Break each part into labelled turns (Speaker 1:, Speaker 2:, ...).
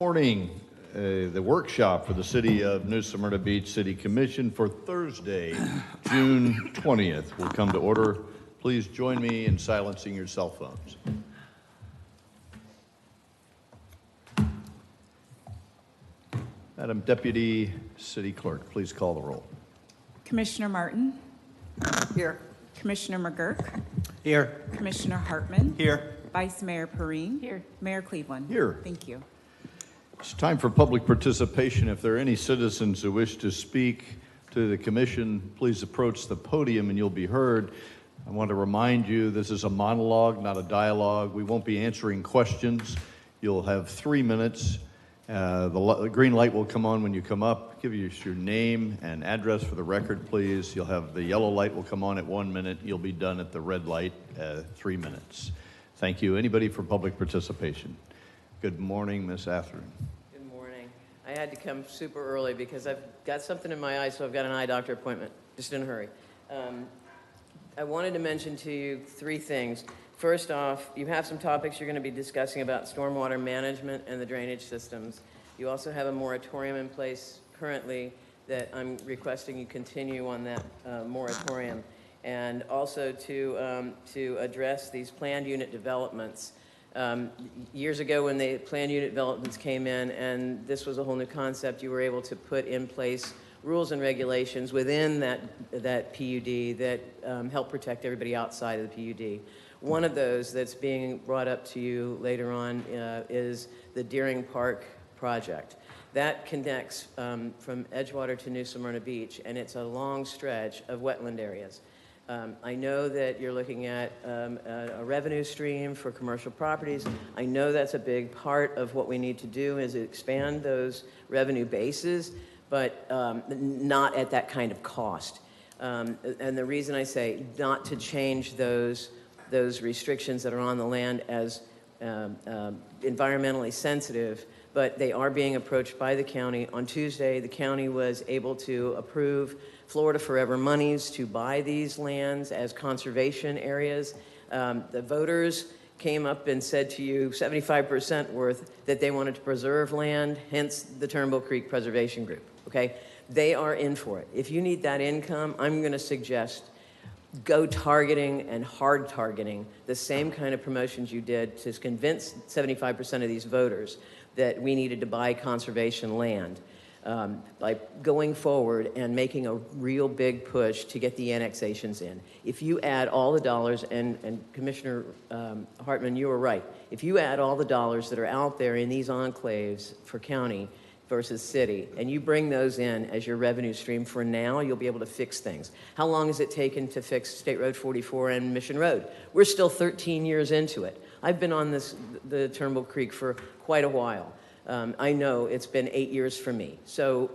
Speaker 1: Morning, the workshop for the City of New Smyrna Beach City Commission for Thursday, June 20th will come to order. Please join me in silencing your cell phones. Madam Deputy City Clerk, please call the roll.
Speaker 2: Commissioner Martin?
Speaker 3: Here.
Speaker 2: Commissioner McGurk?
Speaker 3: Here.
Speaker 2: Commissioner Hartman?
Speaker 3: Here.
Speaker 2: Vice Mayor Perrine? Here. Mayor Cleveland?
Speaker 1: Here.
Speaker 2: Thank you.
Speaker 1: It's time for public participation. If there are any citizens who wish to speak to the commission, please approach the podium and you'll be heard. I want to remind you this is a monologue, not a dialogue. We won't be answering questions. You'll have 3 minutes. The green light will come on when you come up. Give us your name and address for the record, please. You'll have the yellow light will come on at 1 minute. You'll be done at the red light at 3 minutes. Thank you. Anybody for public participation? Good morning, Ms. Atherton.
Speaker 4: Good morning. I had to come super early because I've got something in my eye, so I've got an eye doctor appointment. Just in a hurry. I wanted to mention to you 3 things. First off, you have some topics you're going to be discussing about stormwater management and the drainage systems. You also have a moratorium in place currently that I'm requesting you continue on that moratorium. And also to address these planned unit developments. Years ago when the planned unit developments came in, and this was a whole new concept, you were able to put in place rules and regulations within that PUD that help protect everybody outside of the PUD. One of those that's being brought up to you later on is the Deering Park project. That connects from Edgewater to New Smyrna Beach, and it's a long stretch of wetland areas. I know that you're looking at a revenue stream for commercial properties. I know that's a big part of what we need to do is expand those revenue bases, but not at that kind of cost. And the reason I say not to change those restrictions that are on the land as environmentally sensitive, but they are being approached by the county. On Tuesday, the county was able to approve Florida Forever monies to buy these lands as conservation areas. The voters came up and said to you 75% worth that they wanted to preserve land, hence the Turnbull Creek Preservation Group, okay? They are in for it. If you need that income, I'm gonna suggest go targeting and hard targeting the same kind of promotions you did to convince 75% of these voters that we needed to buy conservation land. By going forward and making a real big push to get the annexations in. If you add all the dollars, and Commissioner Hartman, you were right, if you add all the dollars that are out there in these enclaves for county versus city, and you bring those in as your revenue stream for now, you'll be able to fix things. How long has it taken to fix State Road 44 and Mission Road? We're still 13 years into it. I've been on the Turnbull Creek for quite a while. I know it's been 8 years for me. So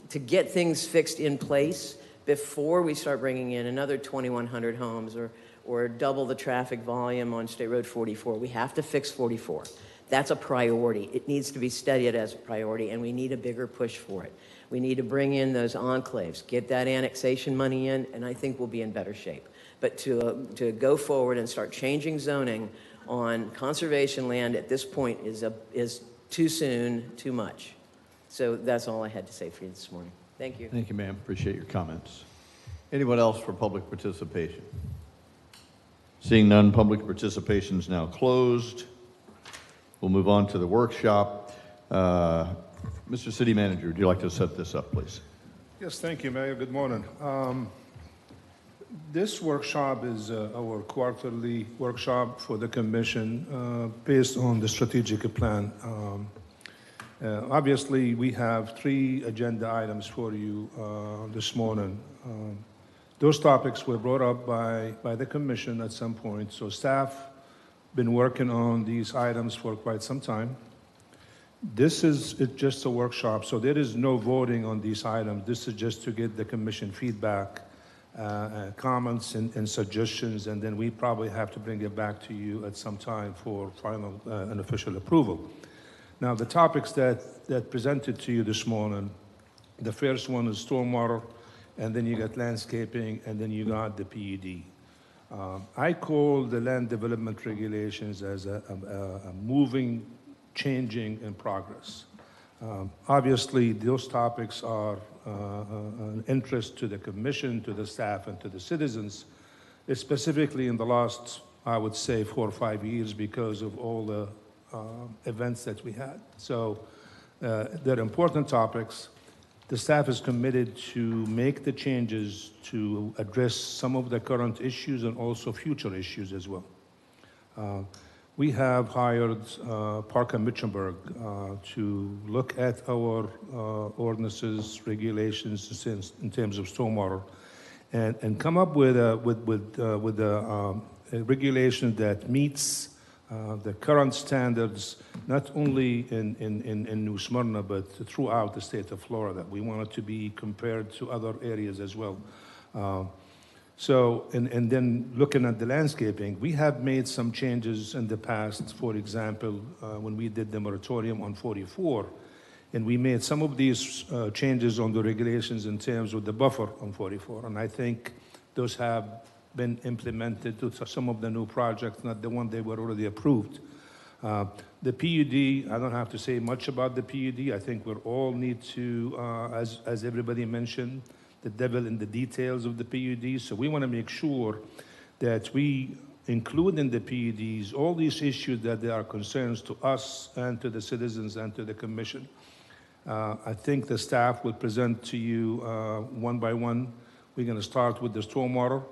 Speaker 4: to get things fixed in place before we start bringing in another 2,100 homes or double the traffic volume on State Road 44, we have to fix 44. That's a priority. It needs to be studied as a priority, and we need a bigger push for it. We need to bring in those enclaves, get that annexation money in, and I think we'll be in better shape. But to go forward and start changing zoning on conservation land at this point is too soon, too much. So that's all I had to say for you this morning. Thank you.
Speaker 1: Thank you, ma'am. Appreciate your comments. Anyone else for public participation? Seeing none, public participation is now closed. We'll move on to the workshop. Mr. City Manager, would you like to set this up, please?
Speaker 5: Yes, thank you, Mayor. Good morning. This workshop is our quarterly workshop for the commission based on the strategic plan. Obviously, we have 3 agenda items for you this morning. Those topics were brought up by the commission at some point, so staff been working on these items for quite some time. It's just a workshop, so there is no voting on these items. This is just to get the commission feedback, comments and suggestions, and then we probably have to bring it back to you at some time for final and official approval. Now, the topics that presented to you this morning, the first one is stormwater, and then you got landscaping, and then you got the PUD. I call the land development regulations as a moving, changing in progress. Obviously, those topics are an interest to the commission, to the staff, and to the citizens, specifically in the last, I would say, 4 or 5 years because of all the events that we had. So they're important topics. The staff is committed to make the changes to address some of the current issues and also future issues as well. We have hired Parker Mitchenberg to look at our ordinances, regulations in terms of stormwater, and come up with a regulation that meets the current standards, not only in New Smyrna, but throughout the state of Florida. We want it to be compared to other areas as well. And then looking at the landscaping, we have made some changes in the past. For example, when we did the moratorium on 44, and we made some of these changes on the regulations in terms of the buffer on 44. And I think those have been implemented to some of the new projects, not the one they were already approved. The PUD, I don't have to say much about the PUD. I think we all need to, as everybody mentioned, the devil in the details of the PUD. So we want to make sure that we include in the PUDs all these issues that there are concerns to us and to the citizens and to the commission. I think the staff will present to you one by one. We're going to start with the stormwater.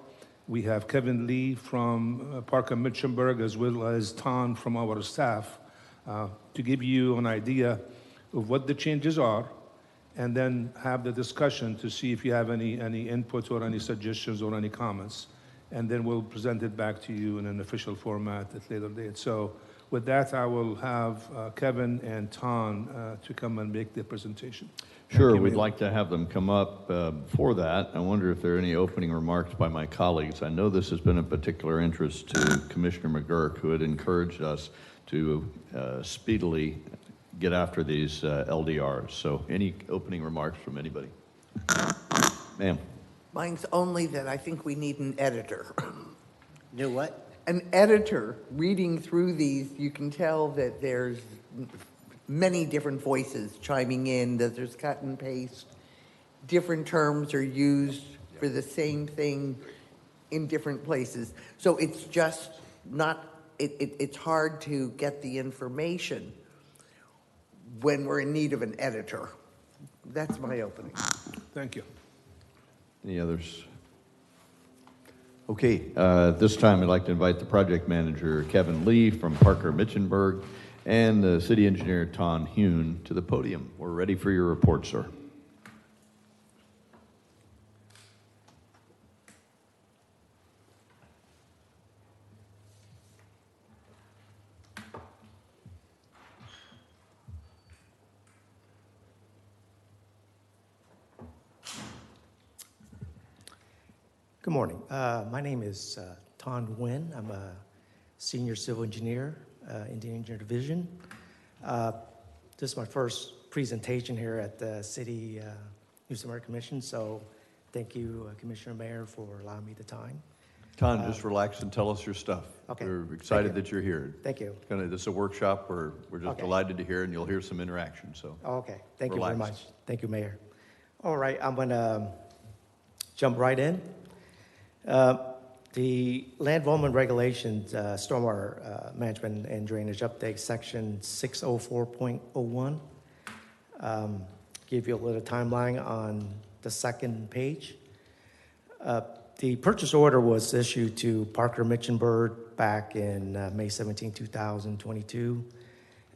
Speaker 5: We have Kevin Lee from Parker Mitchenberg as well as Ton from our staff to give you an idea of what the changes are, and then have the discussion to see if you have any input or any suggestions or any comments. And then we'll present it back to you in an official format at a later date. So with that, I will have Kevin and Ton to come and make the presentation.
Speaker 1: Sure, we'd like to have them come up. Before that, I wonder if there are any opening remarks by my colleagues. I know this has been of particular interest to Commissioner McGurk, who had encouraged us to speedily get after these LDRs. So any opening remarks from anybody? Ma'am.
Speaker 3: Mine's only that I think we need an editor.
Speaker 6: New what?
Speaker 3: An editor. Reading through these, you can tell that there's many different voices chiming in, that there's cut and paste. Different terms are used for the same thing in different places. So it's just not, it's hard to get the information when we're in need of an editor. That's my opening.
Speaker 5: Thank you.
Speaker 1: Any others? Okay, this time I'd like to invite the project manager, Kevin Lee from Parker Mitchenberg, and the city engineer, Ton Hune, to the podium. We're ready for your report, sir.
Speaker 6: Good morning. My name is Ton Nguyen. I'm a senior civil engineer in the Engineering Division. This is my first presentation here at the City New Smyrna Commission, so thank you, Commissioner Mayor, for allowing me the time.
Speaker 1: Ton, just relax and tell us your stuff.
Speaker 6: Okay.
Speaker 1: We're excited that you're here.
Speaker 6: Thank you.
Speaker 1: This is a workshop where we're just
Speaker 6: Okay.
Speaker 1: delighted to hear, and you'll hear some interaction. So.
Speaker 6: Okay, thank you
Speaker 1: Relax.
Speaker 6: very much. Thank you, Mayor. All right, I'm going to jump right in. The Land Development Regulations, Stormwater Management and Drainage Update, Section 604.01. Give you a little timeline on the second page. The purchase order was issued to Parker Mitchenberg back in May 17, 2022,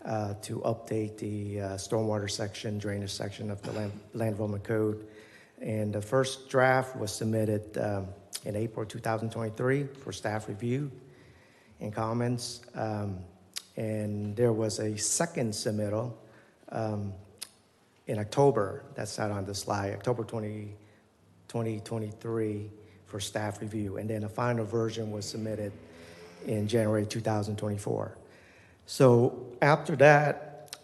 Speaker 6: to update the stormwater section, drainage section of the Land Development Code. And the first draft was submitted in April 2023 for staff review and comments. And there was a second submittal in October, that's not on the slide, October 2023 for staff review. And then a final version was submitted in January 2024. So after that,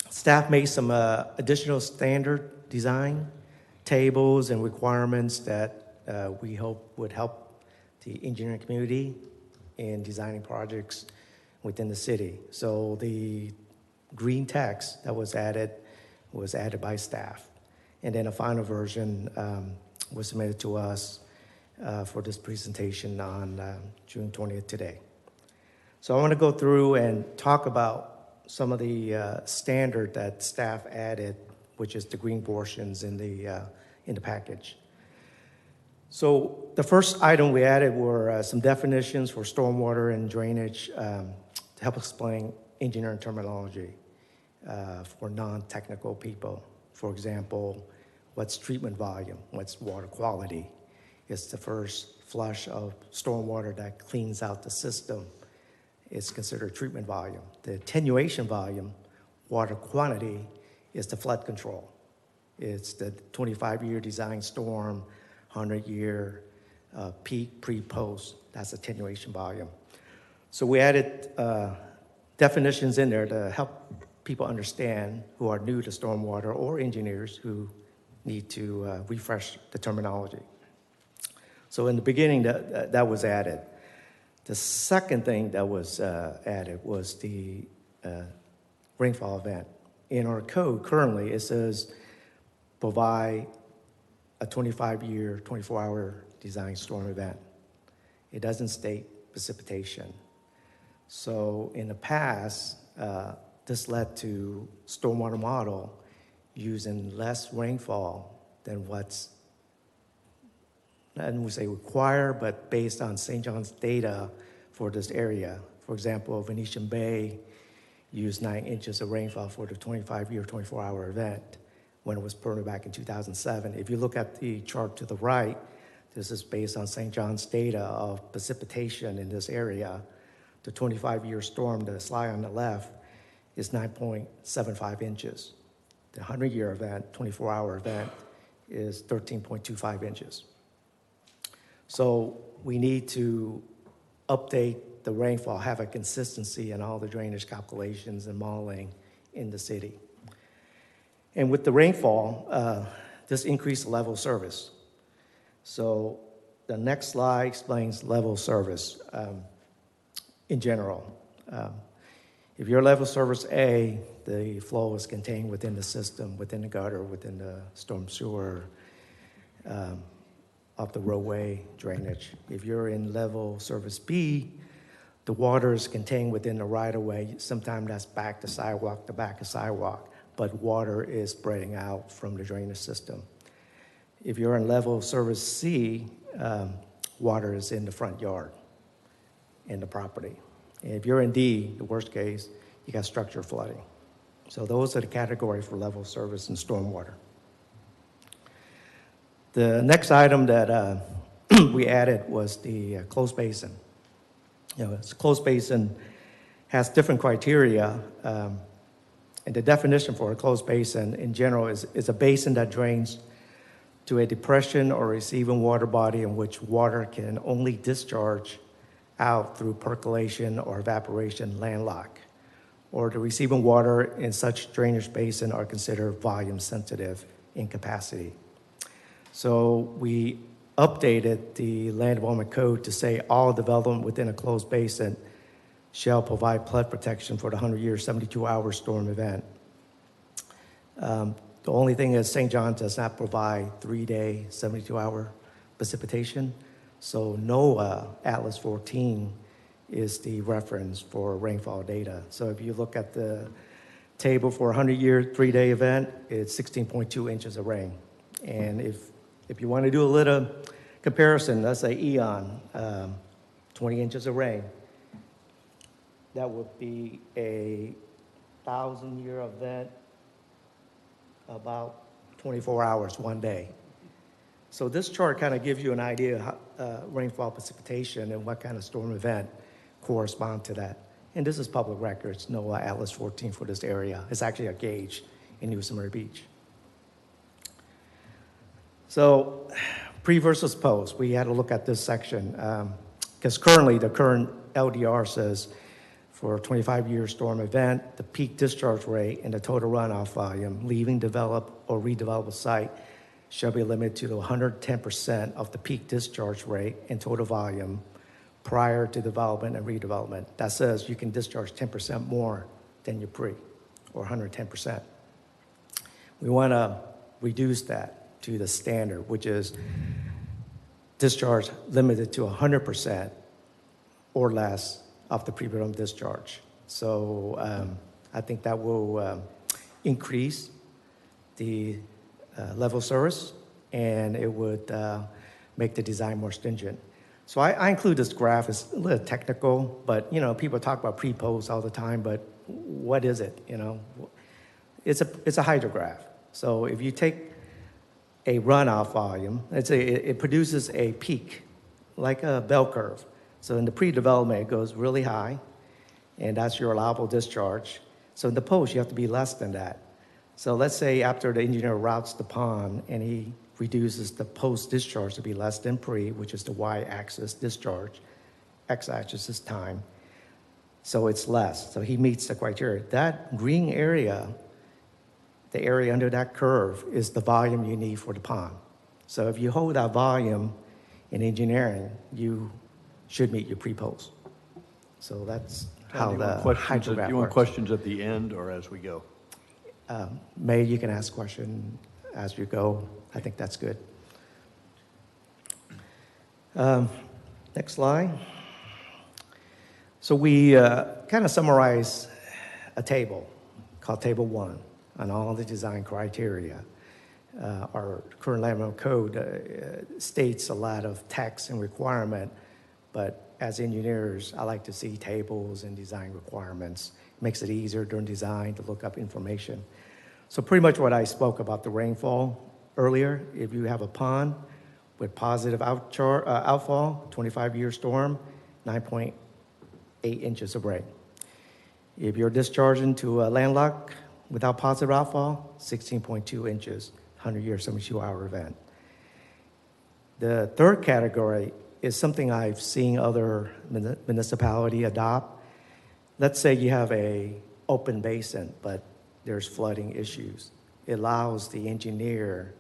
Speaker 6: staff made some additional standard design tables and requirements that we hope would help the engineering community in designing projects within the city. So the green text that was added by staff. And then a final version was submitted to us for this presentation on June 20th today. So I want to go through and talk about some of the standard that staff added, which is the green portions in the package. So the first item we added were some definitions for stormwater and drainage to help explain engineering terminology for non-technical people. For example, what's treatment volume? What's water quality? It's the first flush of stormwater that cleans out the system. It's considered treatment volume. The attenuation volume, water quantity, is the flood control. It's the 25-year design storm, 100-year peak, pre-post. That's attenuation volume. So we added definitions in there to help people understand who are new to stormwater or engineers who need to refresh the terminology. So in the beginning, that was added. The second thing that was added was the rainfall event. In our code currently, it says provide a 25-year, 24-hour design storm event. It doesn't state precipitation. So in the past, this led to stormwater model using less rainfall than what's, I wouldn't say required, but based on St. John's data for this area. For example, Venetian Bay used 9 inches of rainfall for the 25-year, 24-hour event when it was permitted back in 2007. If you look at the chart to the right, this is based on St. John's data of precipitation in this area. The 25-year storm, the slide on the left, is 9.75 inches. The 100-year event, 24-hour event, is 13.25 inches. So we need to update the rainfall, have a consistency in all the drainage calculations and modeling in the city. And with the rainfall, this increased level of service. So the next slide explains level of service in general. If you're level service A, the flow is contained within the system, within the gutter, within the storm sewer, of the roadway drainage. If you're in level service B, the water is contained within the right-of-way. Sometimes that's back to sidewalk, the back of sidewalk, but water is spreading out from the drainage system. If you're in level service C, water is in the front yard, in the property. And if you're in D, the worst case, you got structure flooding. So those are the categories for level service and stormwater. The next item that we added was the closed basin. It's a closed basin has different criteria, and the definition for a closed basin in general is a basin that drains to a depression or receiving water body in which water can only discharge out through percolation or evaporation landlocked, or the receiving water in such drainage basin are considered volume sensitive in capacity. So we updated the land development code to say all development within a closed basin shall provide flood protection for the 100-year, 72-hour storm event. The only thing is St. John does not provide 3-day, 72-hour precipitation. So NOAA Atlas 14 is the reference for rainfall data. So if you look at the table for a 100-year, 3-day event, it's 16.2 inches of rain. And if you want to do a little comparison, let's say Eon, 20 inches of rain, that would be a 1,000-year event, about 24 hours, one day. So this chart kind of gives you an idea of rainfall precipitation and what kind of storm event correspond to that. And this is public records, NOAA Atlas 14 for this area. It's actually a gauge in New Smyrna Beach. So pre versus post, we had to look at this section because currently the current LDR says for a 25-year storm event, the peak discharge rate and the total runoff volume leaving developed or redeveloped site shall be limited to 110% of the peak discharge rate and total volume prior to development and redevelopment. That says you can discharge 10% more than your pre. or 110%. We want to reduce that to the standard, which is discharge limited to 100% or less of the pre-preterm discharge. So I think that will increase the level of service, and it would make the design more stringent. So I include this graph. It's a little technical, but people talk about pre-post all the time, but what is it? It's a hydrograph. So if you take a runoff volume, it produces a peak, like a bell curve. So in the pre-development, it goes really high, and that's your allowable discharge. So in the post, you have to be less than that. So let's say after the engineer routes the pond and he reduces the post-discharge to be less than pre, which is the y-axis discharge, x-axis is time. So it's less. So he meets the criteria. That green area, the area under that curve, is the volume you need for the pond. So if you hold that volume in engineering, you should meet your pre-post. So that's how the hydrograph
Speaker 1: Do you want
Speaker 6: works.
Speaker 1: questions at the end or as we go?
Speaker 6: May, you can ask question as you go. I think that's good. Next slide. So we kind of summarize a table called Table 1 on all the design criteria. Our current Land Code states a lot of text and requirement, but as engineers, I like to see tables and design requirements. It makes it easier during design to look up information. So pretty much what I spoke about the rainfall earlier, if you have a pond with positive outfall, 25-year storm, 9.8 inches of rain. If you're discharging to a landlocked without positive outfall, 16.2 inches, 100-year, 72-hour event. The third category is something I've seen other municipality adopt. Let's say you have a open basin, but there's flooding issues. It allows the engineer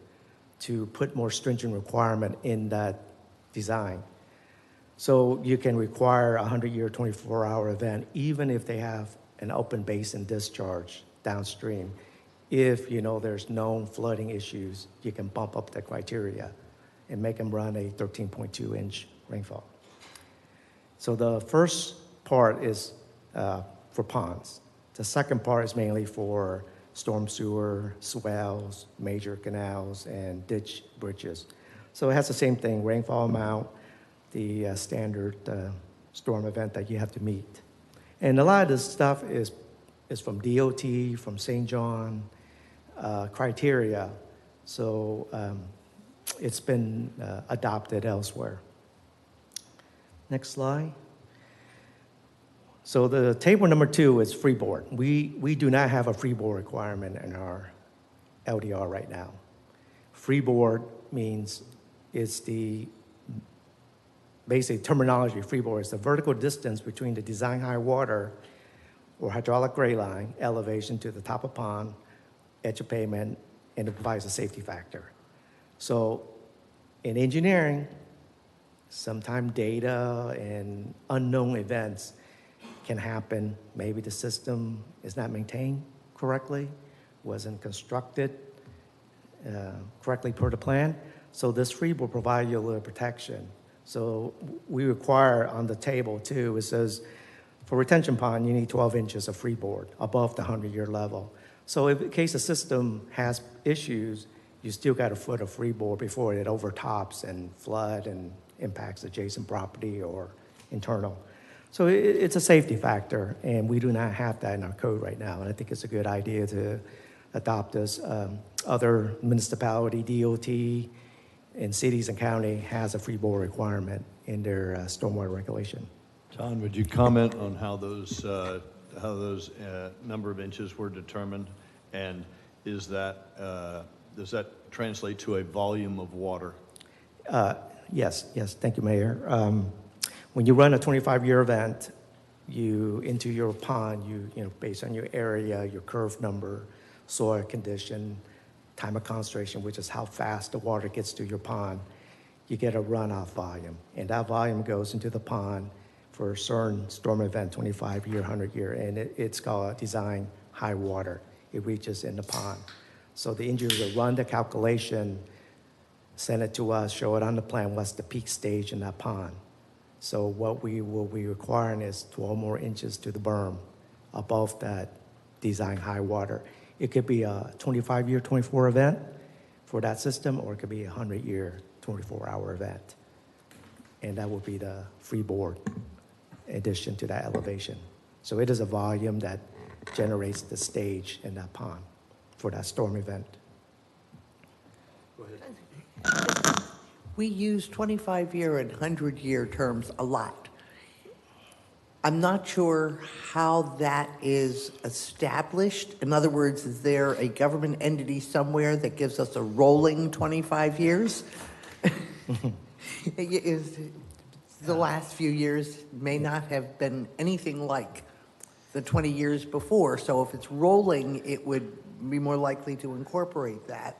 Speaker 6: to put more stringent requirement in that design. So you can require a 100-year, 24-hour event, even if they have an open basin discharge downstream. If there's known flooding issues, you can bump up the criteria and make them run a 13.2-inch rainfall. So the first part is for ponds. The second part is mainly for storm sewer, swells, major canals, and ditch bridges. So it has the same thing, rainfall amount, the standard storm event that you have to meet. And a lot of this stuff is from DOT, from St. John criteria. So it's been adopted elsewhere. Next slide. So the table number 2 is freeboard. We do not have a freeboard requirement in our LDR right now. Freeboard means it's the basic terminology. Freeboard is the vertical distance between the design high water or hydraulic grade line elevation to the top of pond, edge of pavement, and it provides a safety factor. So in engineering, sometimes data and unknown events can happen. Maybe the system is not maintained correctly, wasn't constructed correctly per the plan. So this freeboard will provide you a little protection. So we require on the table too, it says for retention pond, you need 12 inches of freeboard above the 100-year level. So if in case the system has issues, you still got a foot of freeboard before it overtops and flood and impacts adjacent property or internal. So it's a safety factor, and we do not have that in our code right now. And I think it's a good idea to adopt this. Other municipality, DOT, and cities and county has a freeboard requirement in their stormwater regulation.
Speaker 1: John, would you comment on how those number of inches were determined, and does that translate to a volume of water?
Speaker 6: Yes. Thank you, Mayor. When you run a 25-year event, into your pond, you based on your area, your curve number, soil condition, time of concentration, which is how fast the water gets to your pond, you get a runoff volume, and that volume goes into the pond for a certain storm event, 25-year, 100-year, and it's called a design high water. It reaches in the pond. So the engineers will run the calculation, send it to us, show it on the plan, what's the peak stage in that pond. So what we will be requiring is 12 more inches to the berm above that design high water. It could be a 25-year, 24 event for that system, or it could be a 100-year, 24-hour event. And that would be the freeboard addition to that elevation. So it is a volume that generates the stage in that pond for that storm event.
Speaker 3: We use 25-year and 100-year terms a lot. I'm not sure how that is established. In other words, is there a government entity somewhere that gives us a rolling 25 years? The last few years may not have been anything like the 20 years before. So if it's rolling, it would be more likely to incorporate that.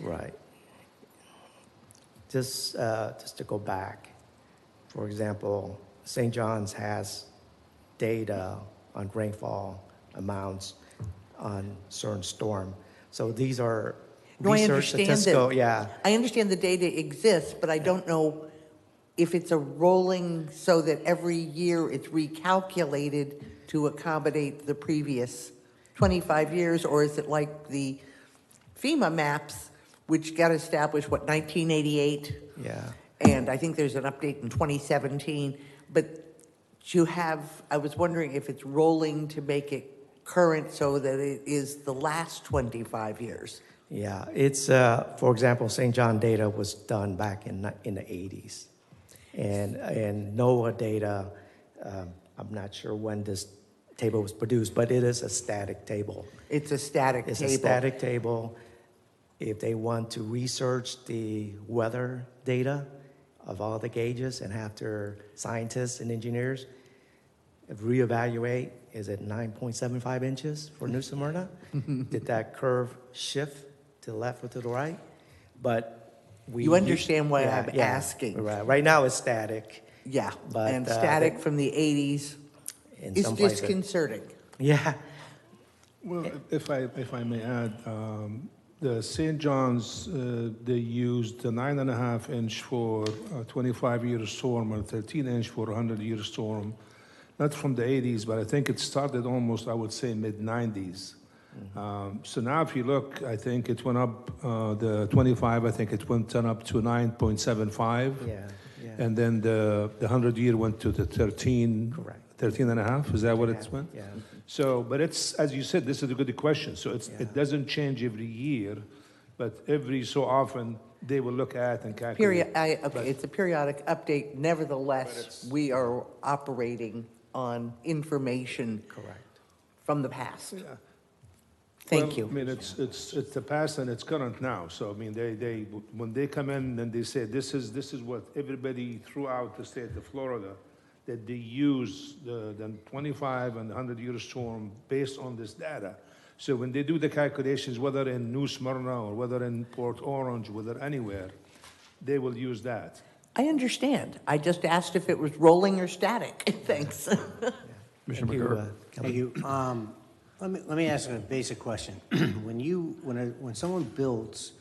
Speaker 6: Right. Just to go back, for example, St. John's has data on rainfall amounts on certain storm. So these are
Speaker 3: No, I
Speaker 6: research
Speaker 3: understand
Speaker 6: statistical,
Speaker 3: that.
Speaker 6: yeah.
Speaker 3: I understand the data exists, but I don't know if it's a rolling so that every year it's recalculated to accommodate the previous 25 years, or is it like the FEMA maps, which got established, 1988?
Speaker 6: Yeah.
Speaker 3: And I think there's an update in 2017. But I was wondering if it's rolling to make it current so that it is the last 25 years.
Speaker 6: Yeah, it's, for example, St. John data was done back in the 80s. And NOAA data, I'm not sure when this table was produced, but it is a static table.
Speaker 3: It's a static
Speaker 6: It's
Speaker 3: table.
Speaker 6: a static table. If they want to research the weather data of all the gauges and have their scientists and engineers reevaluate, is it 9.75 inches for New Smyrna? Did that curve shift to the left or to the right? But
Speaker 3: You understand why I'm asking.
Speaker 6: Right now it's static.
Speaker 3: Yeah,
Speaker 6: But,
Speaker 3: and static from the 80s
Speaker 6: In
Speaker 3: is
Speaker 6: some places.
Speaker 3: disconcerting.
Speaker 6: Yeah,
Speaker 5: Well, if I may add, the St. John's, they used the 9.5 inch for a 25-year storm and 13 inch for a 100-year storm, not from the 80s, but I think it started almost, I would say, mid-90s. So now if you look, I think it went up, the 25, I think it went up to 9.75.
Speaker 6: yeah.
Speaker 5: And then the 100-year went to the 13,
Speaker 6: Correct.
Speaker 5: 13 and a half, is that what it went?
Speaker 6: Yeah.
Speaker 5: So, but it's, as you said, this is a good question. So it doesn't change every year, but every so often they will look at and calculate.
Speaker 3: It's a periodic update. Nevertheless, we are operating on information
Speaker 6: Correct.
Speaker 3: from the past.
Speaker 5: Yeah.
Speaker 3: Thank
Speaker 5: Well,
Speaker 3: you.
Speaker 5: I mean, it's the past and it's current now. So I mean, they when they come in and they say this is what everybody throughout the state of Florida, that they use the 25 and 100-year storm based on this data. So when they do the calculations, whether in New Smyrna or whether in Port Orange, whether anywhere, they will use that.
Speaker 3: I understand. I just asked if it was rolling or static. Thanks.
Speaker 6: Thank you,
Speaker 7: Thank you. Let me ask a basic question. When someone builds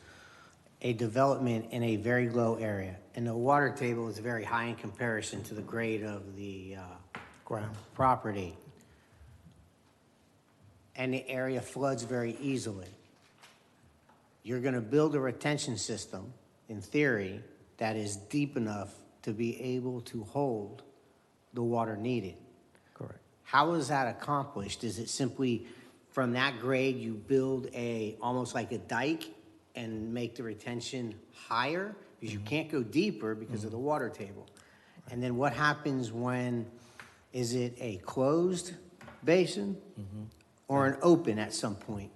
Speaker 7: a development in a very low area and the water table is very high in comparison to the grade of the
Speaker 6: ground.
Speaker 7: property, and the area floods very easily, you're going to build a retention system, in theory, that is deep enough to be able to hold the water needed.
Speaker 6: Correct.
Speaker 7: How is that accomplished? Is it simply from that grade you build almost like a dike and make the retention higher? Because you can't go deeper because of the water table. And then what happens is it a closed basin or an open at some point?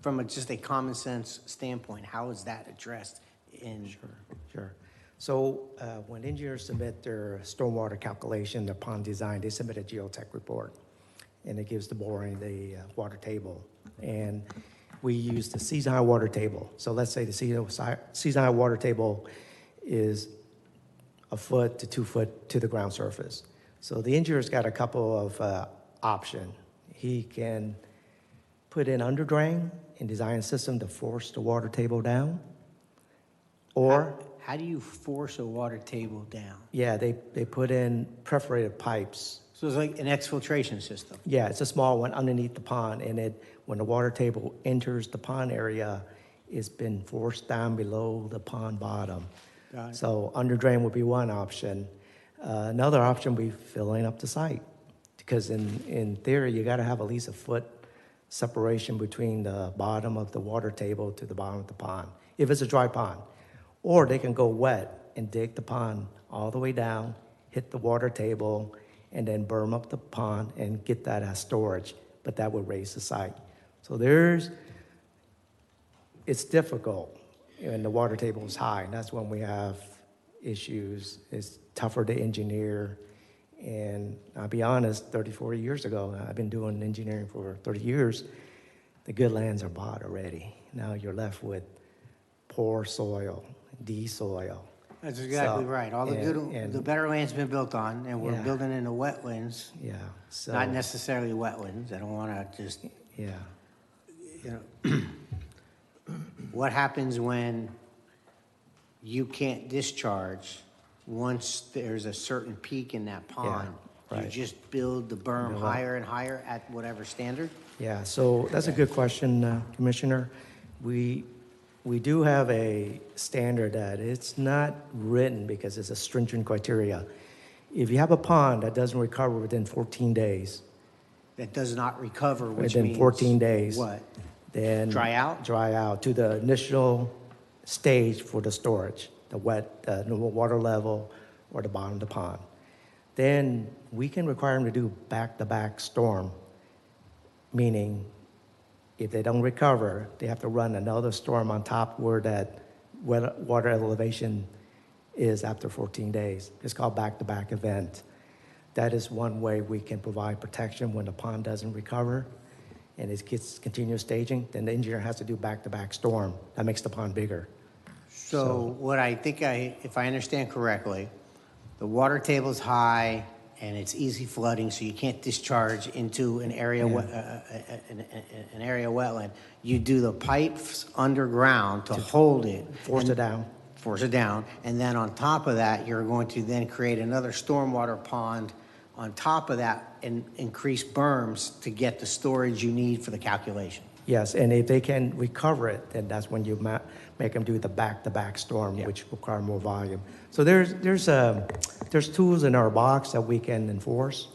Speaker 7: From just a common sense standpoint, how is that addressed in?
Speaker 6: Sure. So when engineers submit their stormwater calculation, their pond design, they submit a geotech report, and it gives the boring the water table. And we use the season high water table. So let's say the season high water table is a foot to 2 foot to the ground surface. So the engineer's got a couple of options. he can put in under drain and design a system to force the water table down. Or,
Speaker 7: How do you force a water table down?
Speaker 6: yeah, they put in perforated pipes.
Speaker 7: So it's like an exfiltration system.
Speaker 6: Yeah, it's a small one underneath the pond, and when the water table enters the pond area, it's been forced down below the pond bottom.
Speaker 7: Got it.
Speaker 6: So under drain would be one option. Another option would be filling up the site, because in theory, you got to have at least a foot separation between the bottom of the water table to the bottom of the pond, if it's a dry pond. Or they can go wet and dig the pond all the way down, hit the water table, and then berm up the pond and get that as storage, but that would raise the site. So it's difficult when the water table is high, and that's when we have issues. It's tougher to engineer, and I'll be honest, 30, 40 years ago, I've been doing engineering for 30 years, the good lands are bought already. Now you're left with poor soil, soil.
Speaker 7: That's exactly
Speaker 6: So,
Speaker 7: right. All the the better land's been built on, and we're
Speaker 6: Yeah.
Speaker 7: building into wetlands,
Speaker 6: Yeah, so,
Speaker 7: not necessarily wetlands. I don't want to just,
Speaker 6: yeah.
Speaker 7: you know. What happens when you can't discharge once there's a certain peak in that pond? Do you
Speaker 6: right.
Speaker 7: just build the berm
Speaker 6: Build up.
Speaker 7: higher and higher at whatever standard?
Speaker 6: Yeah, so that's a good question, Commissioner. We do have a standard that it's not written because it's a stringent criteria. If you have a pond that doesn't recover within 14 days,
Speaker 7: That does not recover, which
Speaker 6: within
Speaker 7: means
Speaker 6: 14 days,
Speaker 7: what?
Speaker 6: then
Speaker 7: Dry out?
Speaker 6: Dry out to the initial stage for the storage, the water level or the bottom of the pond. Then we can require them to do back-to-back storm, meaning if they don't recover, they have to run another storm on top where that water elevation is after 14 days. It's called back-to-back event. That is one way we can provide protection when the pond doesn't recover and it gets continuous staging. Then the engineer has to do back-to-back storm. That makes the pond bigger.
Speaker 7: So what I think if I understand correctly, the water table is high and it's easy flooding, so you can't discharge into an area, an area wetland. You do the pipes underground to hold it.
Speaker 6: Force it down.
Speaker 7: Force it down, and then on top of that, you're going to then create another stormwater pond on top of that and increase berms to get the storage you need for the calculation.
Speaker 6: Yes, and if they can recover it, then that's when you make them do the back-to-back storm,
Speaker 7: Yeah.
Speaker 6: which require more volume. So there's tools in our box that we can enforce,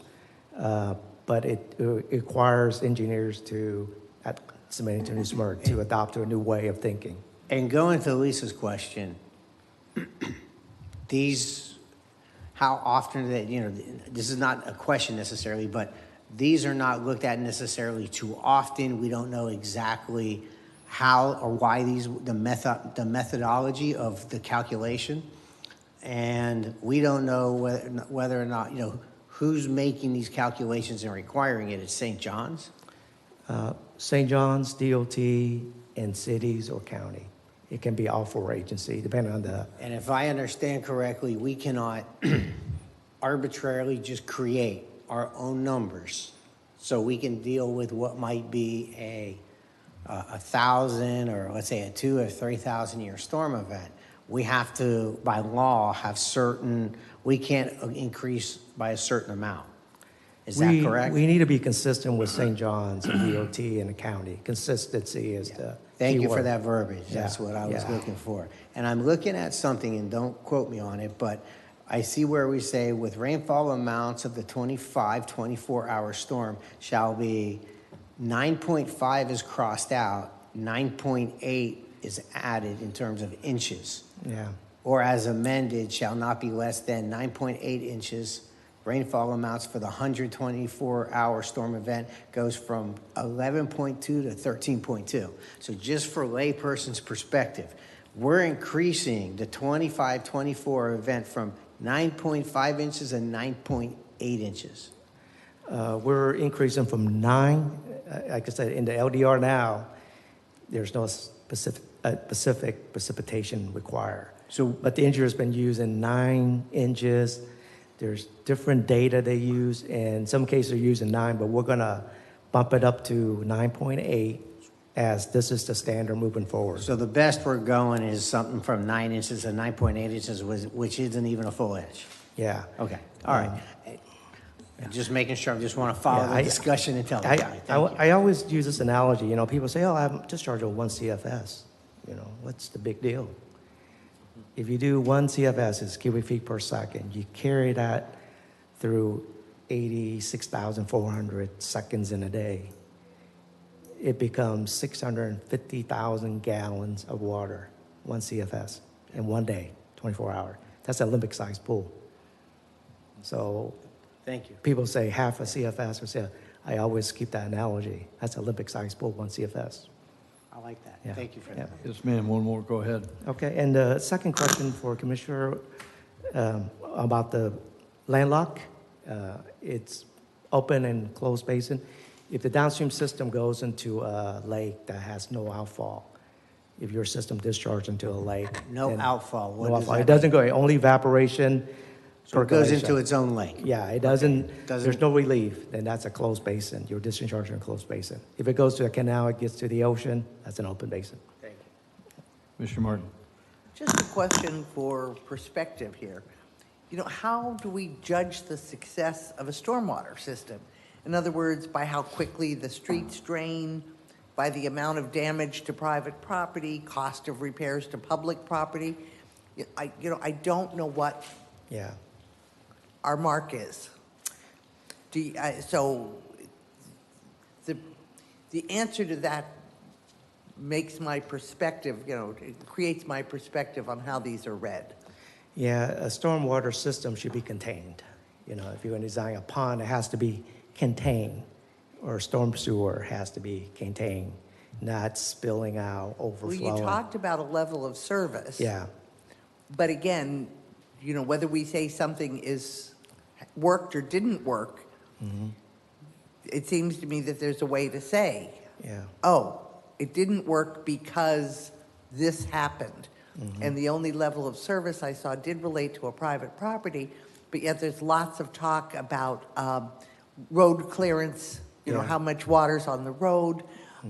Speaker 6: but it requires engineers at submitting to NUSMERT to adopt to a new way of thinking.
Speaker 7: And going to Lisa's question, how often that, this is not a question necessarily, but these are not looked at necessarily too often. We don't know exactly how or why the methodology of the calculation. And we don't know whether or not, who's making these calculations and requiring it. It's St. John's?
Speaker 6: St. John's, DOT, and cities or county. It can be all four agencies, depending on the...
Speaker 7: And if I understand correctly, we cannot arbitrarily just create our own numbers. So we can deal with what might be a 1,000 or let's say a 2,000 or 3,000 year storm event. We have to, by law, have we can't increase by a certain amount. Is that correct?
Speaker 6: We need to be consistent with St. John's and DOT and the county. Consistency is the
Speaker 7: Thank
Speaker 6: key
Speaker 7: you for
Speaker 6: word.
Speaker 7: that verbiage. That's
Speaker 6: Yeah,
Speaker 7: what I was
Speaker 6: yeah.
Speaker 7: looking for. And I'm looking at something, and don't quote me on it, but I see where we say with rainfall amounts of the 24-hour storm shall be 9.5 is crossed out, 9.8 is added in terms of inches.
Speaker 6: Yeah.
Speaker 7: Or as amended, shall not be less than 9.8 inches. Rainfall amounts for the 124-hour storm event goes from 11.2 to 13.2. So just for layperson's perspective, we're increasing the 25-24 event from 9.5 inches and 9.8 inches.
Speaker 6: We're increasing from 9, like I said, in the LDR now, there's no specific precipitation required. But the engineer's been using 9 inches. There's different data they use. In some cases, they're using 9, but we're going to bump it up to 9.8 as this is the standard moving forward.
Speaker 7: So the best we're going is something from 9 inches to 9.8 inches, which isn't even a full inch.
Speaker 6: Yeah.
Speaker 7: Okay, all right. Just making sure, I just want to follow
Speaker 6: Yeah,
Speaker 7: the discussion and tell the guy. Thank you.
Speaker 6: I always use this analogy. You know, people say, "Oh, I'm discharged with 1 CFS." You know, what's the big deal? If you do 1 CFS, it's cubic feet per second. You carry that through 86,400 seconds in a day. It becomes 650,000 gallons of water, 1 CFS, in 1 day, 24 hours. That's an Olympic-sized pool. So
Speaker 7: Thank you.
Speaker 6: people say half a CFS or say, I always keep that analogy. That's Olympic-sized pool, 1 CFS.
Speaker 7: I like that.
Speaker 6: Yeah.
Speaker 7: Thank you for
Speaker 6: Yeah.
Speaker 7: that.
Speaker 1: Yes, ma'am, one more, go ahead.
Speaker 6: Okay, and the second question for Commissioner about the landlocked. It's open and closed basin. If the downstream system goes into a lake that has no outfall, if your system discharges into a lake.
Speaker 7: No
Speaker 6: then-
Speaker 7: outfall. What
Speaker 6: No
Speaker 7: does
Speaker 6: outfall.
Speaker 7: that
Speaker 6: It doesn't go, only evaporation,
Speaker 7: So it goes
Speaker 6: percolation.
Speaker 7: into its own lake.
Speaker 6: Yeah, it doesn't,
Speaker 7: Doesn't-
Speaker 6: there's no relief, then that's a closed basin. You're discharging a closed basin. If it goes to a canal, it gets to the ocean, that's an open basin.
Speaker 7: Thank you.
Speaker 1: Mr. Martin.
Speaker 3: Just a question for perspective here. You know, how do we judge the success of a stormwater system? In other words, by how quickly the streets drain, by the amount of damage to private property, cost of repairs to public property. I don't know what
Speaker 6: Yeah.
Speaker 3: our mark is. So the answer to that makes my perspective, it creates my perspective on how these are read.
Speaker 6: Yeah, a stormwater system should be contained. You know, if you're going to design a pond, it has to be contained, or a storm sewer has to be contained, not spilling out,
Speaker 3: Well,
Speaker 6: overflowing.
Speaker 3: you talked about a level of service.
Speaker 6: Yeah,
Speaker 3: But again, whether we say something is worked or didn't work, it seems to me that there's a way to say,
Speaker 6: yeah,
Speaker 3: oh, it didn't work because this happened. And the only level of service I saw did relate to a private property, but yet there's lots of talk about road clearance,
Speaker 6: Yeah.
Speaker 3: how much water's on the road.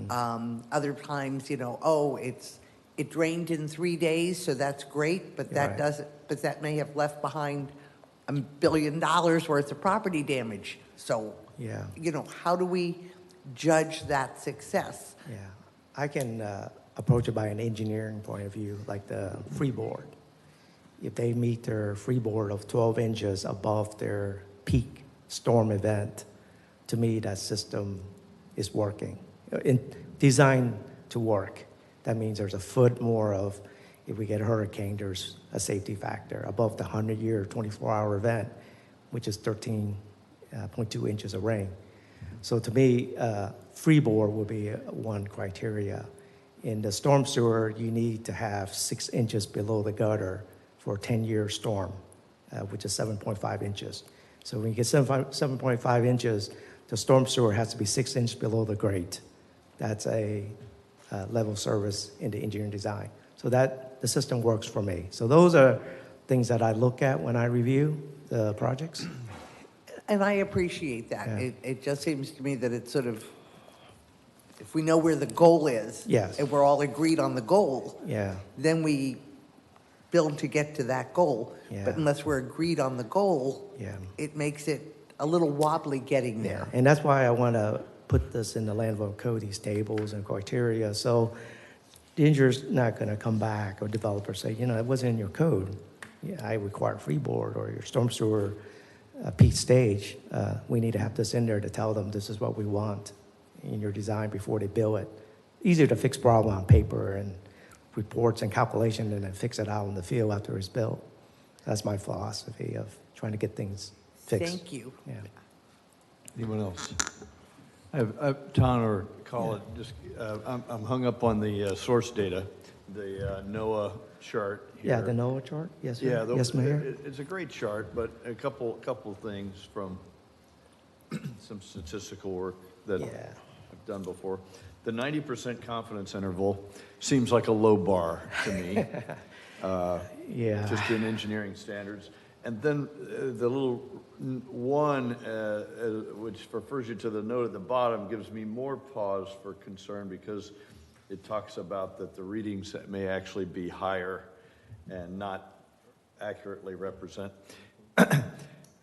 Speaker 3: Other times, it drained in 3 days, so that's great, but that
Speaker 6: Right.
Speaker 3: doesn't, but that may have left behind $1 billion worth of property damage. So,
Speaker 6: yeah,
Speaker 3: how do we judge that success?
Speaker 6: yeah. I can approach it by an engineering point of view, like the freeboard. If they meet their freeboard of 12 inches above their peak storm event, to me, that system is working, designed to work. That means there's a foot more of, if we get a hurricane, there's a safety factor above the 100-year, 24-hour event, which is 13.2 inches of rain. So to me, freeboard would be one criteria. In the storm sewer, you need to have 6 inches below the gutter for a 10-year storm, which is 7.5 inches. So when you get 7.5 inches, the storm sewer has to be 6 inches below the grate. That's a level of service in the engineering design. So that the system works for me. So those are things that I look at when I review the projects.
Speaker 3: And I appreciate that.
Speaker 6: Yeah.
Speaker 3: It just seems to me that it's sort of, if we know where the goal is.
Speaker 6: Yes.
Speaker 3: And we're all agreed on the goal.
Speaker 6: Yeah,
Speaker 3: Then we build to get to that goal.
Speaker 6: Yeah.
Speaker 3: But unless we're agreed on the goal.
Speaker 6: Yeah.
Speaker 3: It makes it a little wobbly getting
Speaker 6: yeah.
Speaker 3: there.
Speaker 6: And that's why I want to put this in the land development code, these tables and criteria. So the engineer's not going to come back or developer say, it wasn't in your code. Yeah, I require freeboard or your storm sewer peak stage. We need to have this in there to tell them this is what we want in your design before they build it. Easier to fix problem on paper and reports and calculation than to fix it out in the field after it's built. That's my philosophy of trying to get things fixed.
Speaker 3: Thank you.
Speaker 6: Yeah.
Speaker 1: Anyone else? Ton or call it, just, I'm hung up on the source data, the NOAA chart here.
Speaker 6: Yeah, the NOAA chart? Yes, sir.
Speaker 1: Yeah,
Speaker 6: Yes, Mayor?
Speaker 1: It's a great chart, but a couple things from some statistical work that
Speaker 6: Yeah.
Speaker 1: I've done before. The 90% confidence interval seems like a low bar to me,
Speaker 6: Yeah.
Speaker 1: just in engineering standards. And then the little one, which refers you to the note at the bottom, gives me more pause for concern because it talks about that the readings may actually be higher and not accurately represent.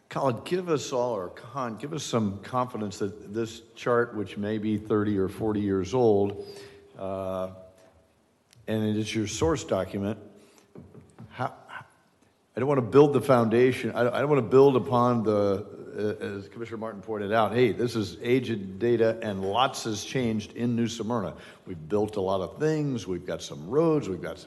Speaker 1: Colin, give us all, or Con, give us some confidence that this chart, which may be 30 or 40 years old, and it is your source document, I don't want to build the foundation. I don't want to build upon as Commissioner Martin pointed out, hey, this is aged data and lots has changed in New Smyrna. We've built a lot of things. We've got some roads. We've got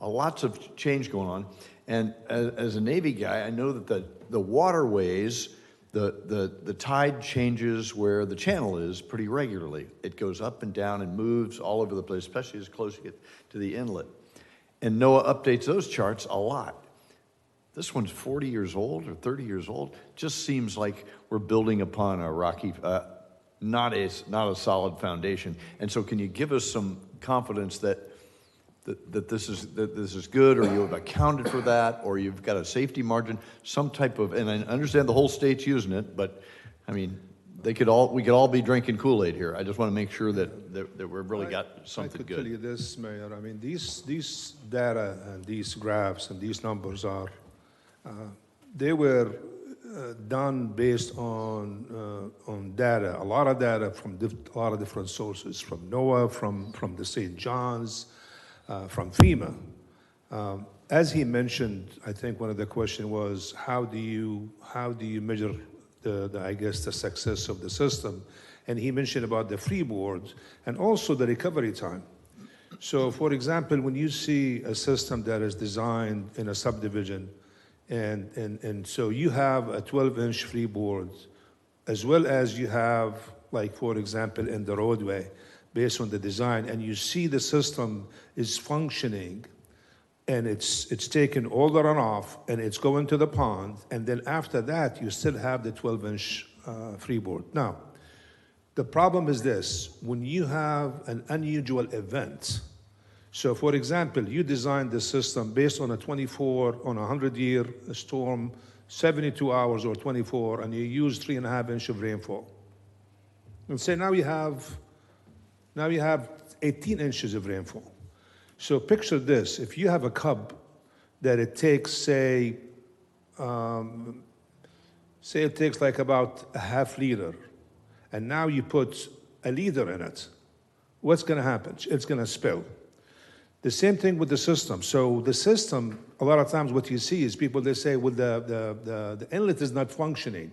Speaker 1: lots of change going on. And as a Navy guy, I know that the waterways, the tide changes where the channel is pretty regularly. It goes up and down and moves all over the place, especially as close you get to the inlet. And NOAA updates those charts a lot. This one's 40 years old or 30 years old. Just seems like we're building upon a rocky, not a solid foundation. And so, can you give us some confidence that this is good, or you have accounted for that, or you've got a safety margin, some type of? And I understand the whole state's using it, but I mean, we could all be drinking Kool-Aid here. I just want to make sure that we've really got something good.
Speaker 5: I could tell you this, Mayor. I mean, these data and these graphs and these numbers are. They were done based on data, a lot of data from a lot of different sources, from NOAA, from the St. John's, from FEMA. As he mentioned, I think one of the questions was, how do you measure the success of the system? And he mentioned about the freeboard and also the recovery time. So, for example, when you see a system that is designed in a subdivision, and so you have a 12-inch freeboard, as well as you have, like, for example, in the roadway, based on the design, and you see the system is functioning, and it's taken all the runoff, and it's going to the pond, and then after that, you still have the 12-inch freeboard. Now, the problem is this: when you have an unusual event, so, for example, you designed the system based on a 100-year storm, 72 hours or 24, and you use 3.5 inches of rainfall. And say now you have 18 inches of rainfall. So picture this: if you have a cup that it takes, say it takes like about a half liter, and now you put a liter in it, what's going to happen? It's going to spill. The same thing with the system. So the system, a lot of times what you see is people, they say, well, the inlet is not functioning.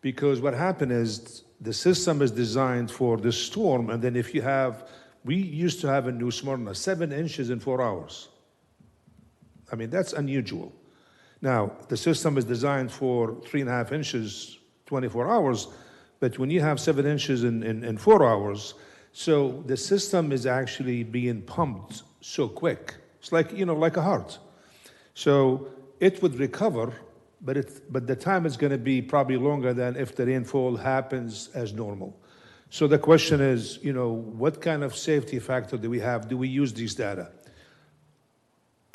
Speaker 5: Because what happened is the system is designed for the storm, and then we used to have in New Smyrna 7 inches in 4 hours. I mean, that's unusual. Now, the system is designed for 3.5 inches, 24 hours, but when you have 7 inches in 4 hours, so the system is actually being pumped so quick. It's like a heart. So it would recover, but the time is going to be probably longer than if the rainfall happens as normal. So the question is, what kind of safety factor do we have? Do we use these data?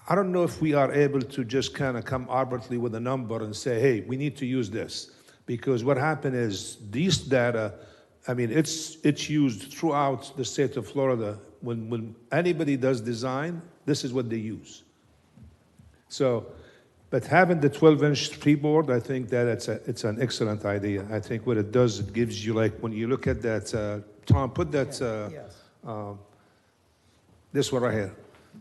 Speaker 5: I don't know if we are able to just kind of come arbitrarily with a number and say, hey, we need to use this. Because what happened is these data, I mean, it's used throughout the state of Florida. When anybody does design, this is what they use. So, but having the 12-inch freeboard, I think that it's an excellent idea. I think what it does, it gives you, like, when you look at that, Tom, put that, this one right here.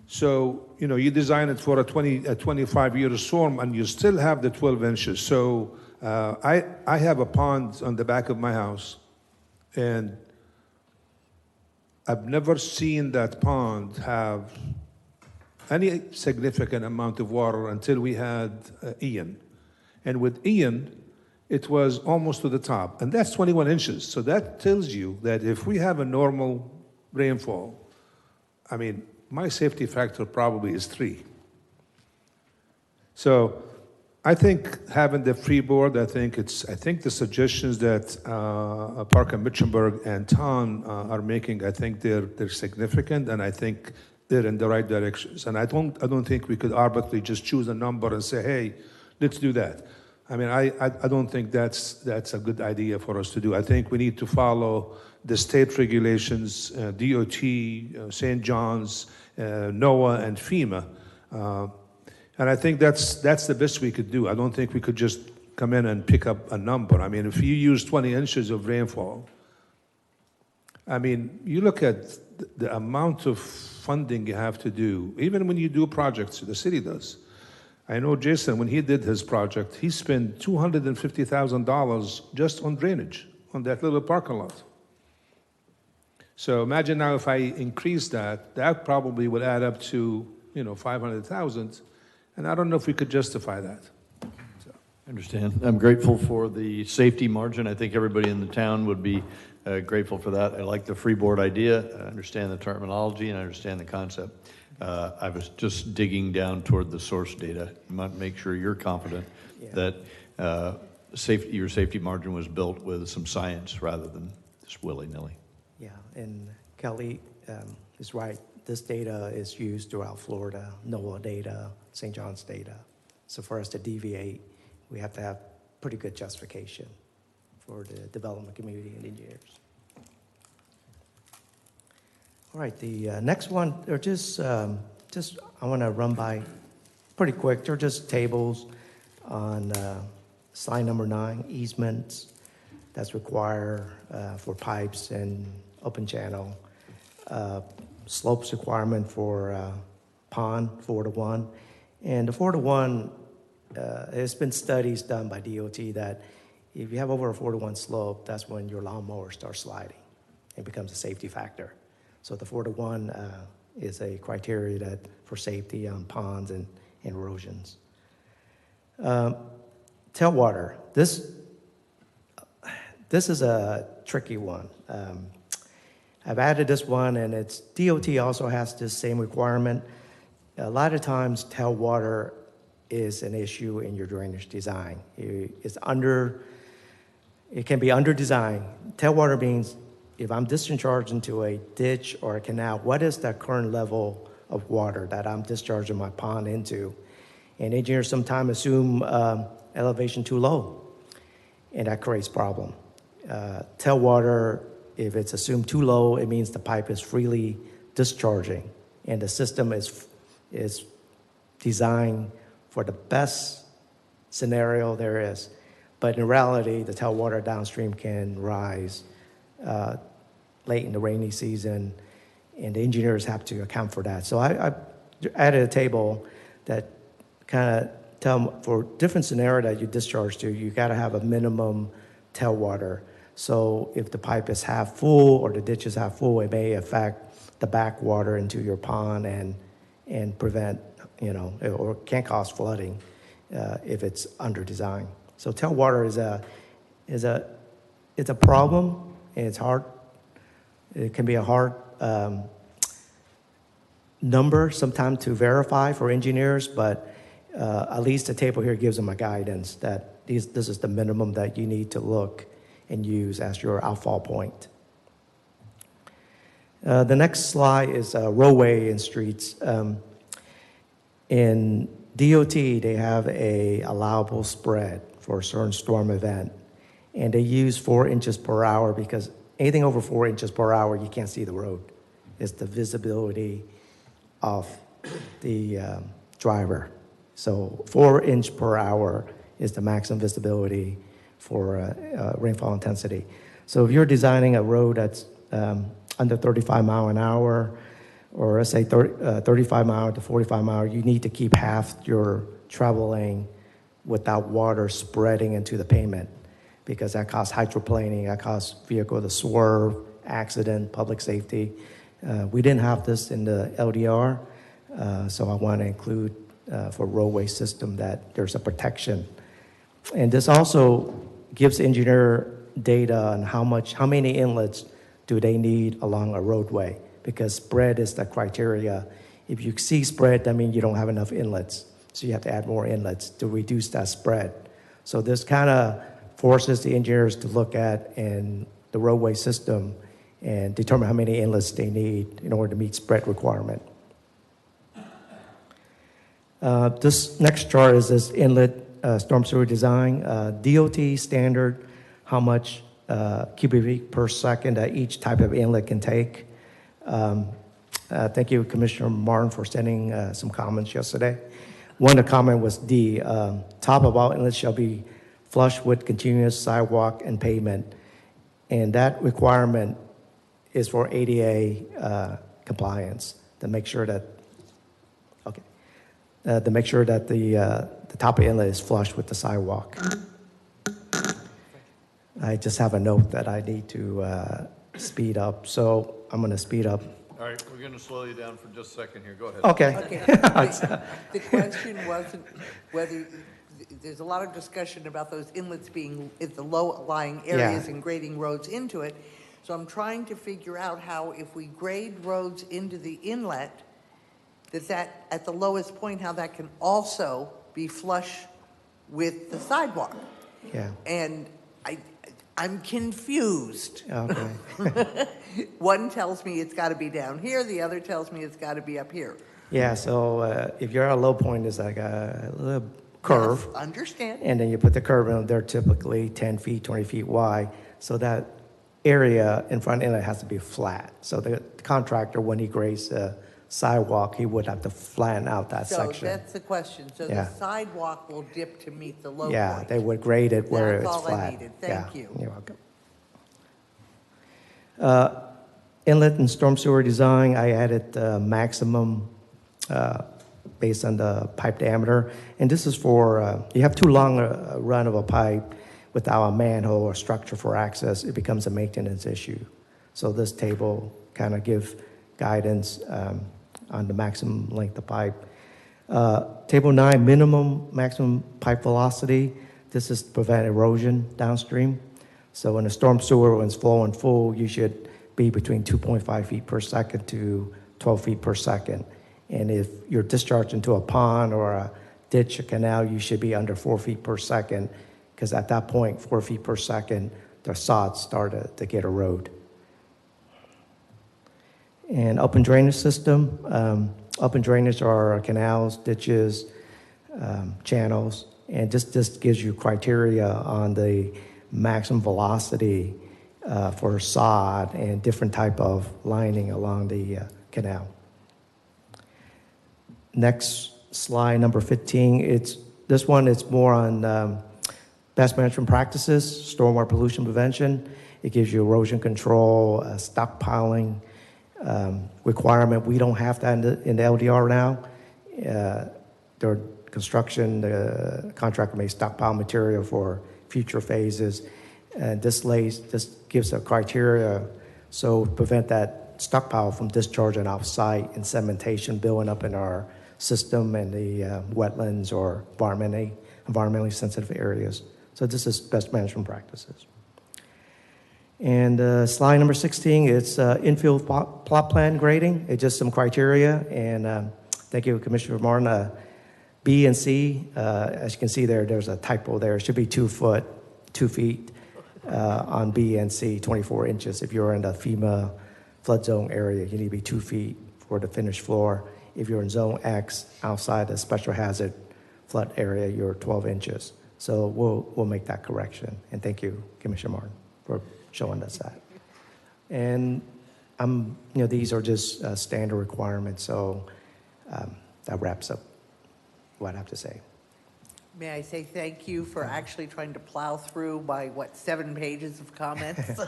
Speaker 5: So, you design it for a 25-year storm, and you still have the 12 inches. So, I have a pond on the back of my house. And I've never seen that pond have any significant amount of water until we had Ian. And with Ian, it was almost to the top. And that's 21 inches. So that tells you that if we have a normal rainfall, I mean, my safety factor probably is 3. So I think having the freeboard, I think the suggestions that Parker Mitchenberg and Tom are making, I think they're significant, and I think they're in the right directions. And I don't think we could arbitrarily just choose a number and say, hey, let's do that. I mean, I don't think that's a good idea for us to do. I think we need to follow the state regulations, DOT, St. John's, NOAA, and FEMA. And I think that's the best we could do. I don't think we could just come in and pick up a number. I mean, if you use 20 inches of rainfall, I mean, you look at the amount of funding you have to do, even when you do projects, the city does. I know Jason, when he did his project, he spent $250,000 just on drainage, on that little parking lot. So imagine now if I increase that, that probably would add up to, 500,000, and I don't know if we could justify that.
Speaker 1: I understand. I'm grateful for the safety margin. I think everybody in the town would be grateful for that. I like the freeboard idea. I understand the terminology and I understand the concept. I was just digging down toward the source data. You might make sure you're confident that your safety margin was built with some science rather than just willy-nilly.
Speaker 6: Yeah, and Kelly is right. This data is used throughout Florida, NOAA data, St. John's data. So for us to deviate, we have to have pretty good justification for the development community and engineers. All right, the next one, they're just I want to run by pretty quick. They're just tables on slide number 9, easements that's required for pipes and open channel, slopes requirement for pond 4:1, and the 4:1. There's been studies done by DOT that if you have over a 4:1 slope, that's when your lawnmower starts sliding. It becomes a safety factor. So the 4:1 is a criteria that for safety on ponds and erosions. Tailwater. This is a tricky one. I've added this one, and it's DOT also has this same requirement. A lot of times, tailwater is an issue in your drainage design. It can be under design. Tailwater means if I'm discharging into a ditch or a canal, what is the current level of water that I'm discharging my pond into? And engineers sometimes assume elevation too low, and that creates problem. Tailwater, if it's assumed too low, it means the pipe is freely discharging, and the system is designed for the best scenario there is. But in reality, the tailwater downstream can rise late in the rainy season, and the engineers have to account for that. So I added a table that kind of tell for different scenario that you discharge to, you got to have a minimum tailwater. So if the pipe is half full or the ditch is half full, it may affect the backwater into your pond and prevent, or can cause flooding if it's under design. So tailwater is a problem, and it's hard. It can be a hard number sometimes to verify for engineers, but at least the table here gives them a guidance that this is the minimum that you need to look and use as your outfall point. The next slide is roadway and streets. In DOT, they have a allowable spread for a certain storm event, and they use 4 inches per hour because anything over 4 inches per hour, you can't see the road. It's the visibility of the driver. So 4 inches per hour is the maximum visibility for rainfall intensity. So if you're designing a road that's under 35 mile an hour, or let's say 35 mile to 45 mile, you need to keep half your travel lane without water spreading into the pavement, because that causes hydroplaning, that causes vehicle to swerve, accident, public safety. We didn't have this in the LDR, so I want to include for roadway system that there's a protection. And this also gives engineer data on how many inlets do they need along a roadway, because spread is the criteria. If you see spread, that means you don't have enough inlets. So you have to add more inlets to reduce that spread. So this kind of forces the engineers to look at in the roadway system and determine how many inlets they need in order to meet spread requirement. This next chart is this inlet storm sewer design, DOT standard, how much cubic feet per second that each type of inlet can take. Thank you, Commissioner Martin, for sending some comments yesterday. One of the comment was the top of all inlets shall be flush with continuous sidewalk and pavement. And that requirement is for ADA compliance to make sure that, to make sure that the top of inlet is flush with the sidewalk. I just have a note that I need to speed up, so I'm going to speed up.
Speaker 1: All right, we're going to slow you down for just a second here. Go ahead.
Speaker 6: Okay.
Speaker 3: Okay. The question wasn't whether, there's a lot of discussion about those inlets being at the low-lying areas
Speaker 6: Yeah.
Speaker 3: and grading roads into it. So I'm trying to figure out how, if we grade roads into the inlet, that at the lowest point, how that can also be flush with the sidewalk.
Speaker 6: Yeah.
Speaker 3: And I'm confused.
Speaker 6: Okay.
Speaker 3: One tells me it's got to be down here, the other tells me it's got to be up here.
Speaker 6: Yeah, so if you're at a low point, it's like a little curve.
Speaker 3: Yes, understand.
Speaker 6: And then you put the curve in, they're typically 10 feet, 20 feet wide. So that area in front inlet has to be flat. So the contractor, when he grades the sidewalk, he would have to flatten out that
Speaker 3: So
Speaker 6: section.
Speaker 3: that's the question. So
Speaker 6: Yeah.
Speaker 3: the sidewalk will dip to meet the low point.
Speaker 6: Yeah, they would grade it where
Speaker 3: That's
Speaker 6: it's
Speaker 3: all I
Speaker 6: flat.
Speaker 3: needed. Thank
Speaker 6: Yeah,
Speaker 3: you.
Speaker 6: You're welcome. Inlet and storm sewer design, I added maximum based on the pipe diameter. And this is for, you have too long a run of a pipe without a manhole or structure for access, it becomes a maintenance issue. So this table kind of gives guidance on the maximum length of pipe. Table 9, minimum maximum pipe velocity. This is to prevent erosion downstream. So when a storm sewer is flowing full, you should be between 2.5 feet per second to 12 feet per second. And if you're discharged into a pond or a ditch, a canal, you should be under 4 feet per second, because at that point, 4 feet per second, the sods start to get eroded. And open drainage system. Open drainage are canals, ditches, channels, and this gives you criteria on the maximum velocity for sod and different type of lining along the canal. Next slide, number 15. This one is more on best management practices, stormwater pollution prevention. It gives you erosion control, stockpiling requirement. We don't have that in the LDR now. Their construction, the contractor may stockpile material for future phases. And this gives a criteria so prevent that stockpile from discharging off site and sedimentation building up in our system and the wetlands or environmentally sensitive areas. So this is best management practices. And slide number 16, it's infield plot plan grading. It's just some criteria. And thank you, Commissioner Martin. B and C, as you can see there, there's a typo there. It should be 2 feet on B and C, 24 inches. If you're in the FEMA flood zone area, you need to be 2 feet for the finished floor. If you're in zone X, outside the special hazard flood area, you're 12 inches. So we'll make that correction. And thank you, Commissioner Martin, for showing us that. And these are just standard requirements. So that wraps up what I have to say.
Speaker 3: May I say thank you for actually trying to plow through my, 7 pages of comments?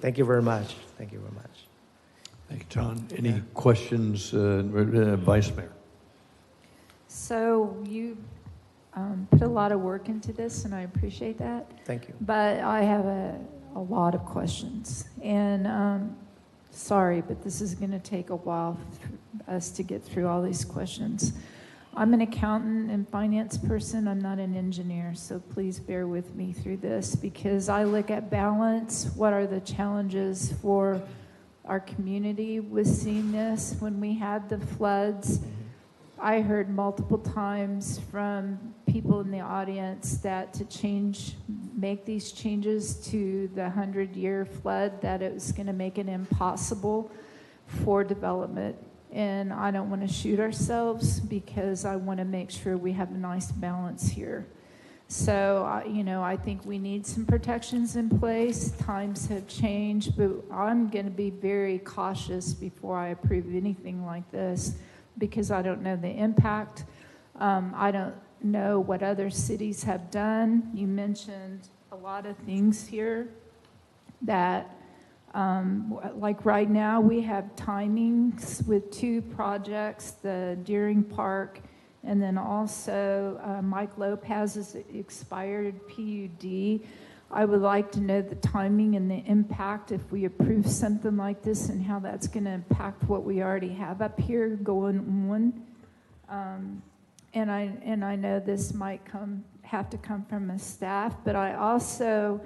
Speaker 6: Thank you very much. Thank you very much.
Speaker 1: Thank you, John. Any questions, Vice Mayor?
Speaker 8: So you put a lot of work into this, and I appreciate that.
Speaker 6: Thank you.
Speaker 8: But I have a lot of questions. And sorry, but this is going to take a while for us to get through all these questions. I'm an accountant and finance person. I'm not an engineer, so please bear with me through this, because I look at balance. What are the challenges for our community with seeing this? When we had the floods, I heard multiple times from people in the audience that to make these changes to the 100-year flood, that it was going to make it impossible for development And I don't want to shoot ourselves because I want to make sure we have a nice balance here. So, I think we need some protections in place. Times have changed, but I'm going to be very cautious before I approve anything like this because I don't know the impact. I don't know what other cities have done. You mentioned a lot of things here that, like right now, we have timings with 2 projects, the Deering Park, and then also Mike Lopez's expired PUD. I would like to know the timing and the impact if we approve something like this and how that's going to impact what we already have up here going on. And I know this might have to come from a staff, but I also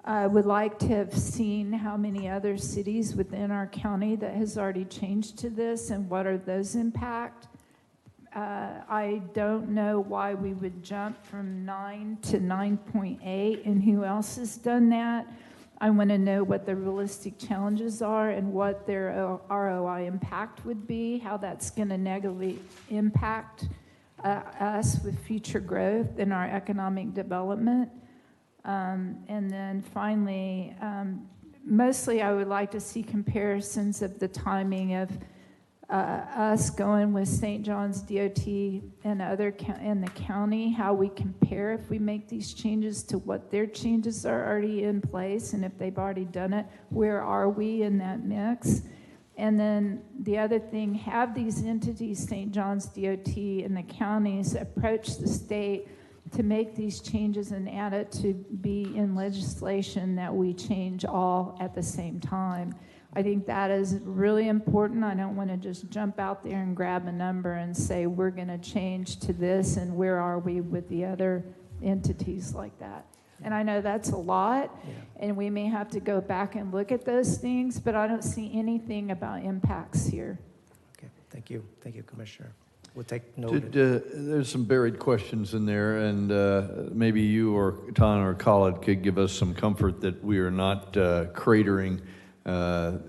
Speaker 8: would like to have seen how many other cities within our county that has already changed to this and what are those impact. I don't know why we would jump from 9 to 9.8 and who else has done that. I want to know what the realistic challenges are and what their ROI impact would be, how that's going to negatively impact us with future growth in our economic development. And then finally, mostly I would like to see comparisons of the timing of us going with St. John's DOT and and the county, how we compare if we make these changes to what their changes are already in place, and if they've already done it, where are we in that mix? And then the other thing, have these entities, St. John's DOT and the counties, approach the state to make these changes and add it to be in legislation that we change all at the same time. I think that is really important. I don't want to just jump out there and grab a number and say we're going to change to this and where are we with the other entities like that. And I know that's a lot, and we may have to go back and look at those things, but I don't see anything about impacts here.
Speaker 6: Okay, thank you. Thank you, Commissioner. We'll take note.
Speaker 1: There's some buried questions in there, and maybe you or Tan or Khalid could give us some comfort that we are not cratering a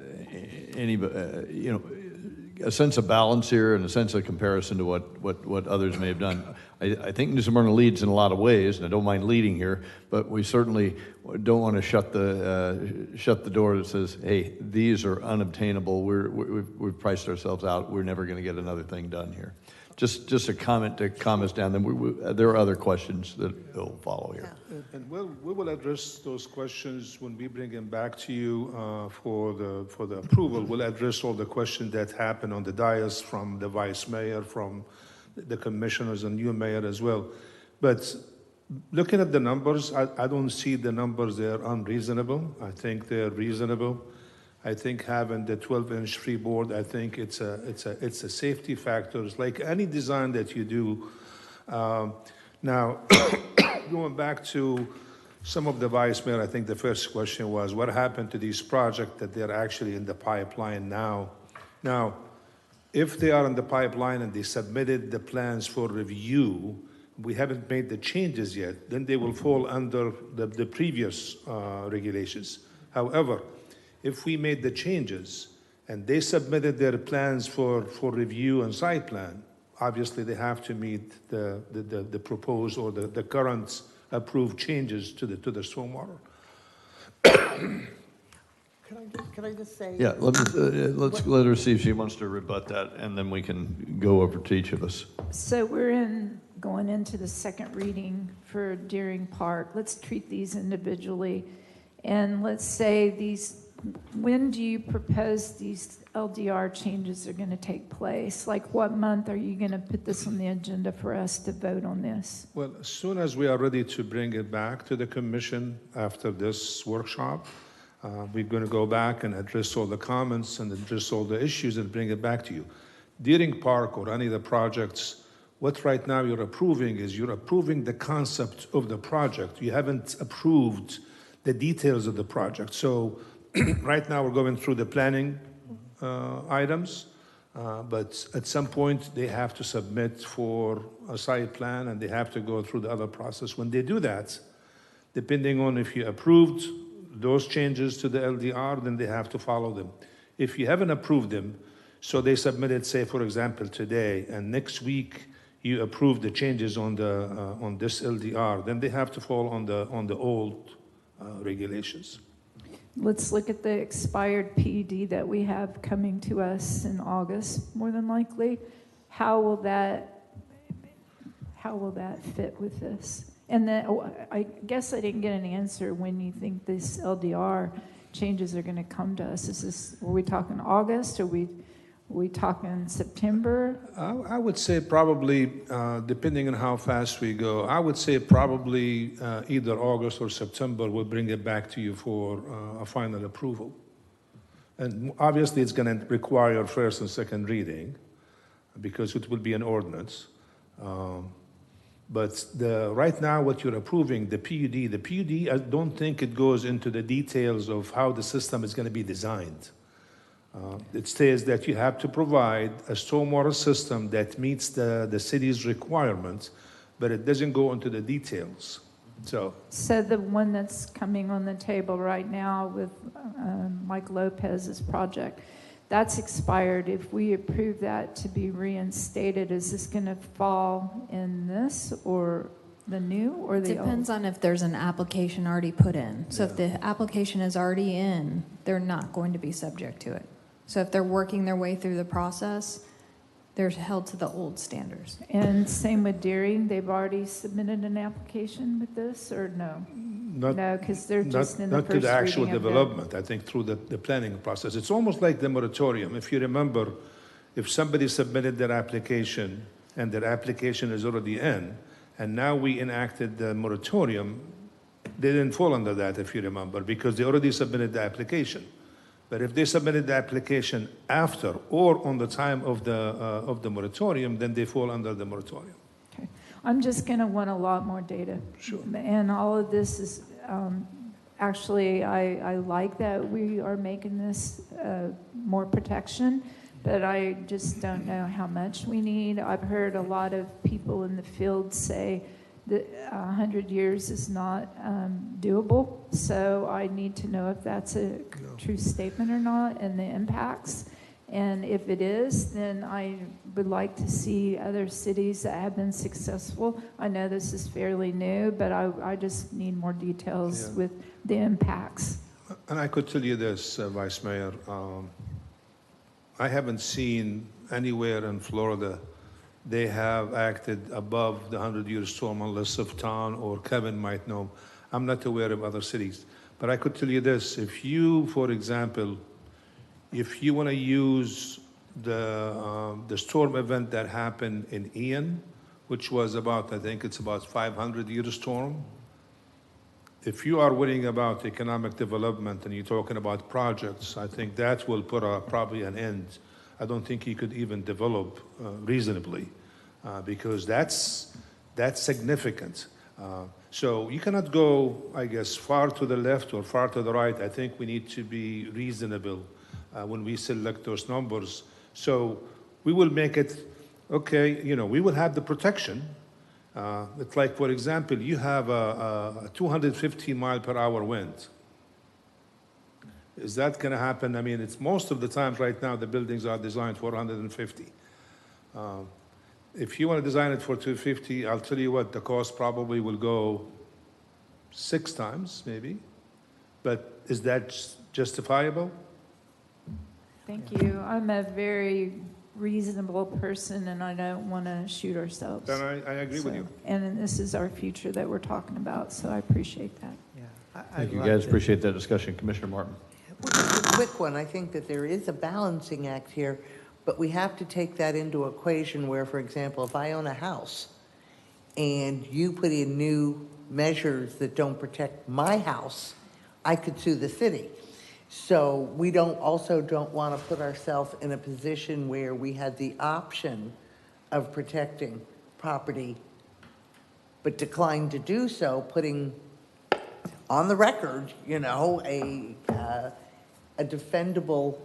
Speaker 1: sense of balance here and a sense of comparison to what others may have done. I think New Smyrna leads in a lot of ways, and I don't mind leading here, but we certainly don't want to shut the door that says, hey, these are unobtainable, we've priced ourselves out, we're never going to get another thing done here. Just a comment to calm us down. Then there are other questions that will follow here.
Speaker 5: And we will address those questions when we bring them back to you for the approval. We'll address all the questions that happen on the dais from the vice mayor, from the commissioners and new mayor as well. But looking at the numbers, I don't see the numbers there unreasonable. I think they're reasonable. I think having the 12-inch freeboard, I think it's a safety factor. It's like any design that you do. Now, going back to some of the vice mayor, I think the first question was, what happened to these projects that they're actually in the pipeline now? Now, if they are in the pipeline and they submitted the plans for review, we haven't made the changes yet, then they will fall under the previous regulations. However, if we made the changes and they submitted their plans for review and site plan, obviously they have to meet the proposed or the current approved changes to the stormwater.
Speaker 3: Can I just say?
Speaker 1: Yeah, let's let her see if she wants to rebut that, and then we can go over to each of us.
Speaker 8: So we're going into the second reading for Deering Park. Let's treat these individually. And let's say when do you propose these LDR changes are going to take place? Like what month are you going to put this on the agenda for us to vote on this?
Speaker 5: Well, as soon as we are ready to bring it back to the commission after this workshop, we're going to go back and address all the comments and address all the issues and bring it back to you. Deering Park or any of the projects, what right now you're approving is you're approving the concept of the project. You haven't approved the details of the project. So right now we're going through the planning items, but at some point they have to submit for a site plan and they have to go through the other process. When they do that, depending on if you approved those changes to the LDR, then they have to follow them. If you haven't approved them, So they submitted, say, for example, today, and next week you approve the changes on this LDR, then they have to fall on the old regulations.
Speaker 8: Let's look at the expired PUD that we have coming to us in August, more than likely. How will that fit with this? And then, I guess I didn't get an answer when you think this LDR changes are going to come to us. Are we talking August, or are we talking September?
Speaker 5: I would say probably, depending on how fast we go, I would say probably either August or September we'll bring it back to you for a final approval. And obviously it's going to require first and second reading because it will be an ordinance. But right now what you're approving, the PUD, I don't think it goes into the details of how the system is going to be designed. It says that you have to provide a stormwater system that meets the city's requirements, but it doesn't go into the details. So
Speaker 8: the one that's coming on the table right now with Mike Lopez's project, that's expired. If we approve that to be reinstated, is this going to fall in this or the new or the old?
Speaker 9: Depends on if there's an application already put in. So if the application is already in, they're not going to be subject to it. So if they're working their way through the process, they're held to the old standards.
Speaker 8: And same with Deering, they've already submitted an application with this, or no? No, because they're just in the
Speaker 5: not
Speaker 8: first
Speaker 5: to the actual
Speaker 8: reading of the-
Speaker 5: development, I think through the planning process. It's almost like the moratorium. If you remember, if somebody submitted their application and their application is already in, and now we enacted the moratorium, they didn't fall under that, if you remember, because they already submitted the application. But if they submitted the application after or on the time of the moratorium, then they fall under the moratorium.
Speaker 8: Okay. I'm just going to want a lot more data.
Speaker 5: Sure.
Speaker 8: And all of this is, actually, I like that we are making this more protection, but I just don't know how much we need. I've heard a lot of people in the field say that 100 years is not doable, so I need to know if that's a true statement or not, and the impacts. And if it is, then I would like to see other cities that have been successful. I know this is fairly new, but I just need more details with the impacts.
Speaker 5: And I could tell you this, Vice Mayor, I haven't seen anywhere in Florida they have acted above the 100-year storm unless if Tom or Kevin might know. I'm not aware of other cities. But I could tell you this, if you, for example, if you want to use the storm event that happened in Ian, which was about, I think it's about 500-year storm, if you are worrying about economic development and you're talking about projects, I think that will put probably an end. I don't think you could even develop reasonably because that's significant. So you cannot go, I guess, far to the left or far to the right. I think we need to be reasonable when we select those numbers. So we will make it, okay, we will have the protection. It's like, for example, you have a 250 mile per hour wind. Is that going to happen? I mean, it's most of the times right now the buildings are designed for 150. If you want to design it for 250, I'll tell you what, the cost probably will go 6 times maybe. But is that justifiable?
Speaker 8: Thank you. I'm a very reasonable person, and I don't want to shoot ourselves.
Speaker 5: Then I agree with you.
Speaker 8: And this is our future that we're talking about, so I appreciate that.
Speaker 6: Yeah.
Speaker 1: Thank you, guys. Appreciate that discussion. Commissioner Martin.
Speaker 3: A quick one, I think that there is a balancing act here, but we have to take that into equation where, for example, if I own a house and you put in new measures that don't protect my house, I could sue the city. So we don't want to put ourselves in a position where we had the option of protecting property, but declined to do so, putting on the record, a defendable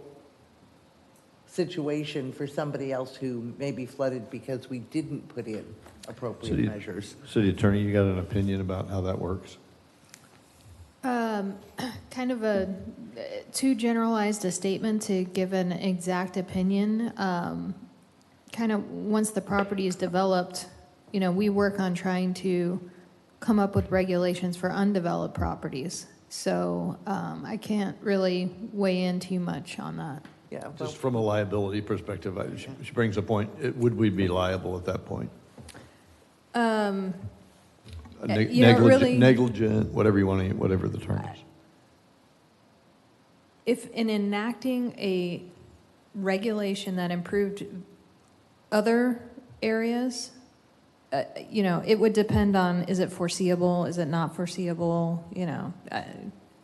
Speaker 3: situation for somebody else who may be flooded because we didn't put in appropriate measures.
Speaker 1: City Attorney, you got an opinion about how that works?
Speaker 9: Kind of too generalized a statement to give an exact opinion. Kind of once the property is developed, we work on trying to come up with regulations for undeveloped properties. So I can't really weigh in too much on that.
Speaker 3: Yeah, well,
Speaker 1: Just from a liability perspective, she brings a point. Would we be liable at that point? Negligent, whatever you want to, whatever the term is.
Speaker 9: If in enacting a regulation that improved other areas, it would depend on, is it foreseeable, is it not foreseeable,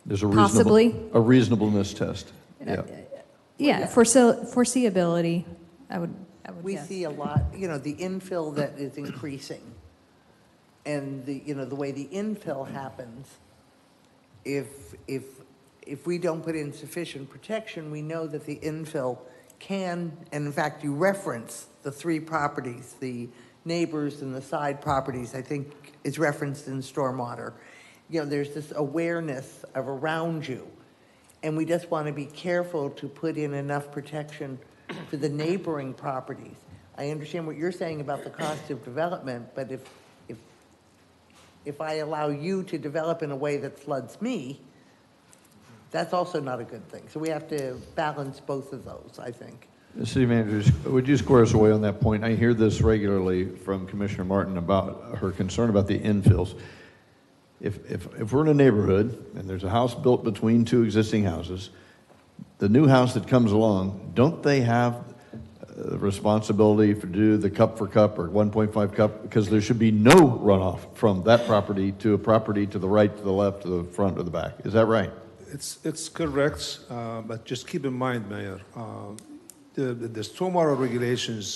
Speaker 1: There's a
Speaker 9: possibly.
Speaker 1: a reasonableness test. Yeah.
Speaker 9: Yeah, foreseeability, I would
Speaker 3: we
Speaker 9: guess.
Speaker 3: see a lot, the infill that is increasing. And the way the infill happens, if we don't put in sufficient protection, we know that the infill can, and in fact, you reference the three properties, the neighbors and the side properties, I think is referenced in stormwater. There's this awareness of around you. And we just want to be careful to put in enough protection for the neighboring properties. I understand what you're saying about the cost of development, but if I allow you to develop in a way that floods me, that's also not a good thing. So we have to balance both of those, I think.
Speaker 1: City Manager, would you square us away on that point? I hear this regularly from Commissioner Martin about her concern about the infills. If we're in a neighborhood and there's a house built between two existing houses, the new house that comes along, don't they have the responsibility to do the cup for cup or 1.5 cup? Because there should be no runoff from that property to a property to the right, to the left, to the front, or the back. Is that right?
Speaker 5: It's correct, but just keep in mind, Mayor, the stormwater regulations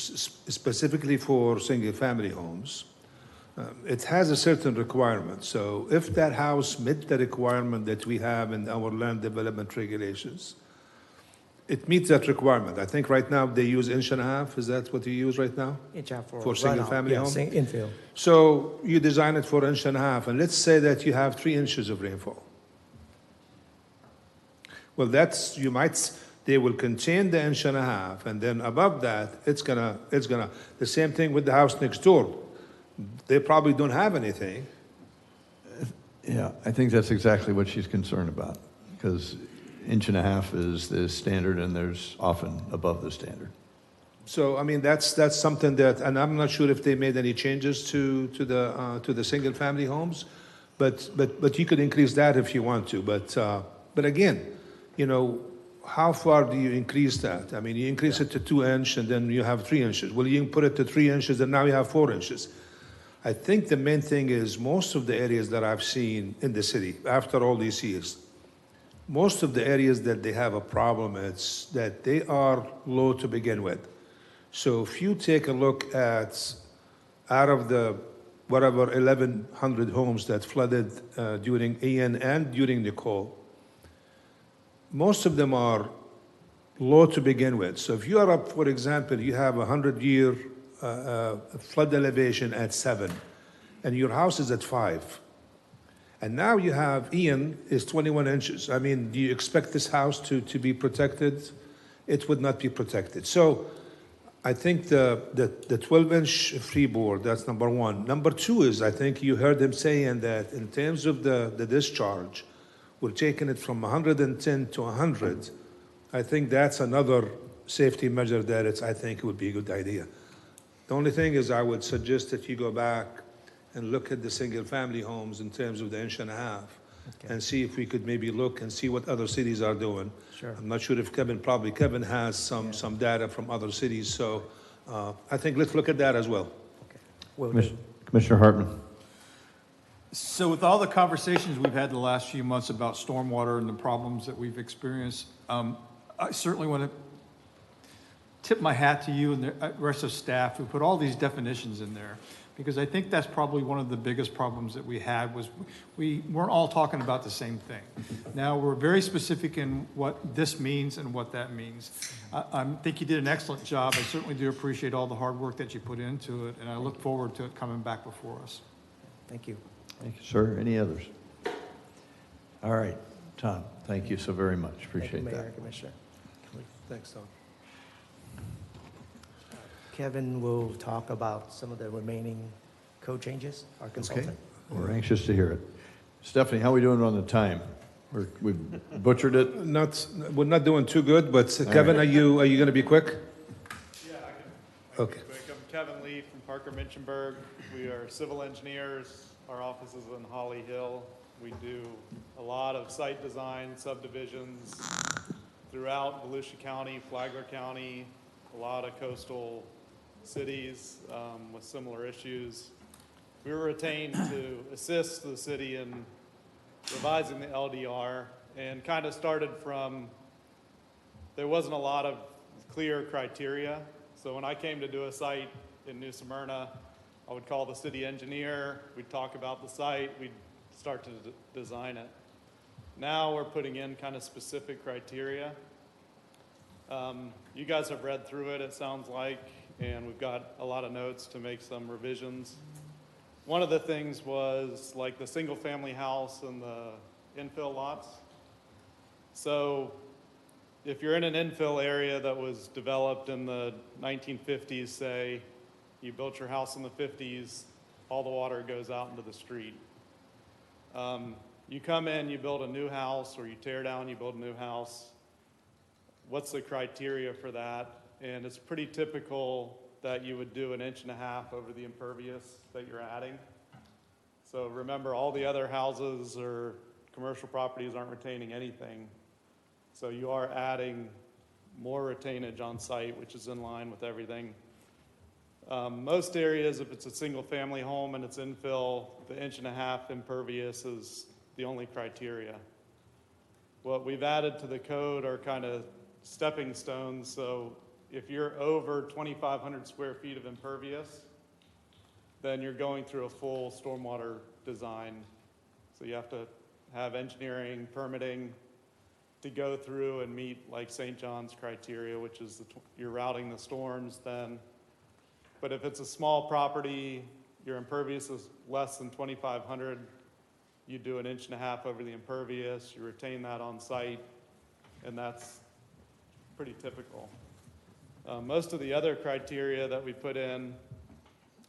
Speaker 5: specifically for single-family homes, it has a certain requirement. So if that house met the requirement that we have in our land development regulations, it meets that requirement. I think right now they use 1.5 inches. Is that what you use right now?
Speaker 6: Inch out for
Speaker 5: For single-family home?
Speaker 6: Infill.
Speaker 5: So you design it for 1.5 inches, and let's say that you have 3 inches of rainfall. Well, they will contain the 1.5 inches, and then above that, it's gonna, the same thing with the house next door. They probably don't have anything.
Speaker 1: Yeah, I think that's exactly what she's concerned about, because 1.5 inches is the standard, and there's often above the standard.
Speaker 5: So, I mean, that's something that, and I'm not sure if they made any changes to the single-family homes, but you could increase that if you want to. But again, how far do you increase that? I mean, you increase it to 2 inches, and then you have 3 inches. Well, you can put it to 3 inches, and now you have 4 inches. I think the main thing is most of the areas that I've seen in the city after all these years, most of the areas that they have a problem, it's that they are low to begin with. So if you take a look at out of the whatever 1,100 homes that flooded during Ian and during Nicole, most of them are low to begin with. So if you are up, for example, you have a 100-year flood elevation at 7, and your house is at 5. And now you have Ian is 21 inches. I mean, do you expect this house to be protected? It would not be protected. So I think the 12-inch freeboard, that's number one. Number two is, I think you heard him saying that in terms of the discharge, we're taking it from 110 to 100. I think that's another safety measure that I think would be a good idea. The only thing is I would suggest that you go back and look at the single-family homes in terms of the 1.5 inches and see if we could maybe look and see what other cities are doing.
Speaker 6: Sure.
Speaker 5: I'm not sure if Kevin has some data from other cities, so I think let's look at that as well.
Speaker 1: Commissioner Hartman.
Speaker 10: So with all the conversations we've had the last few months about stormwater and the problems that we've experienced, I certainly want to tip my hat to you and the rest of staff who put all these definitions in there, because I think that's probably one of the biggest problems that we had was we weren't all talking about the same thing. Now we're very specific in what this means and what that means. I think you did an excellent job. I certainly do appreciate all the hard work that you put into it, and I look forward to it coming back before us.
Speaker 6: Thank you.
Speaker 1: Thank you, sir. Any others? All right, Tom, thank you so very much.
Speaker 6: Thank you,
Speaker 1: Appreciate
Speaker 6: Mayor
Speaker 1: that.
Speaker 6: and Commissioner.
Speaker 5: Thanks, Tom.
Speaker 6: Kevin will talk about some of the remaining code changes, our
Speaker 1: Okay,
Speaker 6: consultant.
Speaker 1: we're anxious to hear it. Stephanie, how are we doing on the time? We've butchered it?
Speaker 5: We're not doing too good, but Kevin,
Speaker 1: right.
Speaker 5: are you going to be quick?
Speaker 11: Yeah, I can
Speaker 5: Okay.
Speaker 11: be quick. I'm Kevin Lee from Parker Minchenberg. We are civil engineers. Our office is in Holly Hill. We do a lot of site design, subdivisions throughout Volusia County, Flagler County, a lot of coastal cities with similar issues. We were retained to assist the city in revising the LDR, and kind of started from, there wasn't a lot of clear criteria. So when I came to do a site in New Smyrna, I would call the city engineer, we'd talk about the site, we'd start to design it. Now we're putting in kind of specific criteria. You guys have read through it, it sounds like, and we've got a lot of notes to make some revisions. One of the things was like the single-family house and the infill lots. So if you're in an infill area that was developed in the 1950s, say, you built your house in the 50s, all the water goes out into the street. You come in, you build a new house, or you tear down, you build a new house. What's the criteria for that? And it's pretty typical that you would do 1.5 inches over the impervious that you're adding. So remember, all the other houses or commercial properties aren't retaining anything. So you are adding more retainage on site, which is in line with everything. Most areas, if it's a single-family home and it's infill, the 1.5 inch impervious is the only criteria. What we've added to the code are kind of stepping stones. So if you're over 2,500 square feet of impervious, then you're going through a full stormwater design. So you have to have engineering, permitting to go through and meet like St. John's criteria, which is you're routing the storms then. But if it's a small property, your impervious is less than 2,500, you do 1.5 inches over the impervious, you retain that on site, and that's pretty typical. Most of the other criteria that we put in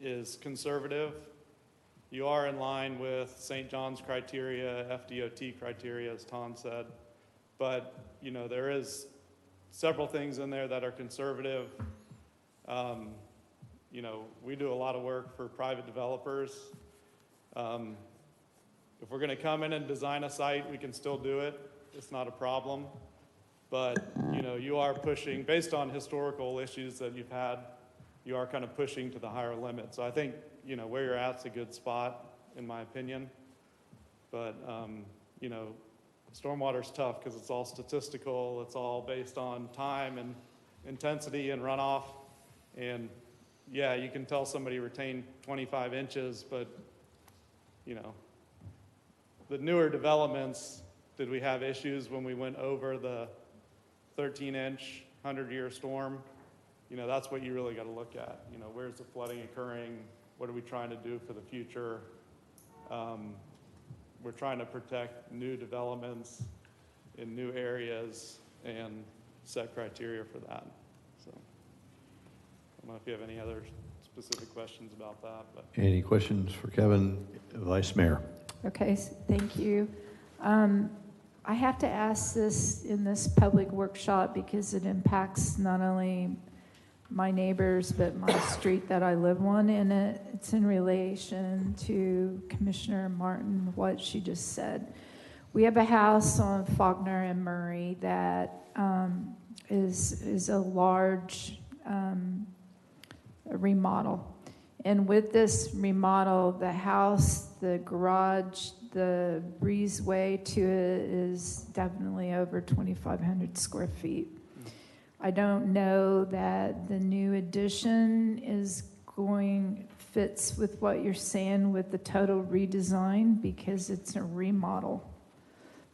Speaker 11: is conservative. You are in line with St. John's criteria, FDOT criteria, as Tom said. But, you know, there is several things in there that are conservative. You know, we do a lot of work for private developers. If we're gonna come in and design a site, we can still do it. It's not a problem. But, you know, you are pushing, based on historical issues that you've had, you are kind of pushing to the higher limit. So I think, you know, where you're at's a good spot, in my opinion. But, you know, stormwater's tough because it's all statistical. It's all based on time and intensity and runoff. And yeah, you can tell somebody retained 25 inches, but, you know, the newer developments, did we have issues when we went over the 13-inch 100-year storm? You know, that's what you really got to look at. You know, where's the flooding occurring? What are we trying to do for the future? We're trying to protect new developments in new areas and set criteria for that. So I don't know if you have any other specific questions about that. But.
Speaker 1: Any questions for Kevin, Vice Mayor?
Speaker 8: Okay, thank you. I have to ask this in this public workshop because it impacts not only my neighbors, but my street that I live on, and it's in relation to Commissioner Martin, what she just said. We have a house on Faulkner and Murray that is a large remodel. And with this remodel, the house, the garage, the breezeway to it is definitely over 2,500 square feet. I don't know that the new addition fits with what you're saying with the total redesign because it's a remodel.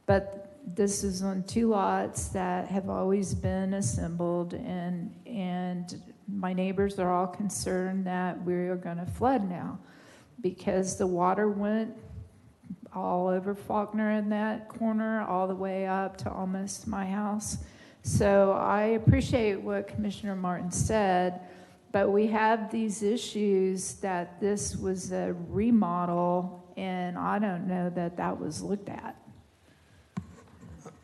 Speaker 8: But this is on 2 lots that have always been assembled, and my neighbors are all concerned that we are going to flood now because the water went all over Faulkner in that corner, all the way up to almost my house. So I appreciate what Commissioner Martin said, but we have these issues that this was a remodel, and I don't know that that was looked at.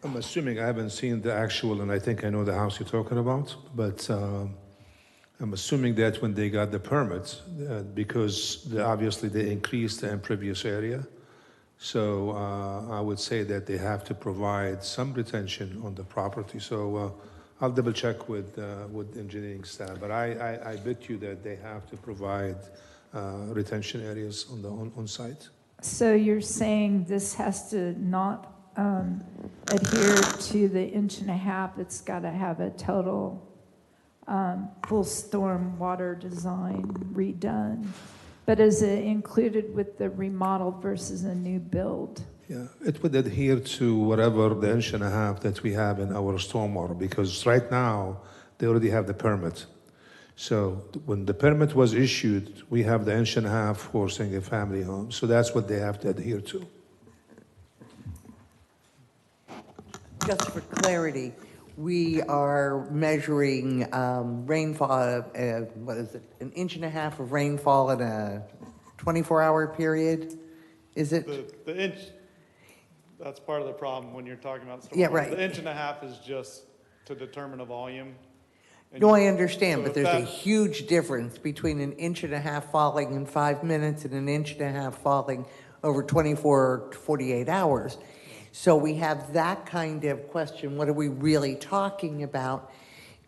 Speaker 5: I'm assuming, I haven't seen the actual, and I think I know the house you're talking about, but I'm assuming that when they got the permits, because obviously they increased the impervious area, so I would say that they have to provide some retention on the property. So I'll double check with engineering staff, but I bet you that they have to provide retention areas on site.
Speaker 8: So you're saying this has to not adhere to the 1.5 inch, it's got to have a total full storm water design redone. But is it included with the remodeled versus a new build?
Speaker 5: Yeah, it would adhere to whatever the 1.5 inch that we have in our stormwater, because right now, they already have the permit. So when the permit was issued, we have the 1.5 inch for single-family homes. So that's what they have to adhere to.
Speaker 3: Just for clarity, we are measuring rainfall, what is it, 1.5 inches of rainfall in a 24-hour period? Is it?
Speaker 11: The inch, that's part of the problem when you're talking about stormwater.
Speaker 3: Yeah, right.
Speaker 11: The 1.5 inches is just to determine a volume. And
Speaker 3: No, I understand,
Speaker 11: so
Speaker 3: but
Speaker 11: if
Speaker 3: there's a
Speaker 11: that-
Speaker 3: huge difference between 1.5 inches falling in 5 minutes and 1.5 inches falling over 24 to 48 hours. So we have that kind of question, what are we really talking about?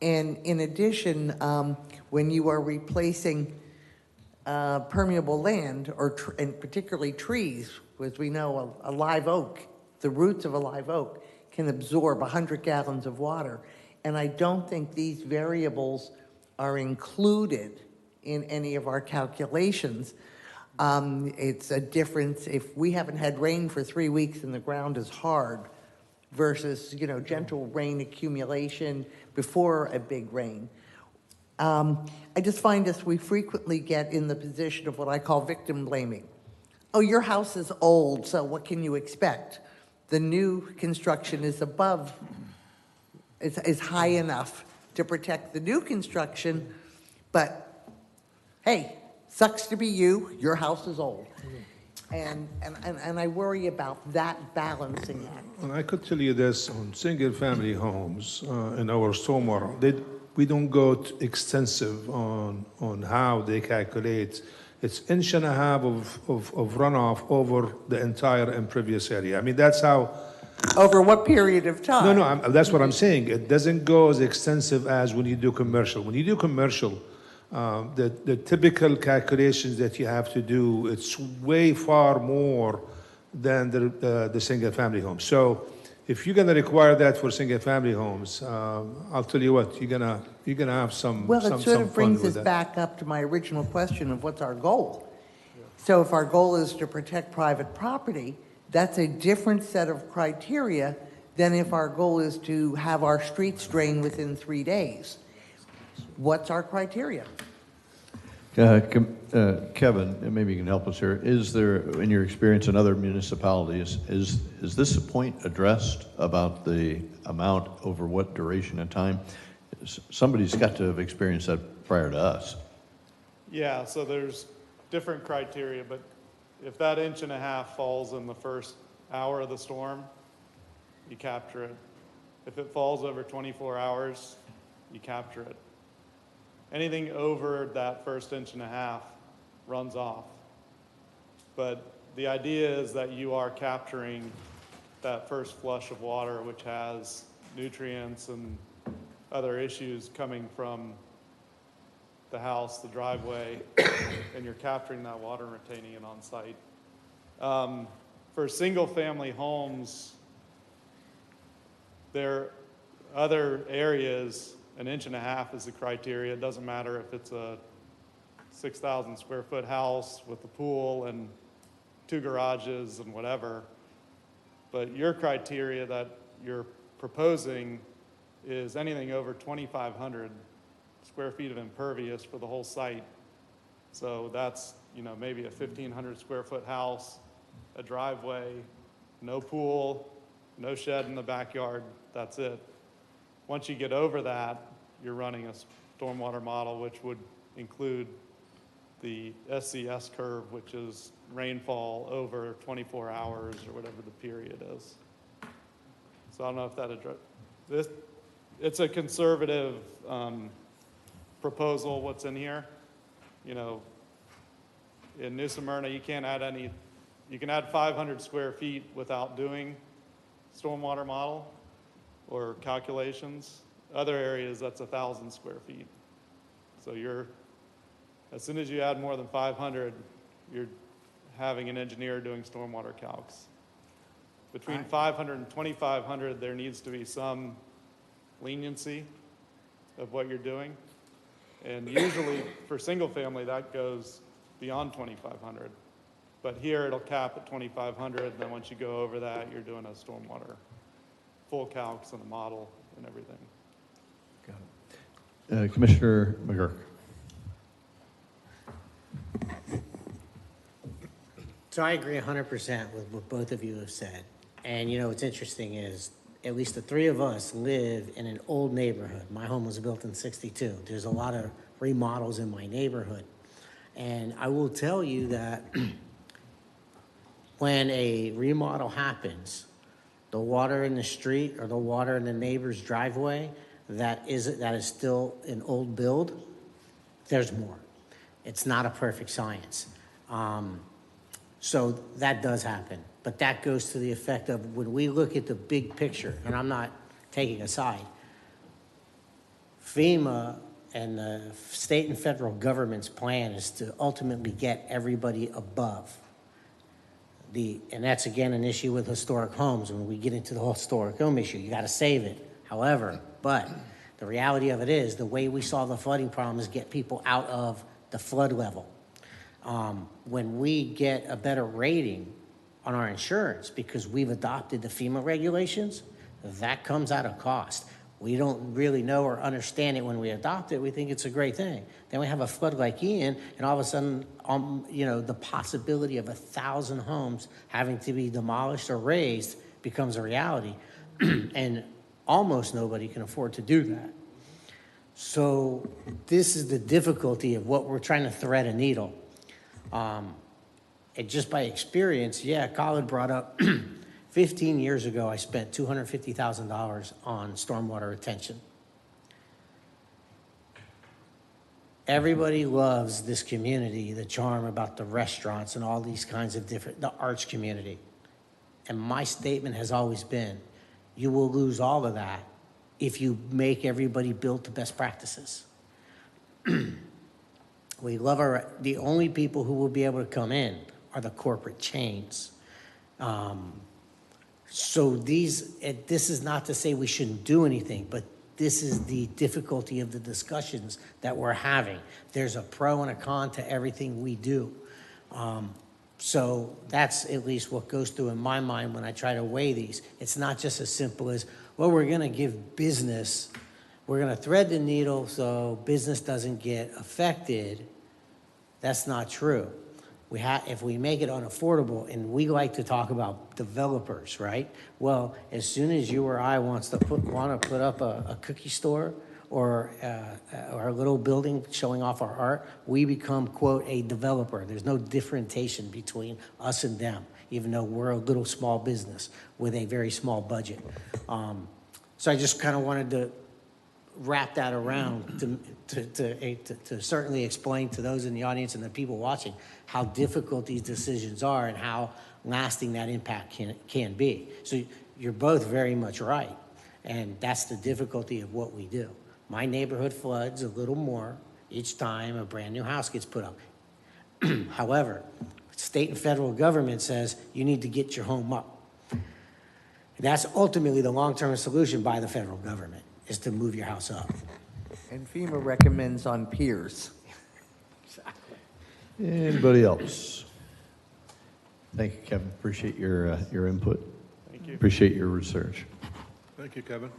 Speaker 3: And in addition, when you are replacing permeable land, and particularly trees, as we know, a live oak, the roots of a live oak can absorb 100 gallons of water. And I don't think these variables are included in any of our calculations. It's a difference if we haven't had rain for 3 weeks and the ground is hard versus, gentle rain accumulation before a big rain. I just find we frequently get in the position of what I call victim blaming. Oh, your house is old, so what can you expect? The new construction is above, is high enough to protect the new construction, but hey, sucks to be you, your house is old. And I worry about that balancing act.
Speaker 5: And I could tell you this, on single-family homes in our stormwater, we don't go extensive on how they calculate. It's 1.5 inches of runoff over the entire impervious area. I mean, that's how.
Speaker 3: Over what period of time?
Speaker 5: No, that's what I'm saying. It doesn't go as extensive as when you do commercial. When you do commercial, the typical calculations that you have to do, it's way far more than the single-family home. So if you're going to require that for single-family homes, I'll tell you what, you're gonna have some
Speaker 3: Well,
Speaker 5: some
Speaker 3: it sort
Speaker 5: some
Speaker 3: of
Speaker 5: fun
Speaker 3: brings
Speaker 5: with
Speaker 3: us
Speaker 5: that.
Speaker 3: back up to my original question of what's our goal. So if our goal is to protect private property, that's a different set of criteria than if our goal is to have our streets drained within 3 days. What's our criteria?
Speaker 1: Kevin, maybe you can help us here. Is there, in your experience in other municipalities, is this a point addressed about the amount over what duration of time? Somebody's got to have experienced that prior to us.
Speaker 11: Yeah, so there's different criteria, but if that 1.5 inches falls in the first hour of the storm, you capture it. If it falls over 24 hours, you capture it. Anything over that first 1.5 inches runs off. But the idea is that you are capturing that first flush of water, which has nutrients and other issues coming from the house, the driveway, and you're capturing that water and retaining it on site. For single-family homes, there are other areas. 1.5 inches is the criteria. It doesn't matter if it's a 6,000 square foot house with a pool and 2 garages and whatever. But your criteria that you're proposing is anything over 2,500 square feet of impervious for the whole site. So that's, maybe a 1,500 square foot house a driveway, no pool, no shed in the backyard, that's it. Once you get over that, you're running a stormwater model, which would include the SCS curve, which is rainfall over 24 hours or whatever the period is. So I don't know if that this. It's a conservative proposal, what's in here. You know, in New Smyrna, you can't add any, you can add 500 square feet without doing stormwater model or calculations. Other areas, that's 1,000 square feet. So as soon as you add more than 500, you're having an engineer doing stormwater calcs. Between 500 and 2,500, there needs to be some leniency of what you're doing. And usually for single family, that goes beyond 2,500. But here it'll cap at 2,500, and then once you go over that, you're doing a stormwater full calcs and a model and everything.
Speaker 1: Got it. Commissioner McGurk.
Speaker 7: So I agree 100% with what both of you have said. And you know, what's interesting is at least the three of us live in an old neighborhood. My home was built in '62. There's a lot of remodels in my neighborhood. And I will tell you that when a remodel happens, the water in the street or the water in the neighbor's driveway that is still an old build, there's more. It's not a perfect science. So that does happen. But that goes to the effect of when we look at the big picture, and I'm not taking a side, FEMA and the state and federal government's plan is to ultimately get everybody above. And that's again an issue with historic homes. When we get into the whole historic home issue, you got to save it. However, but the reality of it is the way we solve the flooding problem is get people out of the flood level. When we get a better rating on our insurance because we've adopted the FEMA regulations, that comes at a cost. We don't really know or understand it when we adopt it. We think it's a great thing. Then we have a flood like Ian, and all of a sudden, you know, the possibility of 1,000 homes having to be demolished or razed becomes a reality, and almost nobody can afford to do that. So this is the difficulty of what we're trying to thread a needle. And just by experience, yeah, Khalid brought up 15 years ago, I spent $250,000 on stormwater retention. Everybody loves this community, the charm about the restaurants and all these kinds of the arts community. And my statement has always been, you will lose all of that if you make everybody build to best practices. We love the only people who will be able to come in are the corporate chains. So this is not to say we shouldn't do anything, but this is the difficulty of the discussions that we're having. There's a pro and a con to everything we do. So that's at least what goes through in my mind when I try to weigh these. It's not just as simple as, well, we're going to give business, we're going to thread the needle so business doesn't get affected. That's not true. If we make it unaffordable, and we like to talk about developers, right? Well, as soon as you or I want to put up a cookie store or a little building showing off our art, we become, quote, a developer. There's no differentiation between us and them, even though we're a little small business with a very small budget. So I just kind of wanted to wrap that around to certainly explain to those in the audience and the people watching how difficult these decisions are and how lasting that impact can be. So you're both very much right, and that's the difficulty of what we do. My neighborhood floods a little more each time a brand new house gets put up. However, state and federal government says you need to get your home up. That's ultimately the long-term solution by the federal government, is to move your house up.
Speaker 3: And FEMA recommends on piers.
Speaker 1: Anybody else? Thank you, Kevin. Appreciate your input.
Speaker 11: Thank you.
Speaker 1: Appreciate your research.
Speaker 5: Thank you, Kevin.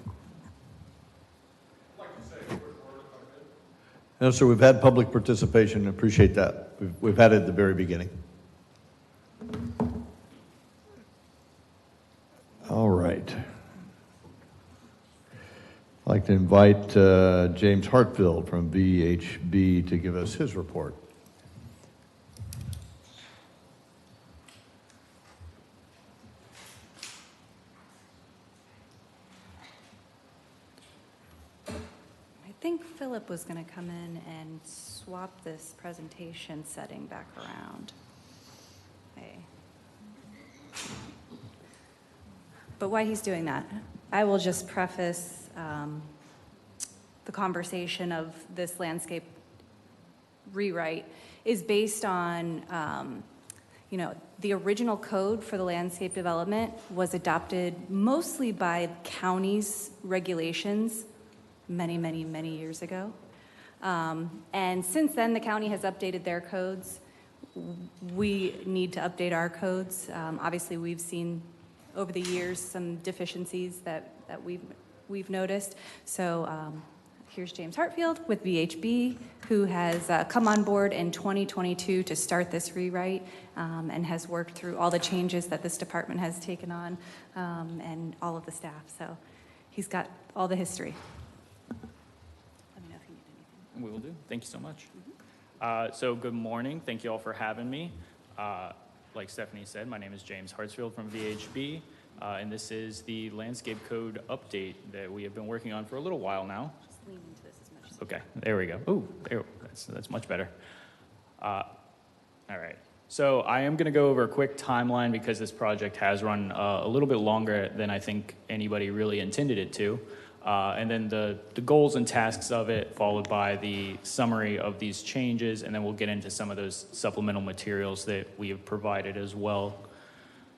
Speaker 1: No, sir, we've had public participation. Appreciate that. We've had it at the very beginning. to invite James Hartfield from VHB to give us his report.
Speaker 12: I think Philip was going to come in and swap this presentation setting back around. Okay. But while he's doing that, I will just preface the conversation of this landscape rewrite is based on, the original code for the landscape development was adopted mostly by county's regulations many, many, many years ago. And since then, the county has updated their codes. We need to update our codes. Obviously, we've seen over the years some deficiencies that we've noticed. So here's James Hartfield with VHB, who has come on board in 2022 to start this rewrite and has worked through all the changes that this department has taken on and all of the staff. So he's got all the history. Let me know if you need anything.
Speaker 13: We will do. Thank you so much. So good morning. Thank you all for having me. Like Stephanie said, my name is James Hartsfield from VHB, and this is the landscape code update that we have been working on for a little while now.
Speaker 12: Just lean into this as much as
Speaker 13: Okay, there we go. Ooh, there, that's much better. All right. So I am going to go over a quick timeline because this project has run a little bit longer than I think anybody really intended it to. And then the goals and tasks of it, followed by the summary of these changes, and then we'll get into some of those supplemental materials that we have provided as well.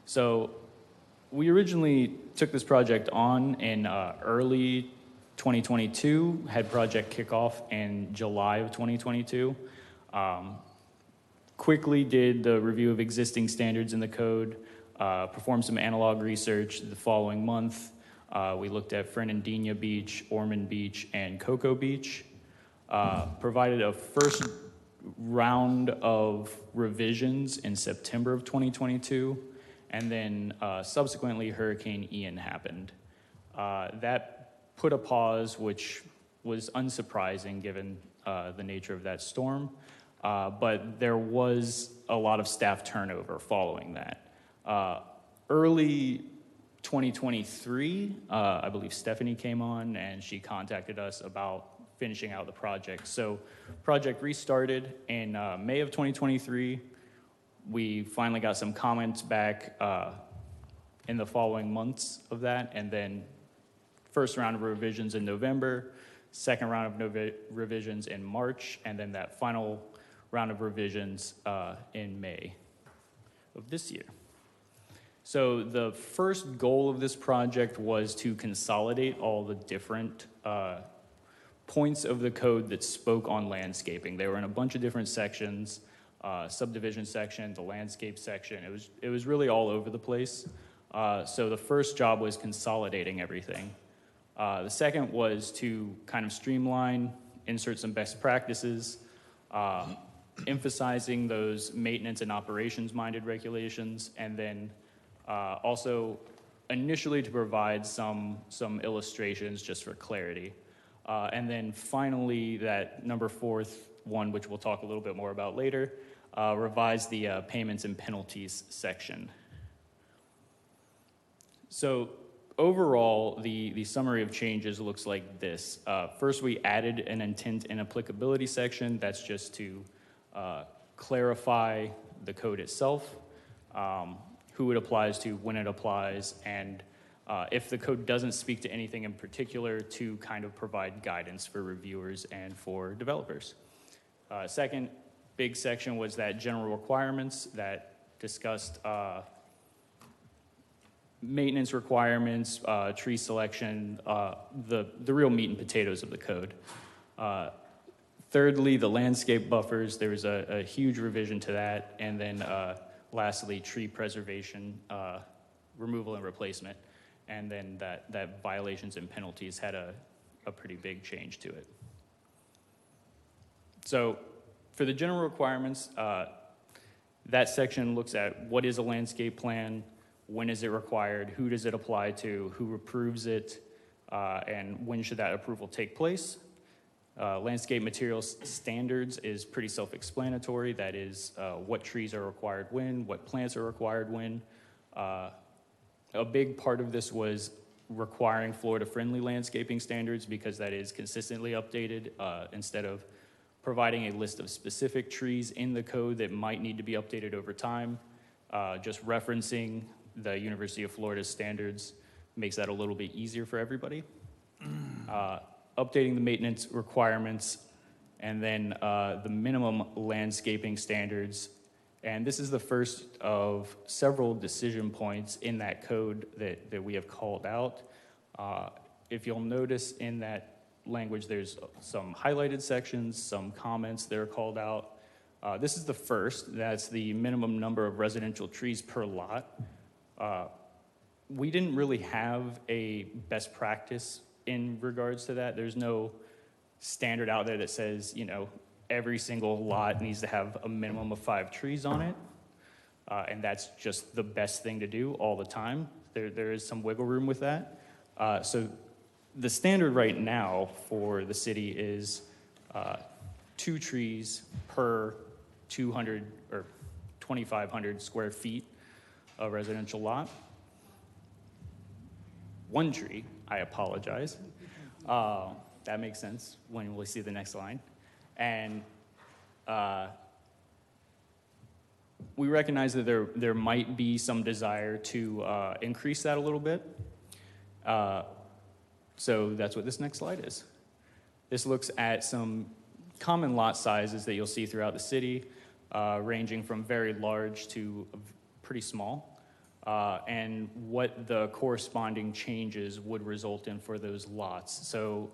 Speaker 13: So we originally took this project on in early 2022, had project kickoff in July of 2022. Quickly did the review of existing standards in the code, performed some analog research the following month. We looked at Fernandina Beach, Ormond Beach, and Cocoa Beach. Provided a first round of revisions in September of 2022, and then subsequently Hurricane Ian happened. That put a pause, which was unsurprising given the nature of that storm, but there was a lot of staff turnover following that. Early 2023, I believe Stephanie came on and she contacted us about finishing out the project. So project restarted in May of 2023. We finally got some comments back in the following months of that, and then first round of revisions in November, second round of revisions in March, and then that final round of revisions in May of this year. So the first goal of this project was to consolidate all the different points of the code that spoke on landscaping. They were in a bunch of different sections, subdivision section, the landscape section. It was really all over the place. So the first job was consolidating everything. The second was to kind of streamline, insert some best practices, emphasizing those maintenance and operations-minded regulations, and then also initially to provide some illustrations just for clarity. And then finally, that number fourth one, which we'll talk a little bit more about later, revise the payments and penalties section. So overall, the summary of changes looks like this. First, we added an intent and applicability section. That's just to clarify the code itself, who it applies to, when it applies, and if the code doesn't speak to anything in particular, to kind of provide guidance for reviewers and for developers. Second big section was that general requirements that discussed maintenance requirements, tree selection, the real meat and potatoes of the code. Thirdly, the landscape buffers, there was a huge revision to that, and then lastly, tree preservation, removal and replacement, and then that violations and penalties had a pretty big change to it. So for the general requirements, that section looks at what is a landscape plan, when is it required, who does it apply to, who approves it, and when should that approval take place. Landscape materials standards is pretty self-explanatory. That is what trees are required when, what plants are required when. A big part of this was requiring Florida-friendly landscaping standards because that is consistently updated instead of providing a list of specific trees in the code that might need to be updated over time. Just referencing the University of Florida standards makes that a little bit easier for everybody. Updating the maintenance requirements, and then the minimum landscaping standards. And this is the first of several decision points in that code that we have called out. If you'll notice in that language, there's some highlighted sections, some comments that are called out. This is the first, that's the minimum number of residential trees per lot. We didn't really have a best practice in regards to that. There's no standard out there that says, you know, every single lot needs to have a minimum of 5 trees on it. And that's just the best thing to do all the time. There is some wiggle room with that. So the standard right now for the city is 2 trees per 200 or 2,500 square feet of residential lot. 1 tree, I apologize. That makes sense when we see the next line. And we recognize that there might be some desire to increase that a little bit. So that's what this next slide is. This looks at some common lot sizes that you'll see throughout the city, ranging from very large to pretty small. And what the corresponding changes would result in for those lots. So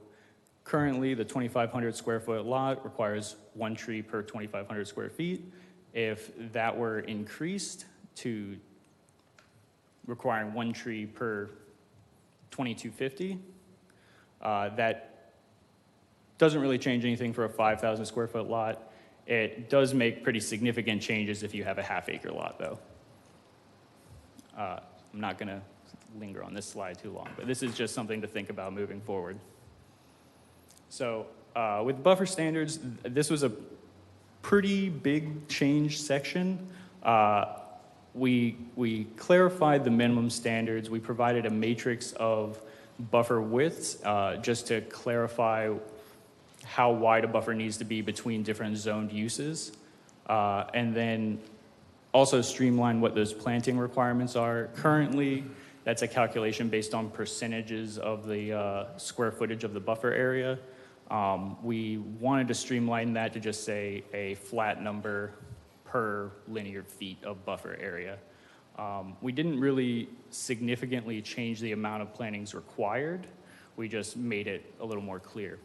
Speaker 13: currently, the 2,500 square foot lot requires 1 tree per 2,500 square feet. If that were increased to requiring 1 tree per 2,250, that doesn't really change anything for a 5,000 square foot lot. It does make pretty significant changes if you have a half-acre lot, though. I'm not going to linger on this slide too long, but this is just something to think about moving forward. So with buffer standards, this was a pretty big change section. We clarified the minimum standards. We provided a matrix of buffer widths just to clarify how wide a buffer needs to be between different zoned uses. And then also streamline what those planting requirements are. Currently, that's a calculation based on percentages of the square footage of the buffer area. We wanted to streamline that to just say a flat number per linear feet of buffer area. We didn't really significantly change the amount of plantings required. We just made it a little more clear.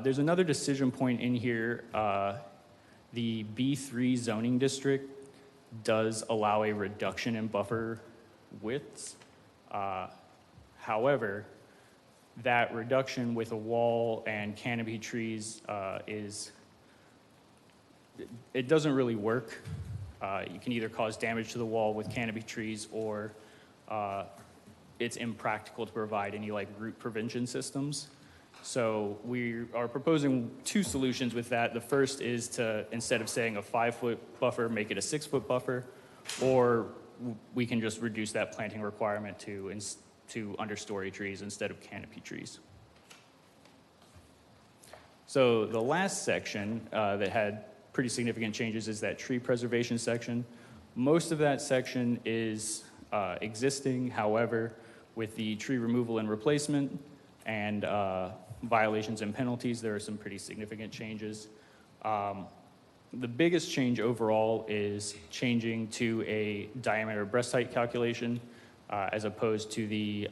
Speaker 13: There's another decision point in here. The B3 zoning district does allow a reduction in buffer widths. However, that reduction with a wall and canopy trees it doesn't really work. You can either cause damage to the wall with canopy trees, or it's impractical to provide any like root prevention systems. So we are proposing 2 solutions with that. The first is to, instead of saying a 5-foot buffer, make it a 6-foot buffer, or we can just reduce that planting requirement to understory trees instead of canopy trees. So the last section that had pretty significant changes is that tree preservation section. Most of that section is existing. However, with the tree removal and replacement and violations and penalties, there are some pretty significant changes. The biggest change overall is changing to a diameter breast height calculation as opposed to the,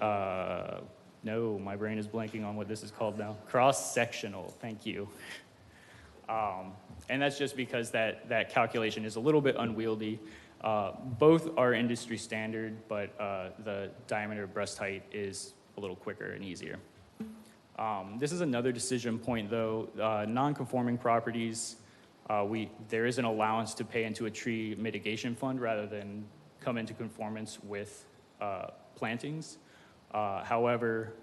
Speaker 13: no, my brain is blanking on what this is called now, cross-sectional, thank you. And that's just because that calculation is a little bit unwieldy. Both are industry standard, but the diameter breast height is a little quicker and easier. This is another decision point, though. Non-conforming properties, there is an allowance to pay into a tree mitigation fund rather than come into conformance with plantings. However,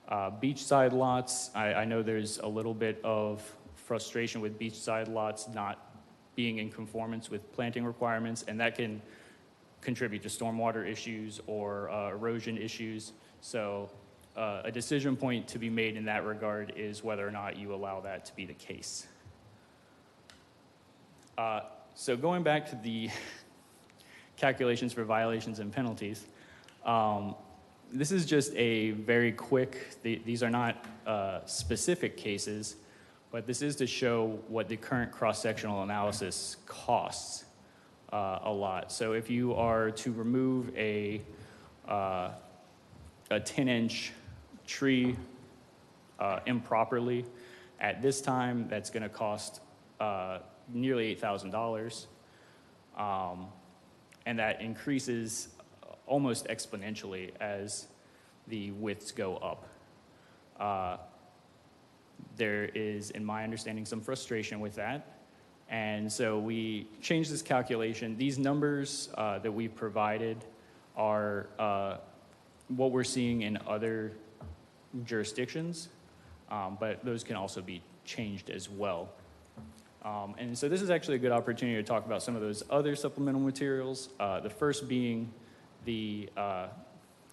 Speaker 13: Beachside lots, I know there's a little bit of frustration with beachside lots not being in conformance with planting requirements, and that can contribute to stormwater issues or erosion issues. So a decision point to be made in that regard is whether or not you allow that to be the case. So going back to the calculations for violations and penalties, this is just a very quick, these are not specific cases, but this is to show what the current cross-sectional analysis costs a lot. So if you are to remove a 10-inch tree improperly, at this time, that's going to cost nearly $8,000. And that increases almost exponentially as the widths go up. There is, in my understanding, some frustration with that. And so we changed this calculation. These numbers that we provided are what we're seeing in other jurisdictions, but those can also be changed as well. And so this is actually a good opportunity to talk about some of those other supplemental materials. The first being the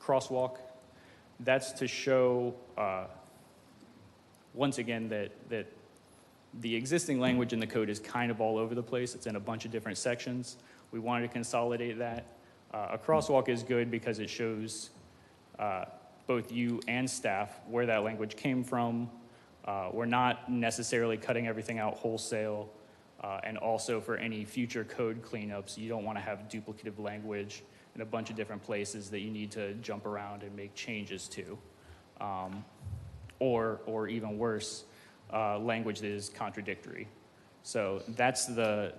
Speaker 13: crosswalk. That's to show, once again, that the existing language in the code is kind of all over the place. It's in a bunch of different sections. We wanted to consolidate that. A crosswalk is good because it shows both you and staff where that language came from. We're not necessarily cutting everything out wholesale. And also for any future code cleanups, you don't want to have duplicative language in a bunch of different places that you need to jump around and make changes to. Or even worse, language that is contradictory. So that's the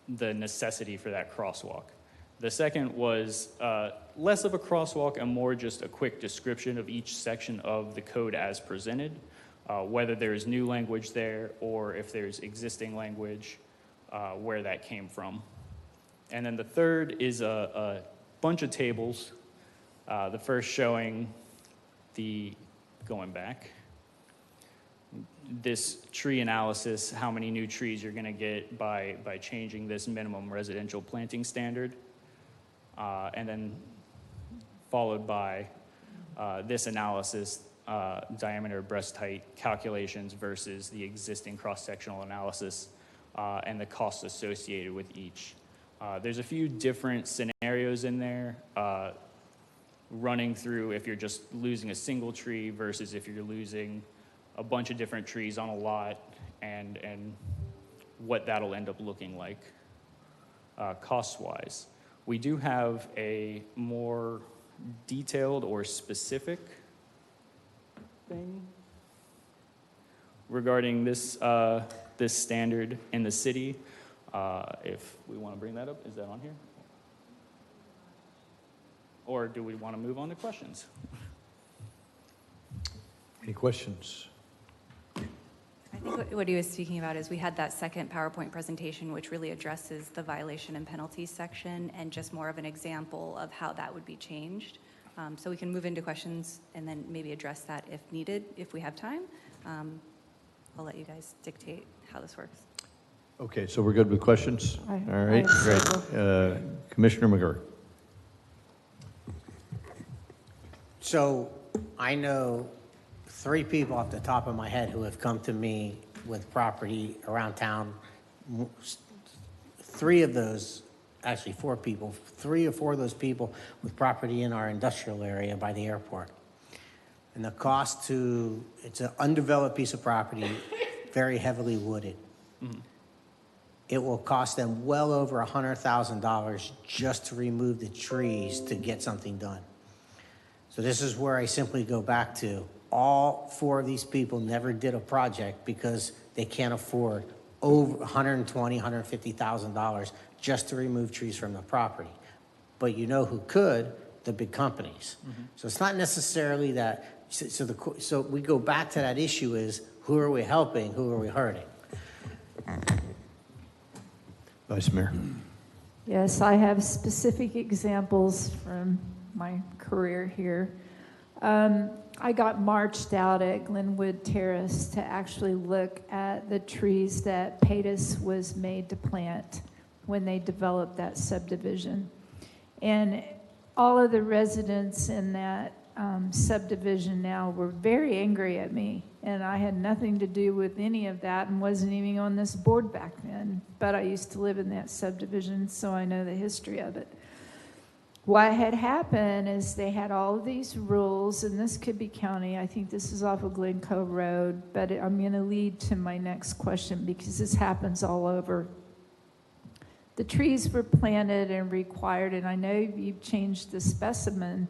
Speaker 13: necessity for that crosswalk. The second was less of a crosswalk and more just a quick description of each section of the code as presented, whether there's new language there or if there's existing language, where that came from. And then the third is a bunch of tables, the first showing going back, this tree analysis, how many new trees you're going to get by changing this minimum residential planting standard. And then followed by this analysis, diameter, breast height calculations versus the existing cross-sectional analysis and the costs associated with each. There's a few different scenarios in there, running through if you're just losing a single tree versus if you're losing a bunch of different trees on a lot and what that'll end up looking like cost-wise. We do have a more detailed or specific thing regarding this this standard in the city. If we want to bring that up, is that on here? Or do we want to move on to questions?
Speaker 1: Any questions?
Speaker 12: I think what he was speaking about is we had that second PowerPoint presentation, which really addresses the violation and penalties section and just more of an example of how that would be changed. So we can move into questions and then maybe address that if needed, if we have time. I'll let you guys dictate how this works.
Speaker 1: Okay, so we're good with questions?
Speaker 8: I
Speaker 1: All right,
Speaker 8: have
Speaker 1: great.
Speaker 8: several.
Speaker 1: Commissioner McGurk.
Speaker 7: So I know 3 people off the top of my head who have come to me with property around town. 3 of those, actually 4 people, 3 or 4 of those people with property in our industrial area by the airport. And the cost it's an undeveloped piece of property, very heavily wooded. Mm-hmm. It will cost them well over $100,000 just to remove the trees to get something done. So this is where I simply go back to, all 4 of these people never did a project because they can't afford over $120,000, $150,000 just to remove trees from the property. But you know who could? The big companies. Mm-hmm. So it's not necessarily that, so we go back to that issue is, who are we helping, who are we hurting?
Speaker 1: Vice Mayor.
Speaker 8: Yes, I have specific examples from my career here. I got marched out at Glenwood Terrace to actually look at the trees that Paytas was made to plant when they developed that subdivision. And all of the residents in that subdivision now were very angry at me, and I had nothing to do with any of that and wasn't even on this board back then, but I used to live in that subdivision, so I know the history of it. What had happened is they had all of these rules, and this could be county. I think this is off of Glencoe Road, but I'm going to lead to my next question because this happens all over. The trees were planted and required, and I know you've changed the specimen,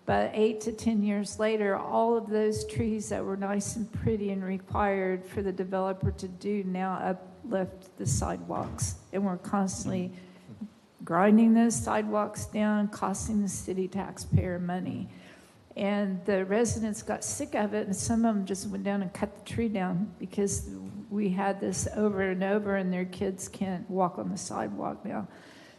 Speaker 8: but 8 to 10 years later, all of those trees that were nice and pretty and required for the developer to do now uplift the sidewalks, and we're constantly grinding those sidewalks down, costing the city taxpayer money. And the residents got sick of it, and some of them just went down and cut the tree down because we had this over and over, and their kids can't walk on the sidewalk now.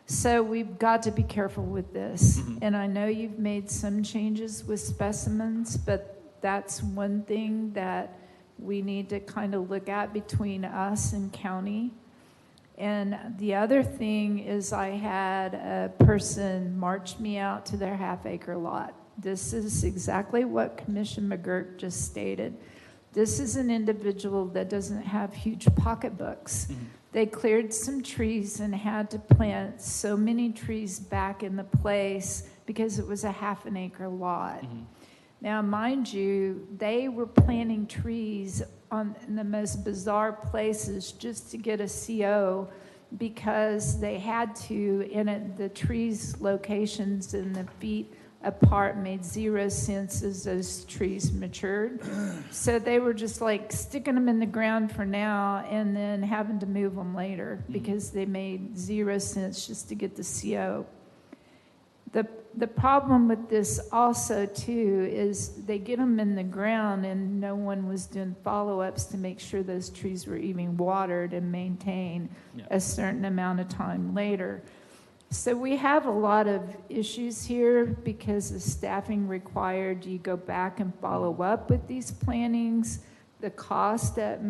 Speaker 8: So we've got to be careful with this. And I know you've made some changes with specimens, but that's one thing that we need to kind of look at between us and county. And the other thing is I had a person march me out to their half-acre lot. This is exactly what Commissioner McGurk just stated. This is an individual that doesn't have huge pocketbooks. They cleared some trees and had to plant so many trees back in the place because it was a half an acre lot. Now, mind you, they were planting trees in the most bizarre places just to get a CO because they had to, and the trees' locations and the feet apart made 0 sense as those trees matured. So they were just like sticking them in the ground for now and then having to move them later because they made 0 sense just to get the CO. The problem with this also too is they get them in the ground and no one was doing follow-ups to make sure those trees were even watered and maintained a certain amount of time later. So we have a lot of issues here because of staffing required. You go back and follow up with these plantings, the cost that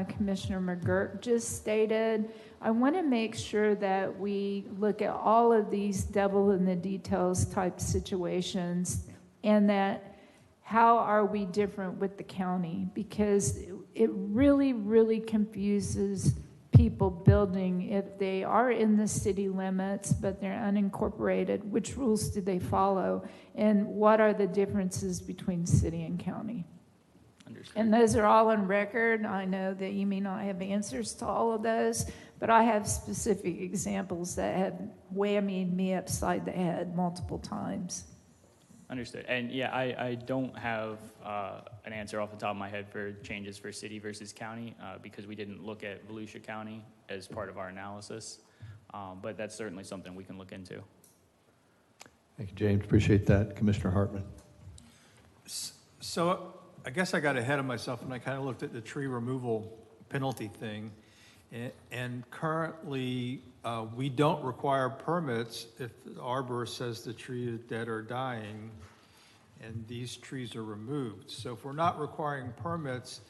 Speaker 8: Commissioner McGurk just stated. I want to make sure that we look at all of these devil in the details type situations and that how are we different with the county, because it really, really confuses people building if they are in the city limits but they're unincorporated. Which rules do they follow, and what are the differences between city and county?
Speaker 13: Understood.
Speaker 8: And those are all on record. I know that you may not have answers to all of those, but I have specific examples that have whammied me upside the head multiple times.
Speaker 13: Understood. And yeah, I don't have an answer off the top of my head for changes for city versus county because we didn't look at Volusia County as part of our analysis. But that's certainly something we can look into.
Speaker 1: Thank you, James. Appreciate that. Commissioner Hartman.
Speaker 10: So I guess I got ahead of myself and I kind of looked at the tree removal penalty thing. And currently, we don't require permits if the arborist says the tree is dead or dying and these trees are removed. So if we're not requiring permits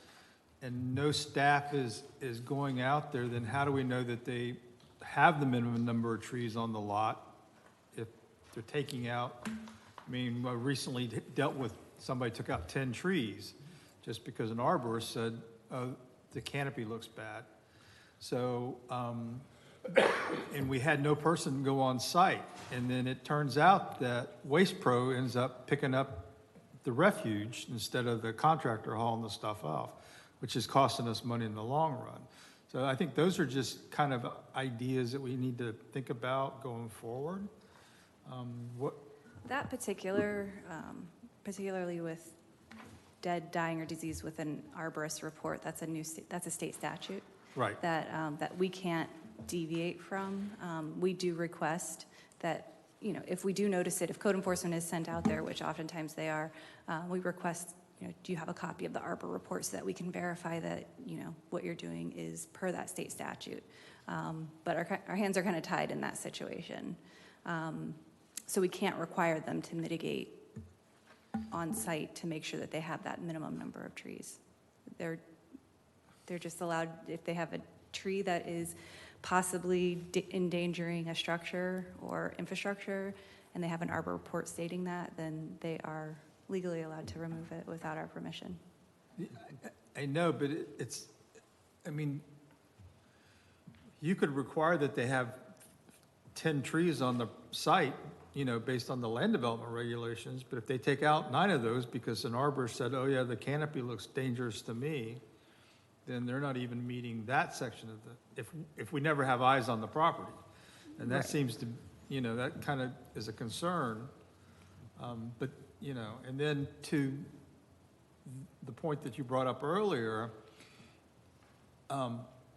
Speaker 10: and no staff is going out there, then how do we know that they have the minimum number of trees on the lot if they're taking out? I mean, I recently dealt with somebody took out 10 trees just because an arborist said, oh, the canopy looks bad. So, and we had no person go on site. And then it turns out that Waste Pro ends up picking up the refuge instead of the contractor hauling the stuff off, which is costing us money in the long run. So I think those are just kind of ideas that we need to think about going forward.
Speaker 12: That particularly with dead, dying, or disease with an arborist report, that's a state statute.
Speaker 10: Right.
Speaker 12: That we can't deviate from. We do request that, if we do notice it, if code enforcement is sent out there, which oftentimes they are, we request, do you have a copy of the arbor report so that we can verify that, what you're doing is per that state statute. But our hands are kind of tied in that situation. So we can't require them to mitigate on site to make sure that they have that minimum number of trees. They're just allowed, if they have a tree that is possibly endangering a structure or infrastructure, and they have an arbor report stating that, then they are legally allowed to remove it without our permission.
Speaker 10: I know, but I mean, you could require that they have 10 trees on the site, you know, based on the land development regulations, but if they take out 9 of those because an arborist said, oh yeah, the canopy looks dangerous to me, then they're not even meeting that section of if we never have eyes on the property. And that seems to, you know, that kind of is a concern. But, you know, and then to the point that you brought up earlier,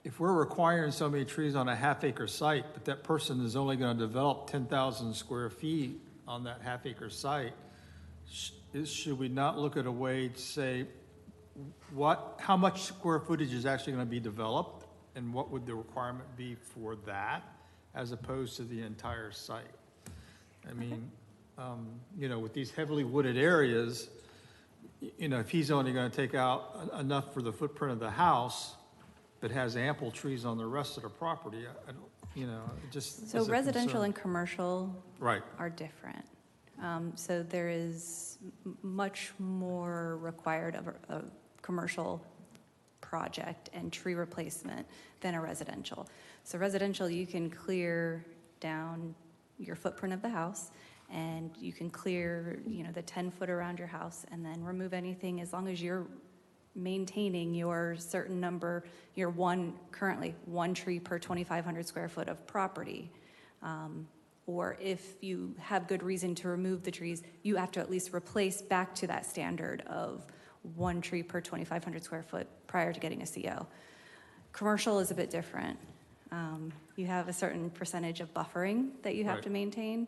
Speaker 10: if we're requiring so many trees on a half-acre site, but that person is only going to develop 10,000 square feet on that half-acre site, should we not look at a way to say, how much square footage is actually going to be developed, and what would the requirement be for that, as opposed to the entire site? I mean, you know, with these heavily wooded areas, you know, if he's only going to take out enough for the footprint of the house, but has ample trees on the rest of the property, I don't, you know, it just.
Speaker 12: So
Speaker 10: is a
Speaker 12: residential
Speaker 10: concern.
Speaker 12: and commercial
Speaker 10: Right.
Speaker 12: are different. So there is much more required of a commercial project and tree replacement than a residential. So residential, you can clear down your footprint of the house, and you can clear, you know, the 10-foot around your house, and then remove anything as long as you're maintaining your certain number, your currently one tree per 2,500 square foot of property. Or if you have good reason to remove the trees, you have to at least replace back to that standard of one tree per 2,500 square foot prior to getting a CO. Commercial is a bit different. You have a certain percentage of buffering that you have to maintain.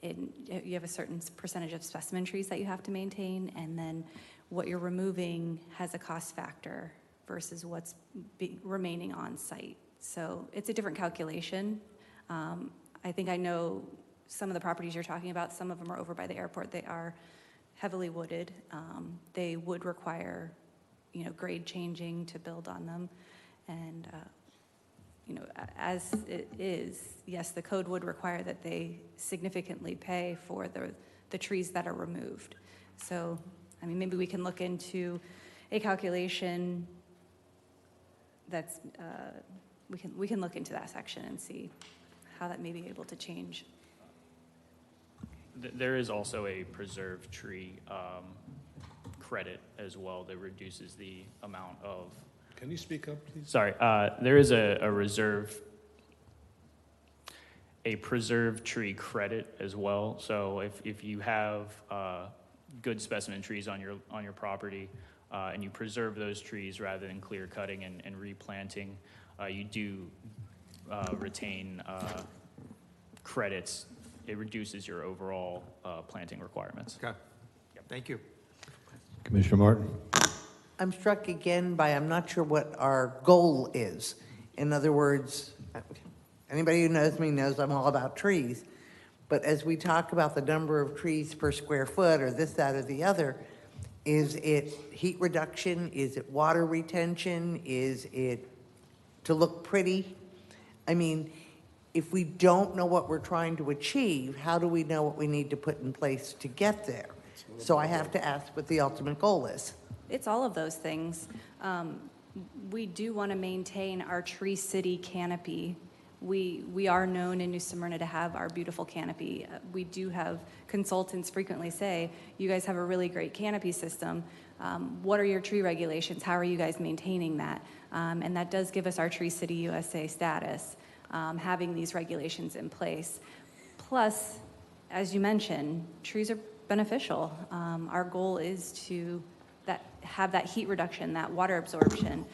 Speaker 12: You have a certain percentage of specimen trees that you have to maintain, and then what you're removing has a cost factor versus what's remaining on site. So it's a different calculation. I think I know some of the properties you're talking about. Some of them are over by the airport. They are heavily wooded. They would require, you know, grade changing to build on them. And, you know, as it is, yes, the code would require that they significantly pay for the trees that are removed. So, I mean, maybe we can look into a calculation that's, we can look into that section and see how that may be able to change.
Speaker 13: There is also a preserved tree credit as well that reduces the amount of.
Speaker 5: Can you speak up, please?
Speaker 13: Sorry, there is a preserved tree credit as well. So if you have good specimen trees on your property and you preserve those trees rather than clear cutting and replanting, you do retain credits. It reduces your overall planting requirements.
Speaker 10: Okay. Thank you.
Speaker 1: Commissioner Martin?
Speaker 3: I'm struck again by, I'm not sure what our goal is. In other words, anybody who knows me knows I'm all about trees. But as we talk about the number of trees per square foot or this, that, or the other, is it heat reduction? Is it water retention? Is it to look pretty? I mean, if we don't know what we're trying to achieve, how do we know what we need to put in place to get there? So I have to ask what the ultimate goal is.
Speaker 12: It's all of those things. We do want to maintain our Tree City canopy. We are known in New Smyrna to have our beautiful canopy. We do have consultants frequently say, you guys have a really great canopy system. What are your tree regulations? How are you guys maintaining that? And that does give us our Tree City USA status, having these regulations in place. Plus, as you mentioned, trees are beneficial. Our goal is to have that heat reduction, that water absorption.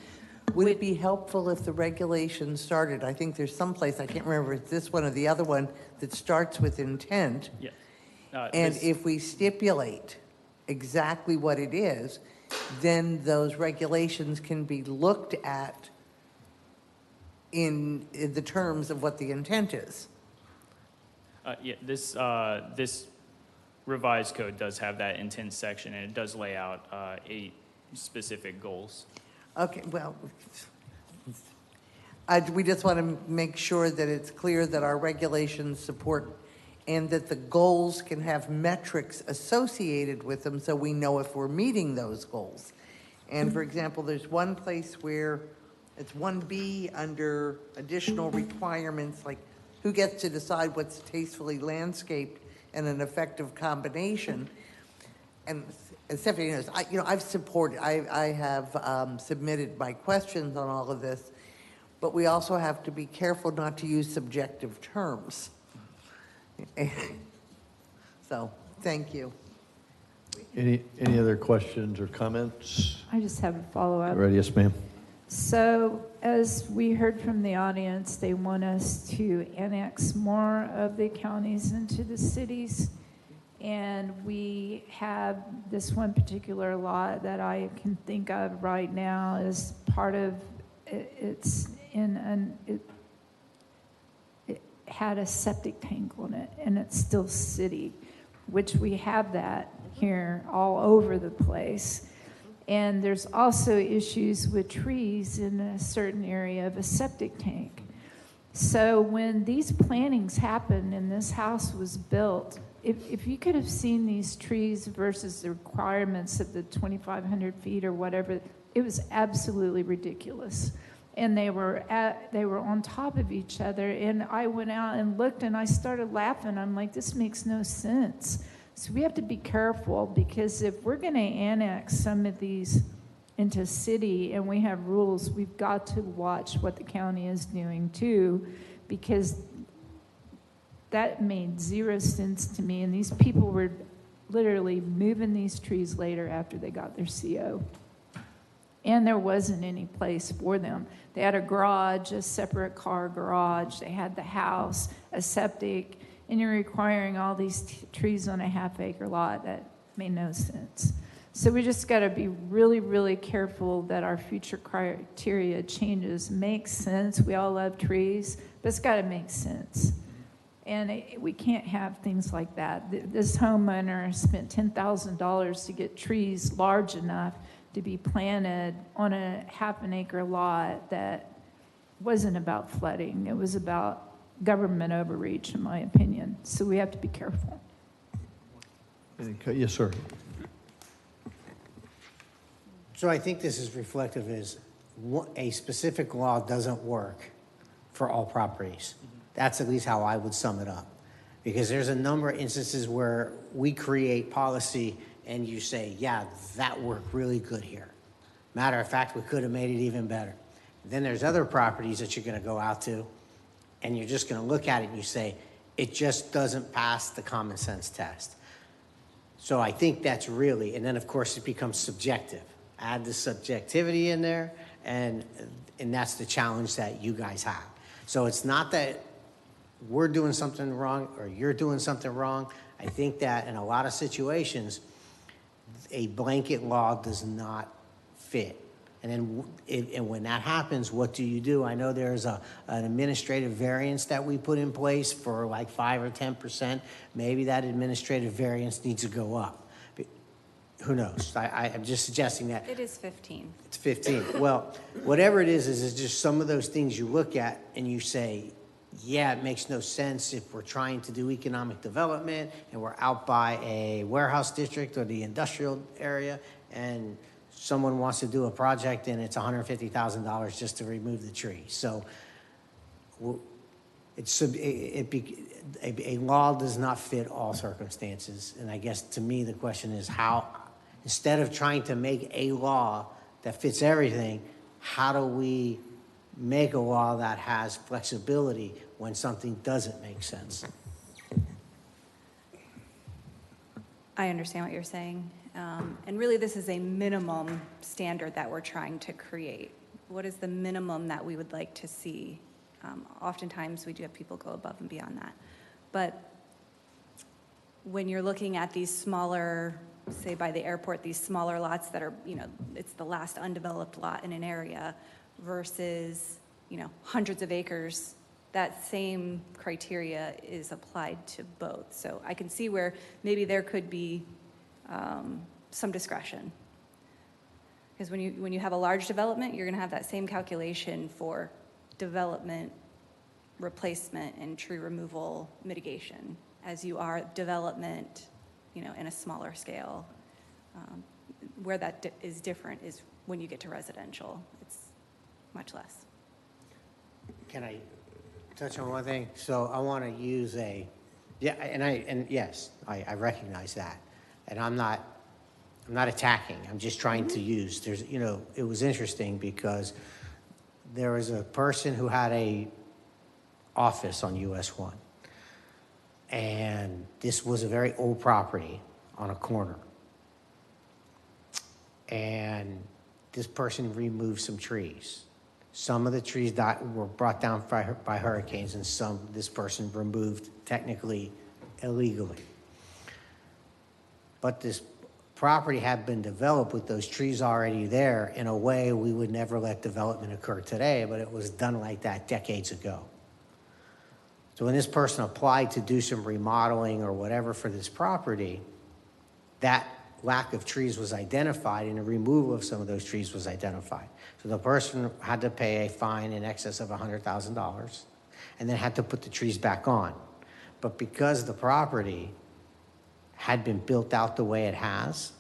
Speaker 3: Would it be helpful if the regulations started, I think there's some place, I can't remember if it's this one or the other one, that starts with intent?
Speaker 13: Yes.
Speaker 3: And if we stipulate exactly what it is, then those regulations can be looked at in the terms of what the intent is.
Speaker 13: This revised code does have that intent section, and it does lay out 8 specific goals.
Speaker 3: Okay, well, we just want to make sure that it's clear that our regulations support and that the goals can have metrics associated with them so we know if we're meeting those goals. And for example, there's one place where it's 1B under additional requirements, like who gets to decide what's tastefully landscaped and an effective combination. And Stephanie knows, I have submitted my questions on all of this, but we also have to be careful not to use subjective terms. So, thank you.
Speaker 1: Any other questions or comments?
Speaker 8: I just have a follow-up.
Speaker 1: Ready? Yes, ma'am.
Speaker 8: So, as we heard from the audience, they want us to annex more of the counties into the cities. And we have this one particular lot that I can think of right now as part of, it had a septic tank on it, and it's still city, which we have that here all over the place. And there's also issues with trees in a certain area of a septic tank. So when these plantings happened and this house was built, if you could have seen these trees versus the requirements of the 2,500 feet or whatever, it was absolutely ridiculous. And they were on top of each other. And I went out and looked and I started laughing. I'm like, this makes no sense. So we have to be careful, because if we're going to annex some of these into city and we have rules, we've got to watch what the county is doing too, because that made zero sense to me. And these people were literally moving these trees later after they got their CO. And there wasn't any place for them. They had a garage, a separate car garage. They had the house, a septic, and you're requiring all these trees on a half-acre lot. That made no sense. So we just got to be really, really careful that our future criteria changes make sense. We all love trees, but it's got to make sense. And we can't have things like that. This homeowner spent $10,000 to get trees large enough to be planted on a half-an-acre lot that wasn't about flooding. It was about government overreach, in my opinion. So we have to be careful.
Speaker 1: Yes, sir.
Speaker 7: So I think this is reflective as a specific law doesn't work for all properties. That's at least how I would sum it up. Because there's a number of instances where we create policy and you say, yeah, that worked really good here. Matter of fact, we could have made it even better. Then there's other properties that you're going to go out to, and you're just going to look at it and you say, it just doesn't pass the common sense test. So I think that's really, and then of course it becomes subjective. Add the subjectivity in there, and that's the challenge that you guys have. So it's not that we're doing something wrong or you're doing something wrong. I think that in a lot of situations, a blanket law does not fit. And then when that happens, what do? I know there's an administrative variance that we put in place for like 5 or 10%. Maybe that administrative variance needs to go up. But who knows? I'm just suggesting that.
Speaker 12: It is 15.
Speaker 7: It's 15. Well, whatever it is just some of those things you look at and you say, yeah, it makes no sense if we're trying to do economic development and we're out by a warehouse district or the industrial area and someone wants to do a project and it's $150,000 just to remove the tree. So a law does not fit all circumstances. And I guess to me, the question is how, instead of trying to make a law that fits everything, how do we make a law that has flexibility when something doesn't make sense?
Speaker 12: I understand what you're saying. And really, this is a minimum standard that we're trying to create. What is the minimum that we would like to see? Oftentimes, we do have people go above and beyond that. But when you're looking at these smaller, say by the airport, these smaller lots that are, it's the last undeveloped lot in an area versus, hundreds of acres that same criteria is applied to both. So I can see where maybe there could be some discretion. Because when you have a large development, you're going to have that same calculation for development, replacement, and tree removal mitigation as you are development, in a smaller scale. Where that is different is when you get to residential. It's much less.
Speaker 7: Can I touch on one thing? So I want to use yes, I recognize that. And I'm not attacking, I'm just trying to use, it was interesting because there was a person who had a office on US 1. And this was a very old property on a corner. And this person removed some trees. Some of the trees were brought down by hurricanes, and some this person removed technically illegally. But this property had been developed with those trees already there in a way we would never let development occur today, but it was done like that decades ago. So when this person applied to do some remodeling or whatever for this property, that lack of trees was identified and the removal of some of those trees was identified. So the person had to pay a fine in excess of $100,000 and then had to put the trees back on. But because the property had been built out the way it has,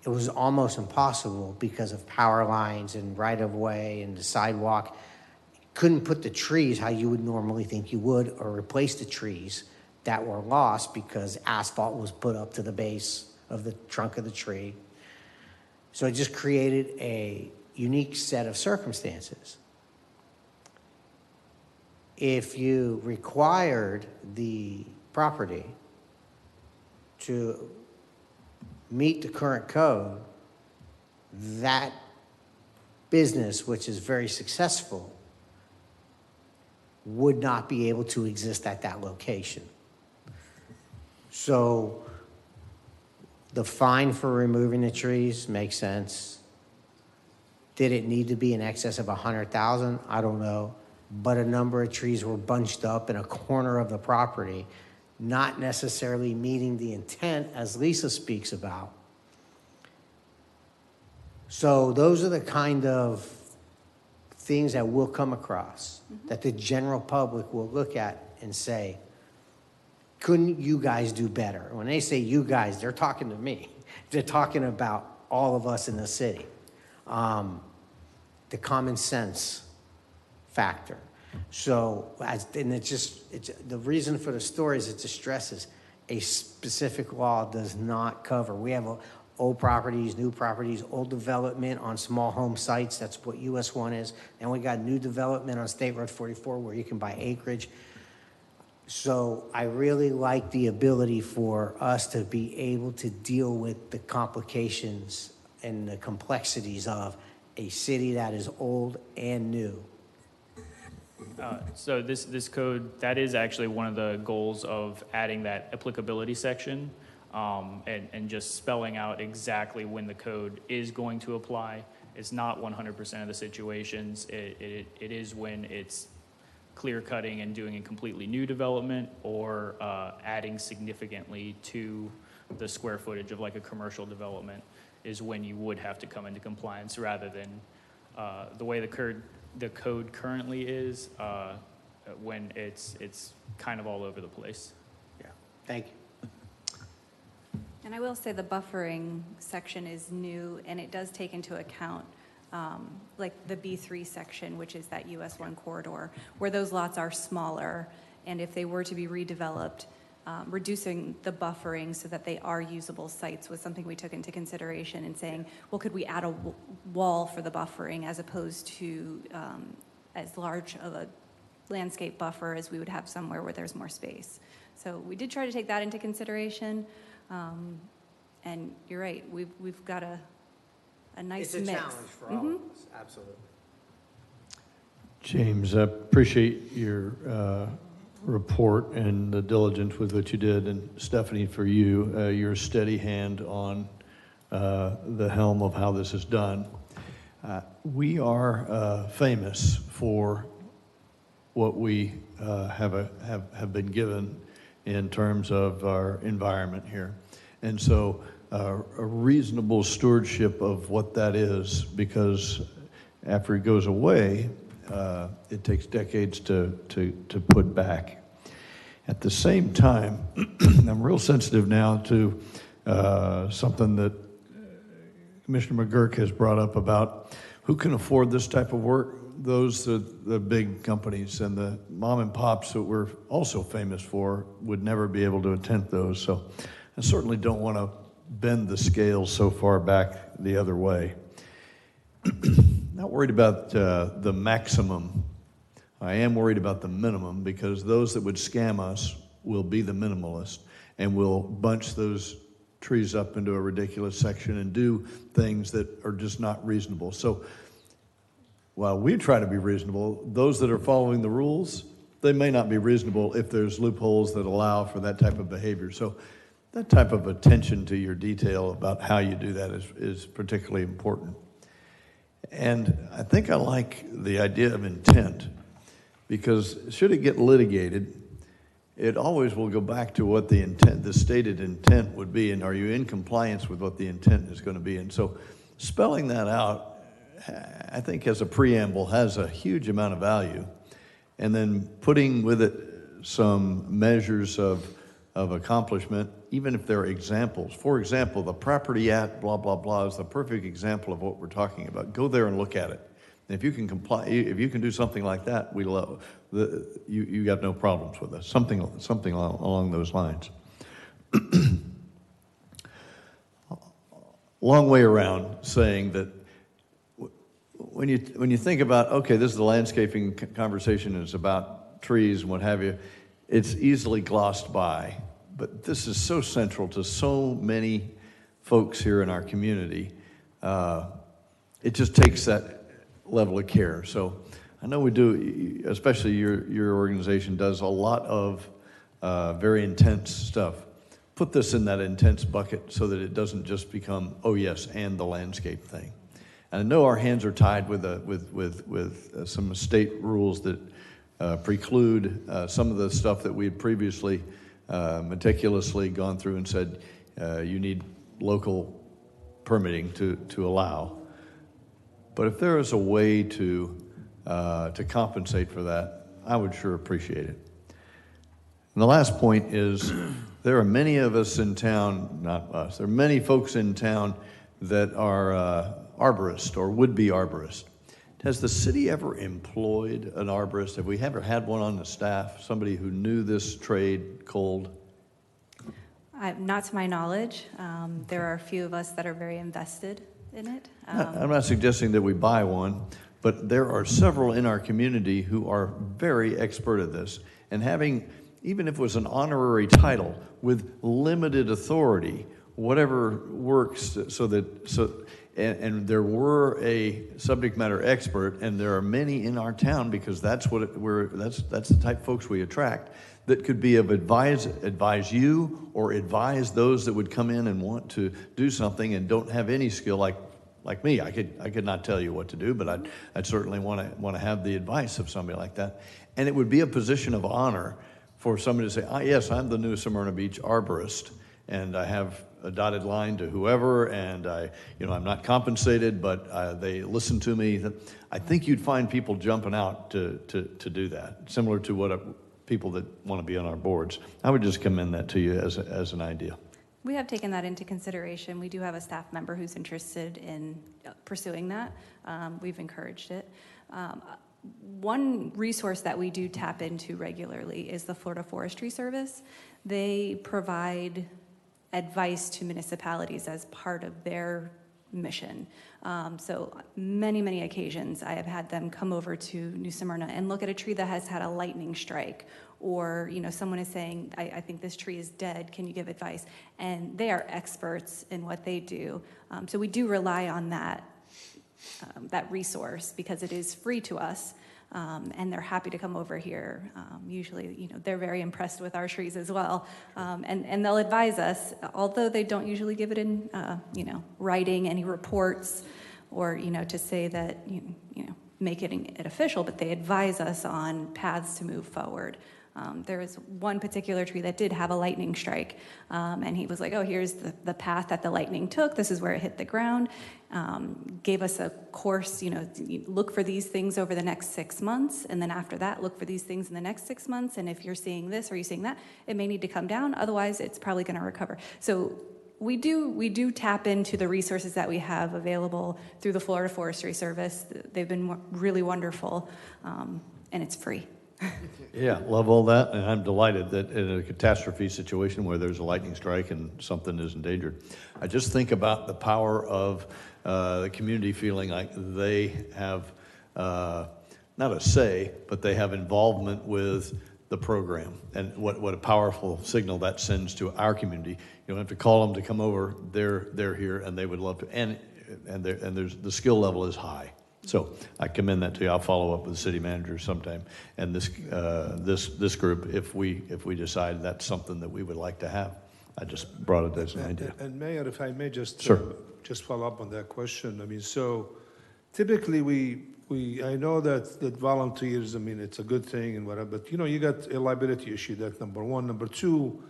Speaker 7: it was almost impossible because of power lines and right-of-way and the sidewalk. Couldn't put the trees how you would normally think you would, or replace the trees that were lost because asphalt was put up to the base of the trunk of the tree. So it just created a unique set of circumstances. If you required the property to meet the current code, that business, which is very successful, would not be able to exist at that location. So the fine for removing the trees makes sense. Did it need to be in excess of 100,000? I don't know. But a number of trees were bunched up in a corner of the property, not necessarily meeting the intent as Lisa speaks about. So those are the kind of things that we'll come across, that the general public will look at and say, couldn't you guys do better? When they say you guys, they're talking to me. They're talking about all of us in the city. The common sense factor. So, the reason for the story is it just stresses a specific law does not cover. We have old properties, new properties, old development on small home sites. That's what US 1 is. And we got new development on State Road 44 where you can buy acreage. So I really like the ability for us to be able to deal with the complications and the complexities of a city that is old and new.
Speaker 13: So this code, that is actually one of the goals of adding that applicability section, and just spelling out exactly when the code is going to apply. It's not 100% of the situations. It is when it's clear cutting and doing a completely new development, or adding significantly to the square footage of like a commercial development is when you would have to come into compliance, rather than the way the code currently is, when it's kind of all over the place.
Speaker 7: Yeah, thank you.
Speaker 12: And I will say the buffering section is new, and it does take into account like the B3 section, which is that US 1 corridor, where those lots are smaller, and if they were to be redeveloped, reducing the buffering so that they are usable sites was something we took into consideration, and saying, well, could we add a wall for the buffering as opposed to as large of a landscape buffer as we would have somewhere where there's more space. So we did try to take that into consideration, and you're right, we've got a nice mix.
Speaker 7: It's a challenge for all of us, absolutely.
Speaker 1: James, I appreciate your report and the diligence with which you did, and Stephanie, for you, your steady hand on the helm of how this is done. We are famous for what we have been given in terms of our environment here. And so a reasonable stewardship of what that is, because after it goes away, it takes decades to put back. At the same time, I'm real sensitive now to something that Commissioner McGurk has brought up about who can afford this type of work. Those are the big companies, and the mom and pops that we're also famous for would never be able to attend those. So I certainly don't want to bend the scales so far back the other way. Not worried about the maximum. I am worried about the minimum, because those that would scam us will be the minimalist and will bunch those trees up into a ridiculous section and do things that are just not reasonable. So while we try to be reasonable, those that are following the rules, they may not be reasonable if there's loopholes that allow for that type of behavior. So that type of attention to your detail about how you do that is particularly important. And I think I like the idea of intent, because should it get litigated, it always will go back to what the intent, the stated intent would be, and are you in compliance with what the intent is going to be? And so spelling that out, I think as a preamble, has a huge amount of value. And then putting with it some measures of accomplishment, even if they're examples. For example, the property at blah, blah, blah is the perfect example of what we're talking about. Go there and look at it. And if you can comply, if you can do something like that, we love, you got no problems with us. Something along those lines. Long way around saying that when you think about, okay, this is the landscaping conversation, is about trees and what have you, it's easily glossed by. But this is so central to so many folks here in our community. It just takes that level of care. So I know we do, especially your organization does a lot of very intense stuff. Put this in that intense bucket so that it doesn't just become, oh yes, and the landscape thing. And I know our hands are tied with some state rules that preclude some of the stuff that we had previously meticulously gone through and said you need local permitting to allow. But if there is a way to compensate for that, I would sure appreciate it. And the last point is, there are many of us in town, not us, there are many folks in town that are arborists or would-be arborists. Has the city ever employed an arborist? Have we ever had one on the staff, somebody who knew this trade cold?
Speaker 12: Not to my knowledge. There are a few of us that are very invested in it.
Speaker 1: I'm not suggesting that we buy one, but there are several in our community who are very expert at this. And having, even if it was an honorary title, with limited authority, whatever works, and there were a subject matter expert, and there are many in our town, because that's that's the type of folks we attract, that could be of advise you or advise those that would come in and want to do something and don't have any skill like me. I could not tell you what to do, but I'd certainly want to have the advice of somebody like that. And it would be a position of honor for somebody to say, yes, I'm the new Smyrna Beach arborist, and I have a dotted line to whoever, and I'm not compensated, but they listen to me. I think you'd find people jumping out to do that, similar to what people that want to be on our boards. I would just commend that to you as an idea.
Speaker 12: We have taken that into consideration. We do have a staff member who's interested in pursuing that. We've encouraged it. One resource that we do tap into regularly is the Florida Forestry Service. They provide advice to municipalities as part of their mission. So many occasions I have had them come over to New Smyrna and look at a tree that has had a lightning strike, or someone is saying, I think this tree is dead, can you give advice? And they are experts in what they do. So we do rely on that resource, because it is free to us. And they're happy to come over here. Usually, they're very impressed with our trees as well. And they'll advise us, although they don't usually give it in, writing, any reports or, to say that, making it official, but they advise us on paths to move forward. There was one particular tree that did have a lightning strike, and he was like, oh, here's the path that the lightning took. This is where it hit the ground. Gave us a course, look for these things over the next 6 months, and then after that, look for these things in the next 6 months, and if you're seeing this or you're seeing that, it may need to come down, otherwise it's probably going to recover. So we do tap into the resources that we have available through the Florida Forestry Service. They've been really wonderful, and it's free.
Speaker 1: Yeah, love all that, and I'm delighted that in a catastrophe situation where there's a lightning strike and something is endangered, I just think about the power of the community feeling like they have not a say, but they have involvement with the program, and what a powerful signal that sends to our community. You don't have to call them to come over; they're here, and they would love to, and there's the skill level is high. So I commend that to you. I'll follow up with the city manager sometime, and this group, if we decide that's something that we would like to have. I just brought it as an idea.
Speaker 5: And Mayor, if I may just
Speaker 1: Sure.
Speaker 5: just follow up on that question. I mean, so typically I know that volunteers, I mean, it's a good thing and whatever, but you got a liability issue. That's number one. Number two,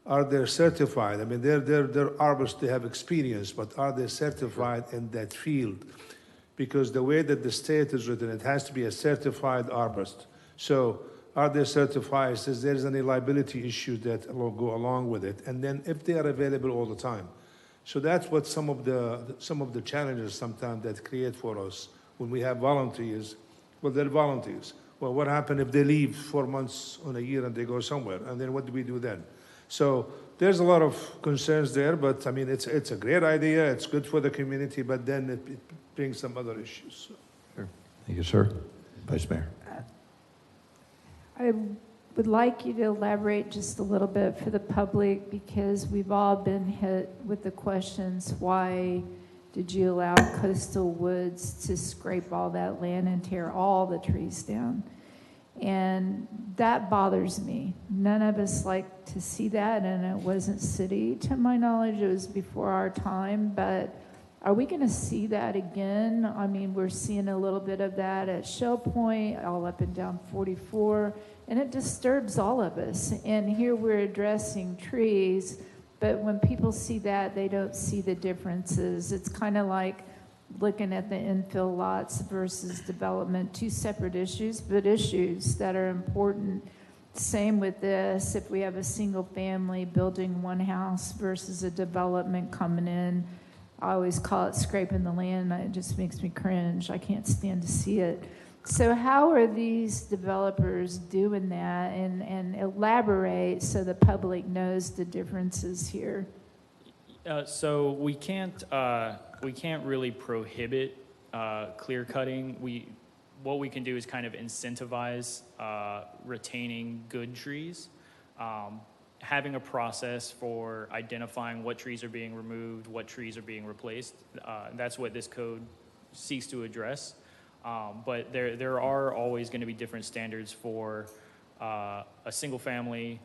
Speaker 5: are they certified? I mean, they're arborists, they have experience, but are they certified in that field? Because the way that the state is written, it has to be a certified arborist. So are they certified? Says there's any liability issue that will go along with it, and then if they are available all the time. So that's what some of the challenges sometimes that create for us when we have volunteers. Well, they're volunteers. Well, what happens if they leave 4 months on a year and they go somewhere, and then what do we do then? So there's a lot of concerns there, but I mean, it's a great idea. It's good for the community, but then it brings some other issues.
Speaker 1: Sure. Thank you, sir. Vice Mayor.
Speaker 8: I would like you to elaborate just a little bit for the public, because we've all been hit with the questions, why did you allow Coastal Woods to scrape all that land and tear all the trees down? And that bothers me. None of us like to see that, and it wasn't city, to my knowledge. It was before our time, but are we going to see that again? I mean, we're seeing a little bit of that at Shell Point, all up and down 44, and it disturbs all of us. And here we're addressing trees, but when people see that, they don't see the differences. It's kind of like looking at the infill lots versus development, two separate issues, but issues that are important. Same with this, if we have a single family building one house versus a development coming in, I always call it scraping the land. It just makes me cringe. I can't stand to see it. So how are these developers doing that, and elaborate so the public knows the differences here?
Speaker 13: So we can't really prohibit clear cutting. What we can do is kind of incentivize retaining good trees, having a process for identifying what trees are being removed, what trees are being replaced. That's what this code seeks to address. But there are always going to be different standards for a single family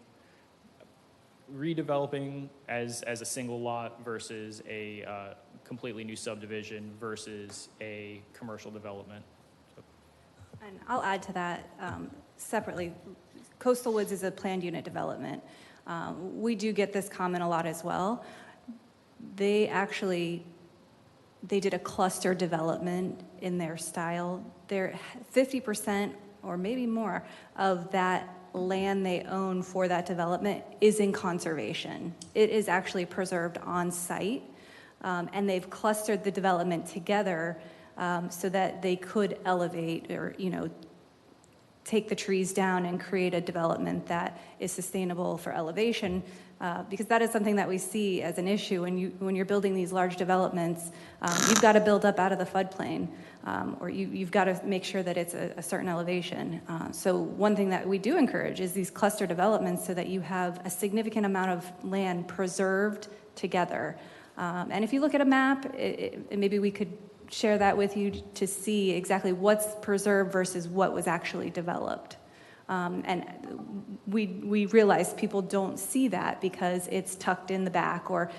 Speaker 13: redeveloping as a single lot versus a completely new subdivision versus a commercial development.
Speaker 12: And I'll add to that separately. Coastal Woods is a planned unit development. We do get this comment a lot as well. They did a cluster development in their style. They're 50% or maybe more of that land they own for that development is in conservation. It is actually preserved on site, and they've clustered the development together so that they could elevate or, take the trees down and create a development that is sustainable for elevation, because that is something that we see as an issue when you're building these large developments. You've got to build up out of the floodplain, or you've got to make sure that it's a certain elevation. So one thing that we do encourage is these cluster developments, so that you have a significant amount of land preserved together. And if you look at a map, maybe we could share that with you to see exactly what's preserved versus what was actually developed. And we realize people don't see that because it's tucked in the back, or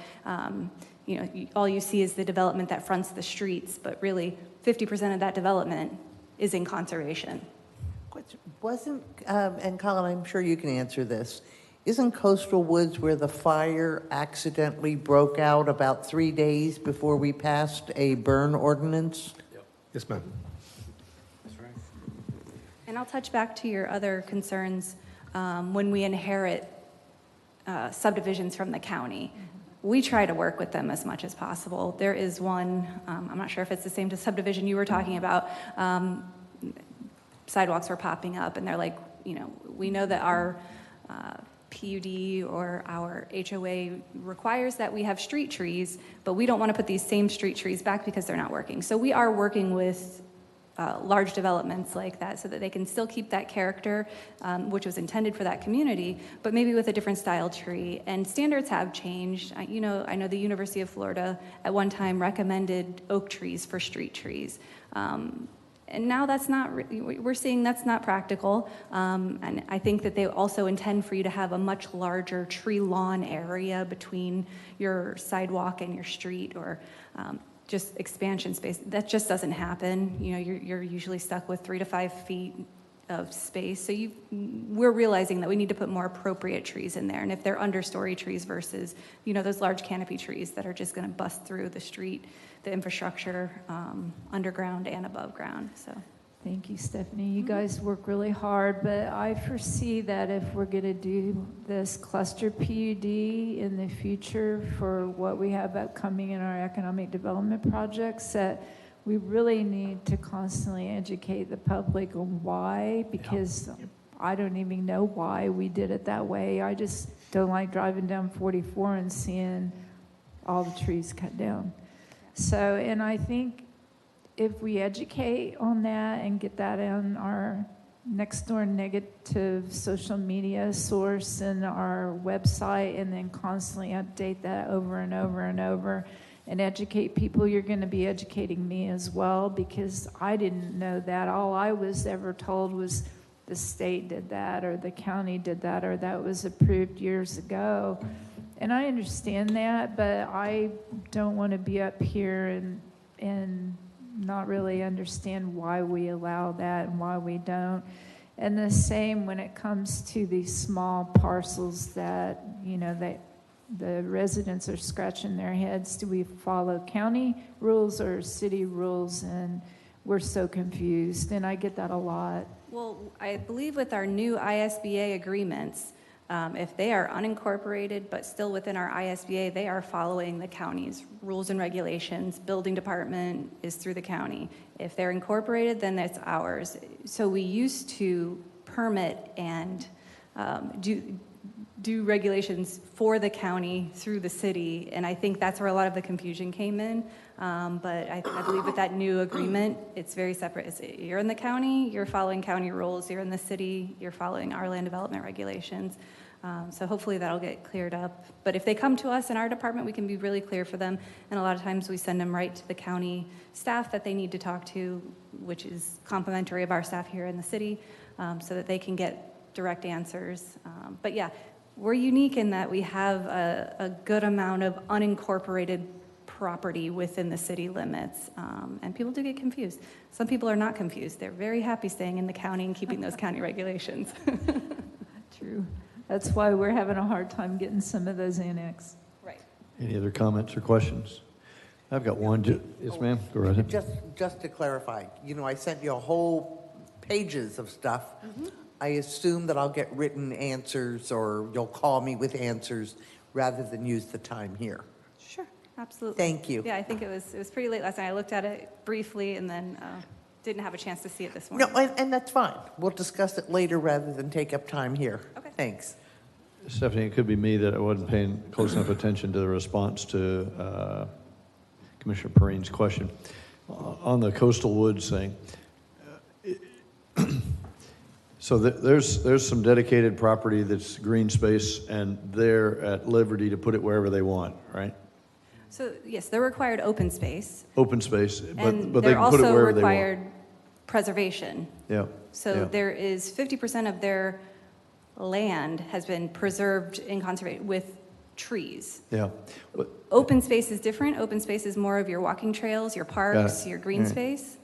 Speaker 12: all you see is the development that fronts the streets, but really 50% of that development is in conservation.
Speaker 3: Wasn't, and Colin, I'm sure you can answer this, isn't Coastal Woods where the fire accidentally broke out about 3 days before we passed a burn ordinance?
Speaker 5: Yes, ma'am.
Speaker 12: And I'll touch back to your other concerns. When we inherit subdivisions from the county, we try to work with them as much as possible. There is one, I'm not sure if it's the same subdivision you were talking about, sidewalks were popping up, and they're like, we know that our PUD or our HOA requires that we have street trees, but we don't want to put these same street trees back because they're not working. So we are working with large developments like that so that they can still keep that character, which was intended for that community, but maybe with a different style tree. And standards have changed. I know the University of Florida at one time recommended oak trees for street trees. And now we're seeing that's not practical. And I think that they also intend for you to have a much larger tree lawn area between your sidewalk and your street, or just expansion space. That just doesn't happen. You're usually stuck with 3 to 5 feet of space. So we're realizing that we need to put more appropriate trees in there. And if they're understory trees versus, those large canopy trees that are just going to bust through the street, the infrastructure, underground and above ground. So.
Speaker 8: Thank you, Stephanie. You guys work really hard, but I foresee that if we're going to do this cluster PUD in the future for what we have upcoming in our economic development projects, that we really need to constantly educate the public on why, because I don't even know why we did it that way. I just don't like driving down 44 and seeing all the trees cut down. So, and I think if we educate on that and get that on our next door negative social media source and our website, and then constantly update that over and over and over and educate people, you're going to be educating me as well, because I didn't know that. All I was ever told was the state did that, or the county did that, or that was approved years ago. And I understand that, but I don't want to be up here and not really understand why we allow that and why we don't. And the same when it comes to these small parcels that, the residents are scratching their heads. Do we follow county rules or city rules? And we're so confused, and I get that a lot.
Speaker 12: Well, I believe with our new ISBA agreements, if they are unincorporated but still within our ISBA, they are following the county's rules and regulations. Building department is through the county. If they're incorporated, then that's ours. So we used to permit and do regulations for the county through the city, and I think that's where a lot of the confusion came in. But I believe with that new agreement, it's very separate. You're in the county, you're following county rules. You're in the city, you're following our land development regulations. So hopefully that'll get cleared up. But if they come to us in our department, we can be really clear for them. And a lot of times we send them right to the county staff that they need to talk to, which is complimentary of our staff here in the city, so that they can get direct answers. But yeah, we're unique in that we have a good amount of unincorporated property within the city limits, and people do get confused. Some people are not confused. They're very happy staying in the county and keeping those county regulations.
Speaker 8: True. That's why we're having a hard time getting some of those annexed.
Speaker 12: Right.
Speaker 1: Any other comments or questions? I've got one. Yes, ma'am. Go right ahead.
Speaker 3: Just to clarify, I sent you a whole pages of stuff. I assume that I'll get written answers, or you'll call me with answers rather than use the time here.
Speaker 12: Sure, absolutely.
Speaker 3: Thank you.
Speaker 12: Yeah, I think it was pretty late last night. I looked at it briefly and then didn't have a chance to see it this morning.
Speaker 3: No, and that's fine. We'll discuss it later rather than take up time here.
Speaker 12: Okay.
Speaker 3: Thanks.
Speaker 1: Stephanie, it could be me that I wasn't paying close enough attention to the response to Commissioner Perrine's question. On the Coastal Woods thing, so there's some dedicated property that's green space, and they're at liberty to put it wherever they want, right?
Speaker 12: So yes, they're required open space.
Speaker 1: Open space,
Speaker 12: And
Speaker 1: but they
Speaker 12: they're
Speaker 1: can put it
Speaker 12: also
Speaker 1: wherever they want.
Speaker 12: required preservation.
Speaker 1: Yeah.
Speaker 12: So
Speaker 1: yeah.
Speaker 12: there is 50% of their land has been preserved in conservation with trees.
Speaker 1: Yeah. But-
Speaker 12: Open space is different. Open space is more of your walking trails, your parks, your green space.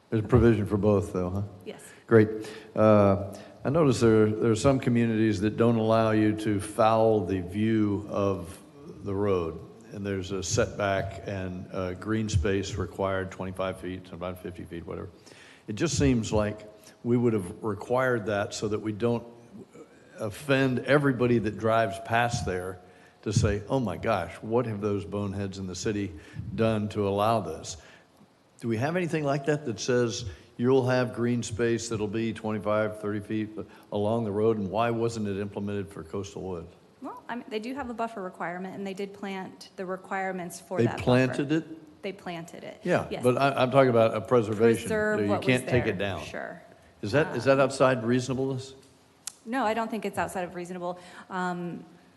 Speaker 1: There's provision for both, though, huh?
Speaker 12: Yes.
Speaker 1: Great. I notice there are some communities that don't allow you to foul the view of the road, and there's a setback and green space required, 25 feet, sometimes 50 feet, whatever. It just seems like we would have required that so that we don't offend everybody that drives past there to say, oh my gosh, what have those boneheads in the city done to allow this? Do we have anything like that that says you'll have green space that'll be 25, 30 feet along the road, and why wasn't it implemented for Coastal Woods?
Speaker 12: Well, I mean, they do have a buffer requirement, and they did plant the requirements for
Speaker 1: They
Speaker 12: that buffer.
Speaker 1: planted it?
Speaker 12: They planted it.
Speaker 1: Yeah,
Speaker 12: Yes.
Speaker 1: but I'm talking about a preservation.
Speaker 12: Preserve
Speaker 1: You
Speaker 12: what was
Speaker 1: can't take
Speaker 12: there,
Speaker 1: it down.
Speaker 12: Sure.
Speaker 1: Is that outside reasonableness?
Speaker 12: No, I don't think it's outside of reasonable,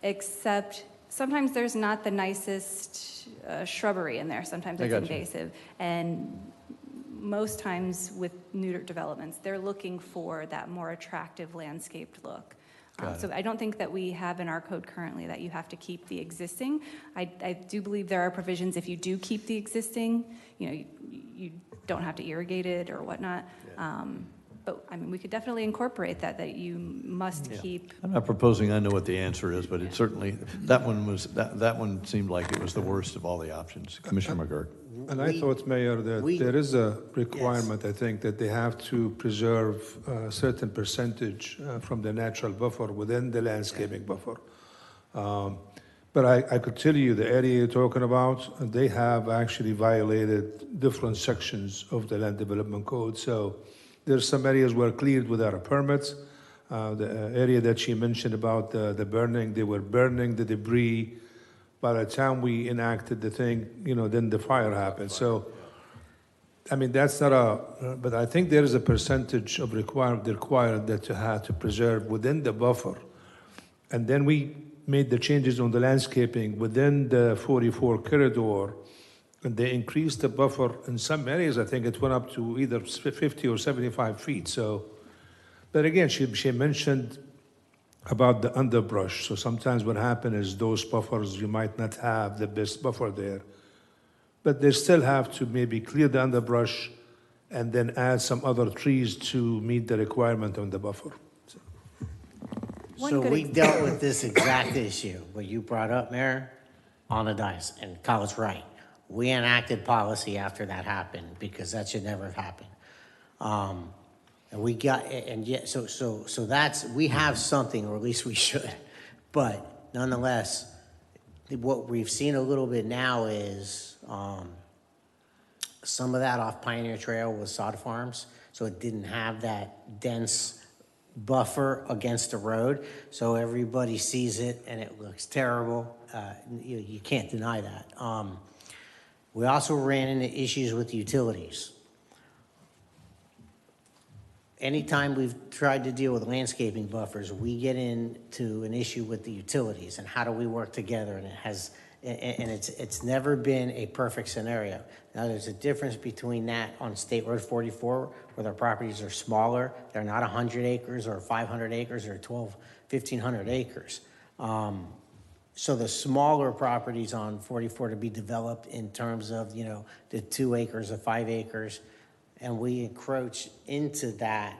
Speaker 12: except sometimes there's not the nicest shrubbery in there. Sometimes
Speaker 1: I
Speaker 12: it's
Speaker 1: got you.
Speaker 12: invasive. And most times with new developments, they're looking for that more attractive landscaped look. So I don't think that we have in our code currently that you have to keep the existing. I do believe there are provisions if you do keep the existing, you don't have to irrigate it or whatnot. But I mean, we could definitely incorporate that you must keep.
Speaker 1: I'm not proposing I know what the answer is, but it certainly, that one seemed like it was the worst of all the options. Commissioner McGurk.
Speaker 5: And I thought, Mayor, that there is a requirement, I think, that they have to preserve a certain percentage from the natural buffer within the landscaping buffer. But I could tell you the area you're talking about, they have actually violated different sections of the land development code. So there's some areas were cleared without a permit. The area that she mentioned about the burning, they were burning the debris. By the time we enacted the thing, then the fire happened. So, I mean, that's not but I think there is a percentage of required that you have to preserve within the buffer. And then we made the changes on the landscaping within the 44 corridor, and they increased the buffer in some areas. I think it went up to either 50 or 75 feet. So, but again, she mentioned about the underbrush. So sometimes what happens is those buffers, you might not have the best buffer there, but they still have to maybe clear the underbrush and then add some other trees to meet the requirement on the buffer.
Speaker 7: So we dealt with this exact issue, what you brought up, Mayor, on the dais, and Kyle's right. We enacted policy after that happened because that should never have happened. And we got, and yet, so that's, we have something, or at least we should. But nonetheless, what we've seen a little bit now is some of that off Pioneer Trail was sod farms, so it didn't have that dense buffer against the road. So everybody sees it and it looks terrible. You can't deny that. We also ran into issues with utilities. Anytime we've tried to deal with landscaping buffers, we get into an issue with the utilities and how do we work together, and it's never been a perfect scenario. Now there's a difference between that on State Road 44 where their properties are smaller, they're not 100 acres or 500 acres or 1,500 acres. So the smaller properties on 44 to be developed in terms of, the 2 acres or 5 acres, and we encroach into that.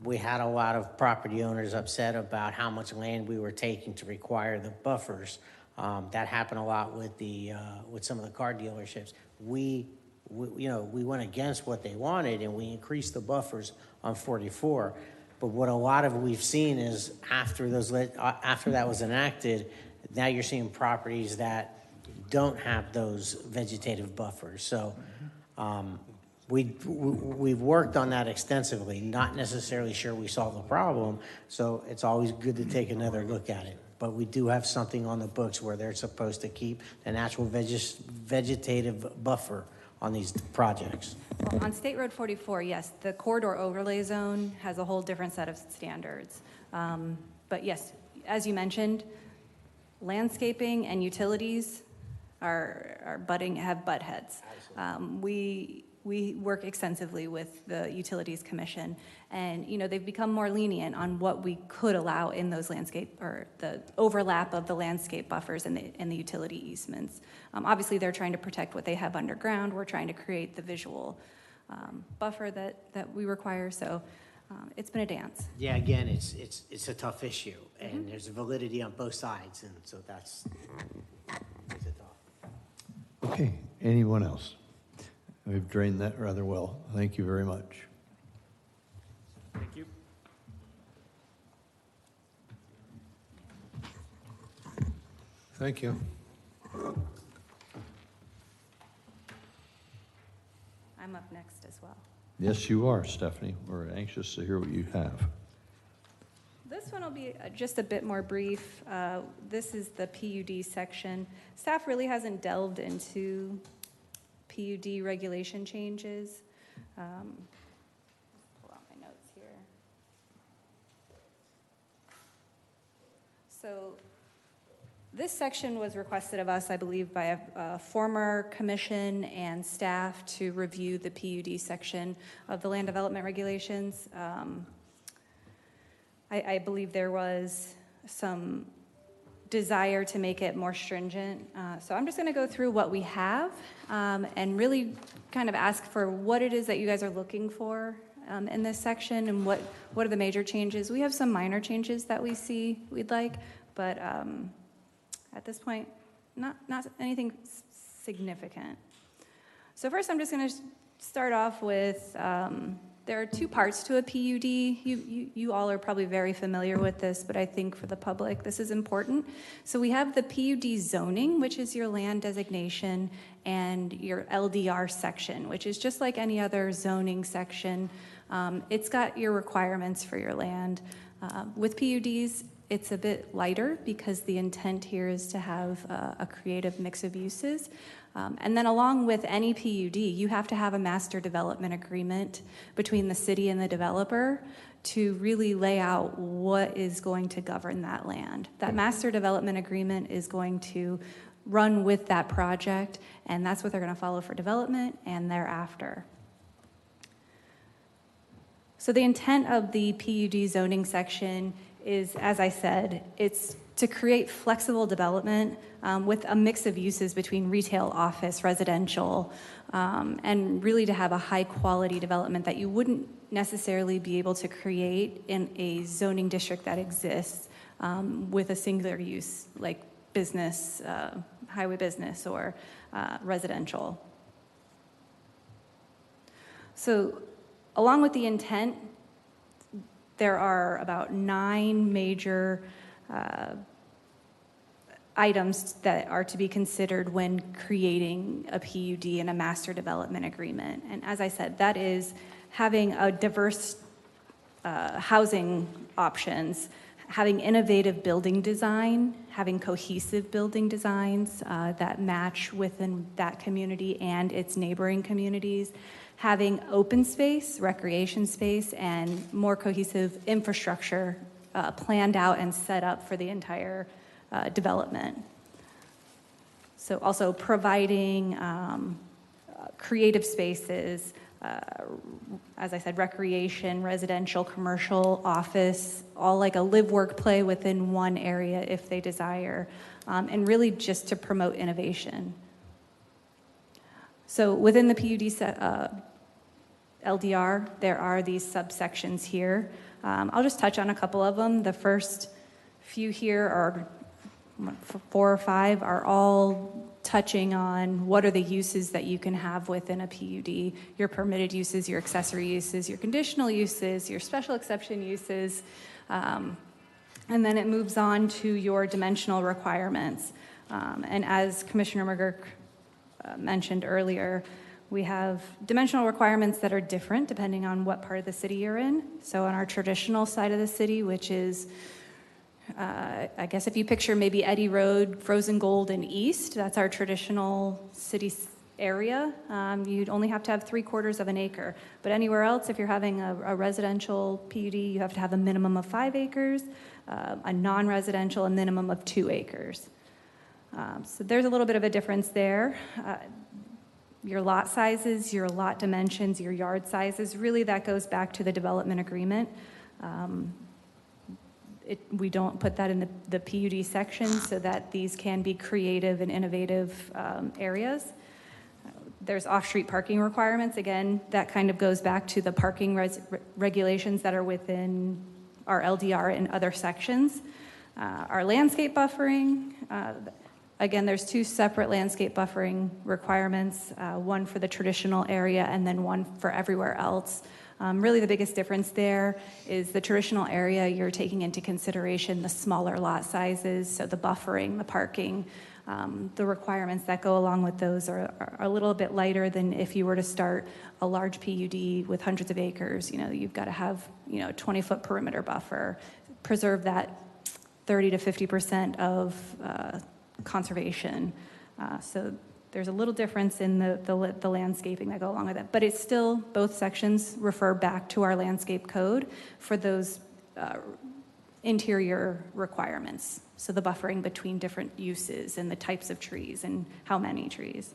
Speaker 7: We had a lot of property owners upset about how much land we were taking to require the buffers. That happened a lot with with some of the car dealerships. We went against what they wanted and we increased the buffers on 44. But what a lot of we've seen is after that was enacted, now you're seeing properties that don't have those vegetative buffers. So. We've worked on that extensively, not necessarily sure we solved the problem, so it's always good to take another look at it. But we do have something on the books where they're supposed to keep the natural vegetative buffer on these projects.
Speaker 12: Well, on State Road 44, yes, the corridor overlay zone has a whole different set of standards. But yes, as you mentioned, landscaping and utilities have butt heads. We work extensively with the Utilities Commission, and, you know, they've become more lenient on what we could allow in those landscape, or the overlap of the landscape buffers and the utility easements. Obviously, they're trying to protect what they have underground. We're trying to create the visual buffer that we require, so it's been a dance.
Speaker 7: Yeah, again, it's a tough issue, and there's a validity on both sides, and so that's, it's a tough.
Speaker 1: Okay, anyone else? We've drained that rather well. Thank you very much.
Speaker 13: Thank you.
Speaker 5: Thank you.
Speaker 12: I'm up next as well.
Speaker 1: Yes, you are, Stephanie. We're anxious to hear what you have.
Speaker 12: This one will be just a bit more brief. This is the PUD section. Staff really hasn't delved into PUD regulation changes. Pull out my notes here. So this section was requested of us, I believe, by a former commission and staff to review the PUD section of the land development regulations. I believe there was some desire to make it more stringent. So I'm just going to go through what we have and really kind of ask for what it is that you guys are looking for in this section, and what are the major changes. We have some minor changes that we see we'd like, but at this point, not anything significant. So first, I'm just going to start off with there are two parts to a PUD. You all are probably very familiar with this, but I think for the public, this is important. So we have the PUD zoning, which is your land designation, and your LDR section, which is just like any other zoning section. It's got your requirements for your land. With PUDs, it's a bit lighter because the intent here is to have a creative mix of uses. And then along with any PUD, you have to have a master development agreement between the city and the developer to really lay out what is going to govern that land. That master development agreement is going to run with that project, and that's what they're going to follow for development and thereafter. So the intent of the PUD zoning section is, as I said, it's to create flexible development with a mix of uses between retail, office, residential, and really to have a high quality development that you wouldn't necessarily be able to create in a zoning district that exists with a singular use like business, highway business, or residential. So along with the intent, there are about 9 major items that are to be considered when creating a PUD and a master development agreement. And as I said, that is having a diverse housing options, having innovative building design, having cohesive building designs that match within that community and its neighboring communities, having open space, recreation space, and more cohesive infrastructure planned out and set up for the entire development. So also providing creative spaces, as I said, recreation, residential, commercial, office, all like a live, work, play within one area if they desire, and really just to promote innovation. So within the PUD LDR, there are these subsections here. I'll just touch on a couple of them. The first few here are 4 or 5 are all touching on what are the uses that you can have within a PUD, your permitted uses, your accessory uses, your conditional uses, your special exception uses, and then it moves on to your dimensional requirements. And as Commissioner McGurk mentioned earlier, we have dimensional requirements that are different depending on what part of the city you're in. So on our traditional side of the city, which is I guess if you picture maybe Eddy Road, Frozen Gold, and East, that's our traditional city area. You'd only have to have 3/4 of an acre. But anywhere else, if you're having a residential PUD, you have to have a minimum of 5 acres, a non-residential, a minimum of 2 acres. So there's a little bit of a difference there. your lot sizes, your lot dimensions, your yard sizes, really that goes back to the development agreement. We don't put that in the PUD section so that these can be creative and innovative areas. There's off-street parking requirements. Again, that kind of goes back to the parking regulations that are within our LDR and other sections. Our landscape buffering, again, there's two separate landscape buffering requirements, one for the traditional area and then one for everywhere else. Really the biggest difference there is the traditional area, you're taking into consideration the smaller lot sizes, so the buffering, the parking, the requirements that go along with those are a little bit lighter than if you were to start a large PUD with hundreds of acres. You know, you've got to have, you know, a 20-foot perimeter buffer, preserve that 30 to 50% of conservation. So there's a little difference in the landscaping that go along with it, but it's still, both sections refer back to our landscape code for those interior requirements. So the buffering between different uses and the types of trees and how many trees.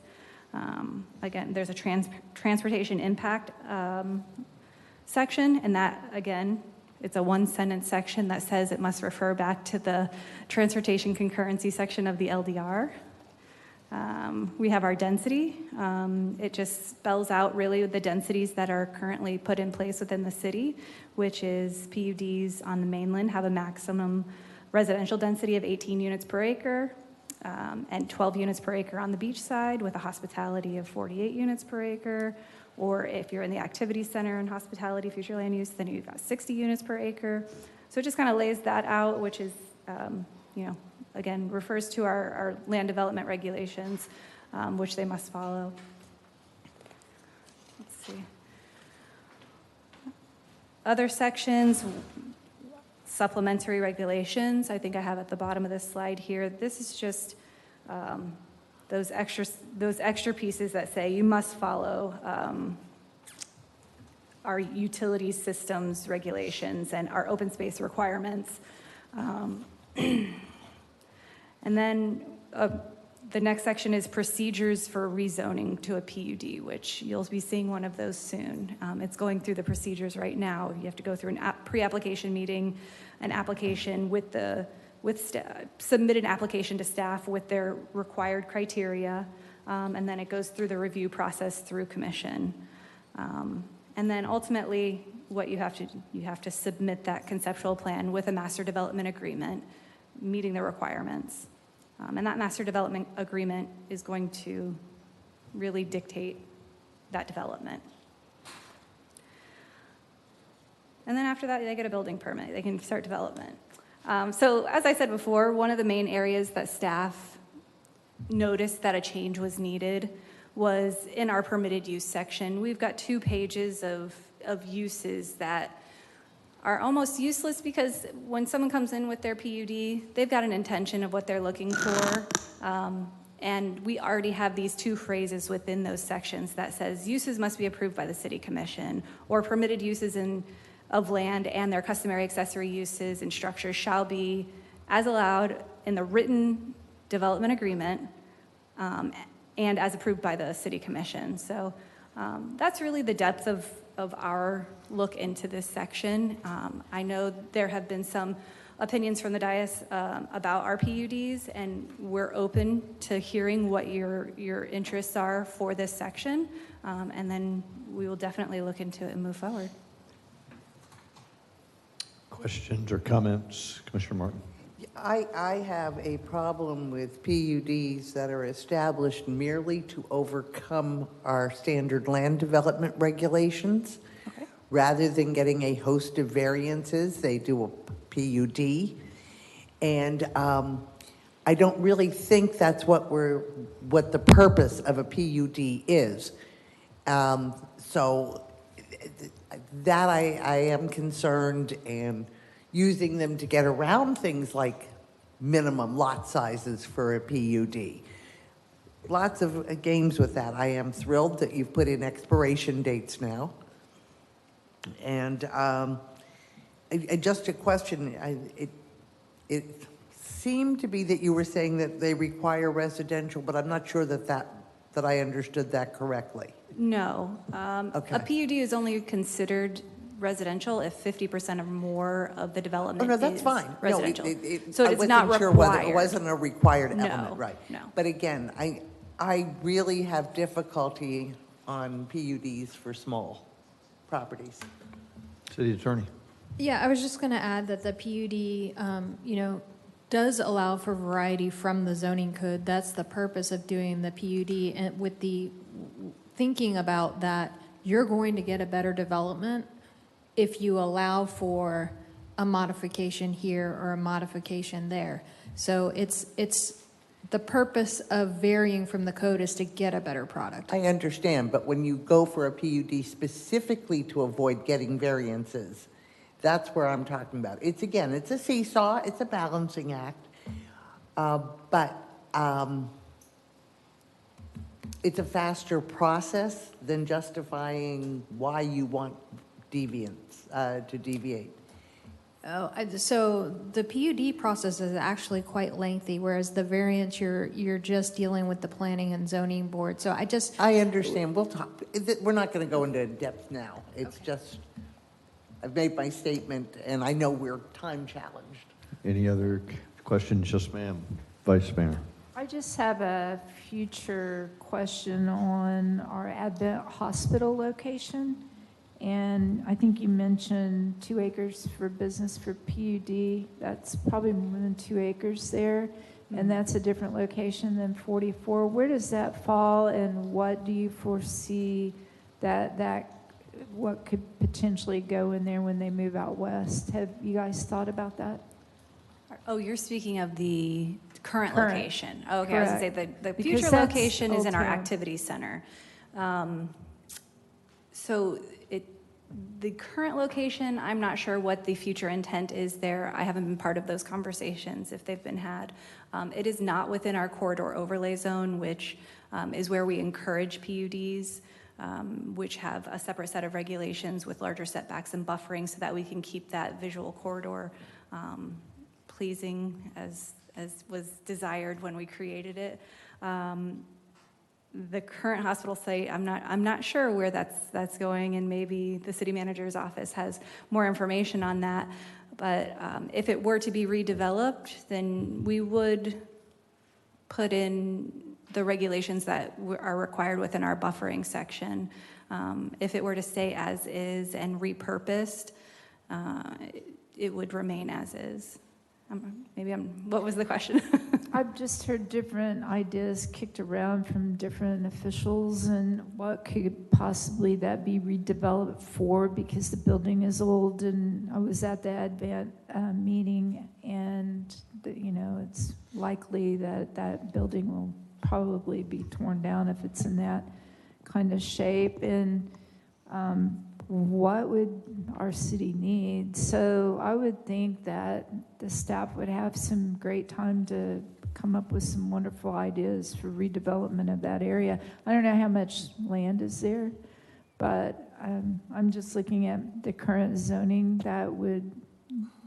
Speaker 12: Again, there's a transportation impact section, and that, again, it's a one-sentence section that says it must refer back to the transportation concurrency section of the LDR. We have our density. It just spells out really the densities that are currently put in place within the city, which is PUDs on the mainland have a maximum residential density of 18 units per acre and 12 units per acre on the beach side with a hospitality of 48 units per acre. Or if you're in the activity center and hospitality future land use, then you've got 60 units per acre. So it just kind of lays that out, which is, you know, again, refers to our land development regulations, which they must follow. Let's see. Other sections, supplementary regulations, I think I have at the bottom of this slide here. This is just those extra pieces that say you must follow our utility systems regulations and our open space requirements. And then the next section is procedures for rezoning to a PUD, which you'll be seeing one of those soon. It's going through the procedures right now. You have to go through a pre-application meeting, an application submit an application to staff with their required criteria, and then it goes through the review process through commission. And then ultimately, what you have to submit that conceptual plan with a master development agreement, meeting the requirements. And that master development agreement is going to really dictate that development. And then after that, they get a building permit. They can start development. So as I said before, one of the main areas that staff noticed that a change was needed was in our permitted use section. We've got 2 pages of uses that are almost useless because when someone comes in with their PUD, they've got an intention of what they're looking for. And we already have these 2 phrases within those sections that says uses must be approved by the city commission, or permitted uses of land and their customary accessory uses and structures shall be as allowed in the written development agreement and as approved by the city commission. So that's really the depth of our look into this section. I know there have been some opinions from the dais about our PUDs, and we're open to hearing what your interests are for this section, and then we will definitely look into it and move forward.
Speaker 1: Questions or comments? Commissioner Martin.
Speaker 3: I have a problem with PUDs that are established merely to overcome our standard land development regulations.
Speaker 12: Okay.
Speaker 3: Rather than getting a host of variances, they do a PUD. And I don't really think that's what the purpose of a PUD is. So that I am concerned, and using them to get around things like minimum lot sizes for a PUD. Lots of games with that. I am thrilled that you've put in expiration dates now. And just a question, it seemed to be that you were saying that they require residential, but I'm not sure that that I understood that correctly.
Speaker 12: No.
Speaker 3: Okay.
Speaker 12: A PUD is only considered residential if 50% or more of the
Speaker 3: Oh,
Speaker 12: development
Speaker 3: no, that's
Speaker 12: is
Speaker 3: fine.
Speaker 12: residential.
Speaker 3: No,
Speaker 12: So
Speaker 3: I
Speaker 12: it's not
Speaker 3: wasn't sure whether
Speaker 12: required.
Speaker 3: it wasn't a required
Speaker 12: No,
Speaker 3: element, right?
Speaker 12: no.
Speaker 3: But again, I really have difficulty on PUDs for small properties.
Speaker 1: City Attorney.
Speaker 9: Yeah, I was just going to add that the PUD, does allow for variety from the zoning code. That's the purpose of doing the PUD, and with the thinking about that, you're going to get a better development if you allow for a modification here or a modification there. So it's the purpose of varying from the code is to get a better product.
Speaker 3: I understand, but when you go for a PUD specifically to avoid getting variances, that's where I'm talking about. It's a seesaw, it's a balancing act, but it's a faster process than justifying why you want deviance, to deviate.
Speaker 9: Oh, so the PUD process is actually quite lengthy, whereas the variance, you're just dealing with the planning and zoning board. So
Speaker 3: I understand. We'll talk. We're not going to go into depth now. It's just, I've made my statement, and I know we're time challenged.
Speaker 1: Any other questions? Yes, ma'am. Vice Mayor.
Speaker 8: I just have a future question on our Advent Hospital location. And I think you mentioned 2 acres for business for PUD. That's probably more than 2 acres there. And that's a different location than 44. Where does that fall, and what do you foresee what could potentially go in there when they move out west? Have you guys thought about that?
Speaker 12: Oh, you're speaking of the current
Speaker 8: Current.
Speaker 12: location. Oh, okay, I was going to say the
Speaker 8: Because
Speaker 12: future
Speaker 8: that's
Speaker 12: location is in our
Speaker 8: Old Town.
Speaker 12: activity center. So the current location, I'm not sure what the future intent is there. I haven't been part of those conversations if they've been had. It is not within our corridor overlay zone, which is where we encourage PUDs, which have a separate set of regulations with larger setbacks and buffering so that we can keep that visual corridor pleasing as was desired when we created it. The current hospital site, I'm not sure where that's going, and maybe the city manager's office has more information on that. But if it were to be redeveloped, then we would put in the regulations that are required within our buffering section. If it were to stay as is and repurposed, it would remain as is. What was the question?
Speaker 8: I've just heard different ideas kicked around from different officials, and what could possibly that be redeveloped for, because the building is old. And I was at the Advent meeting, and it's likely that that building will probably be torn down if it's in that kind of shape. And what would our city need? So I would think that the staff would have some great time to come up with some wonderful ideas for redevelopment of that area. I don't know how much land is there, but I'm just looking at the current zoning that would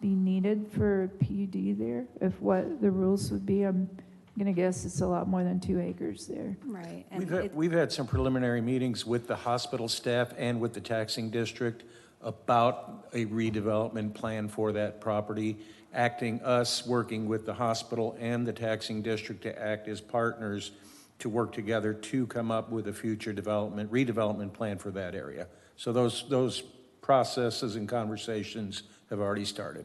Speaker 8: be needed for a PUD there, if what the rules would be. I'm going to guess it's a lot more than 2 acres there.
Speaker 12: Right. And
Speaker 14: We've had some preliminary meetings with the hospital staff and with the taxing district about a redevelopment plan for that property, working with the hospital and the taxing district to act as partners to work together to come up with a future redevelopment plan for that area. So those processes and conversations have already started.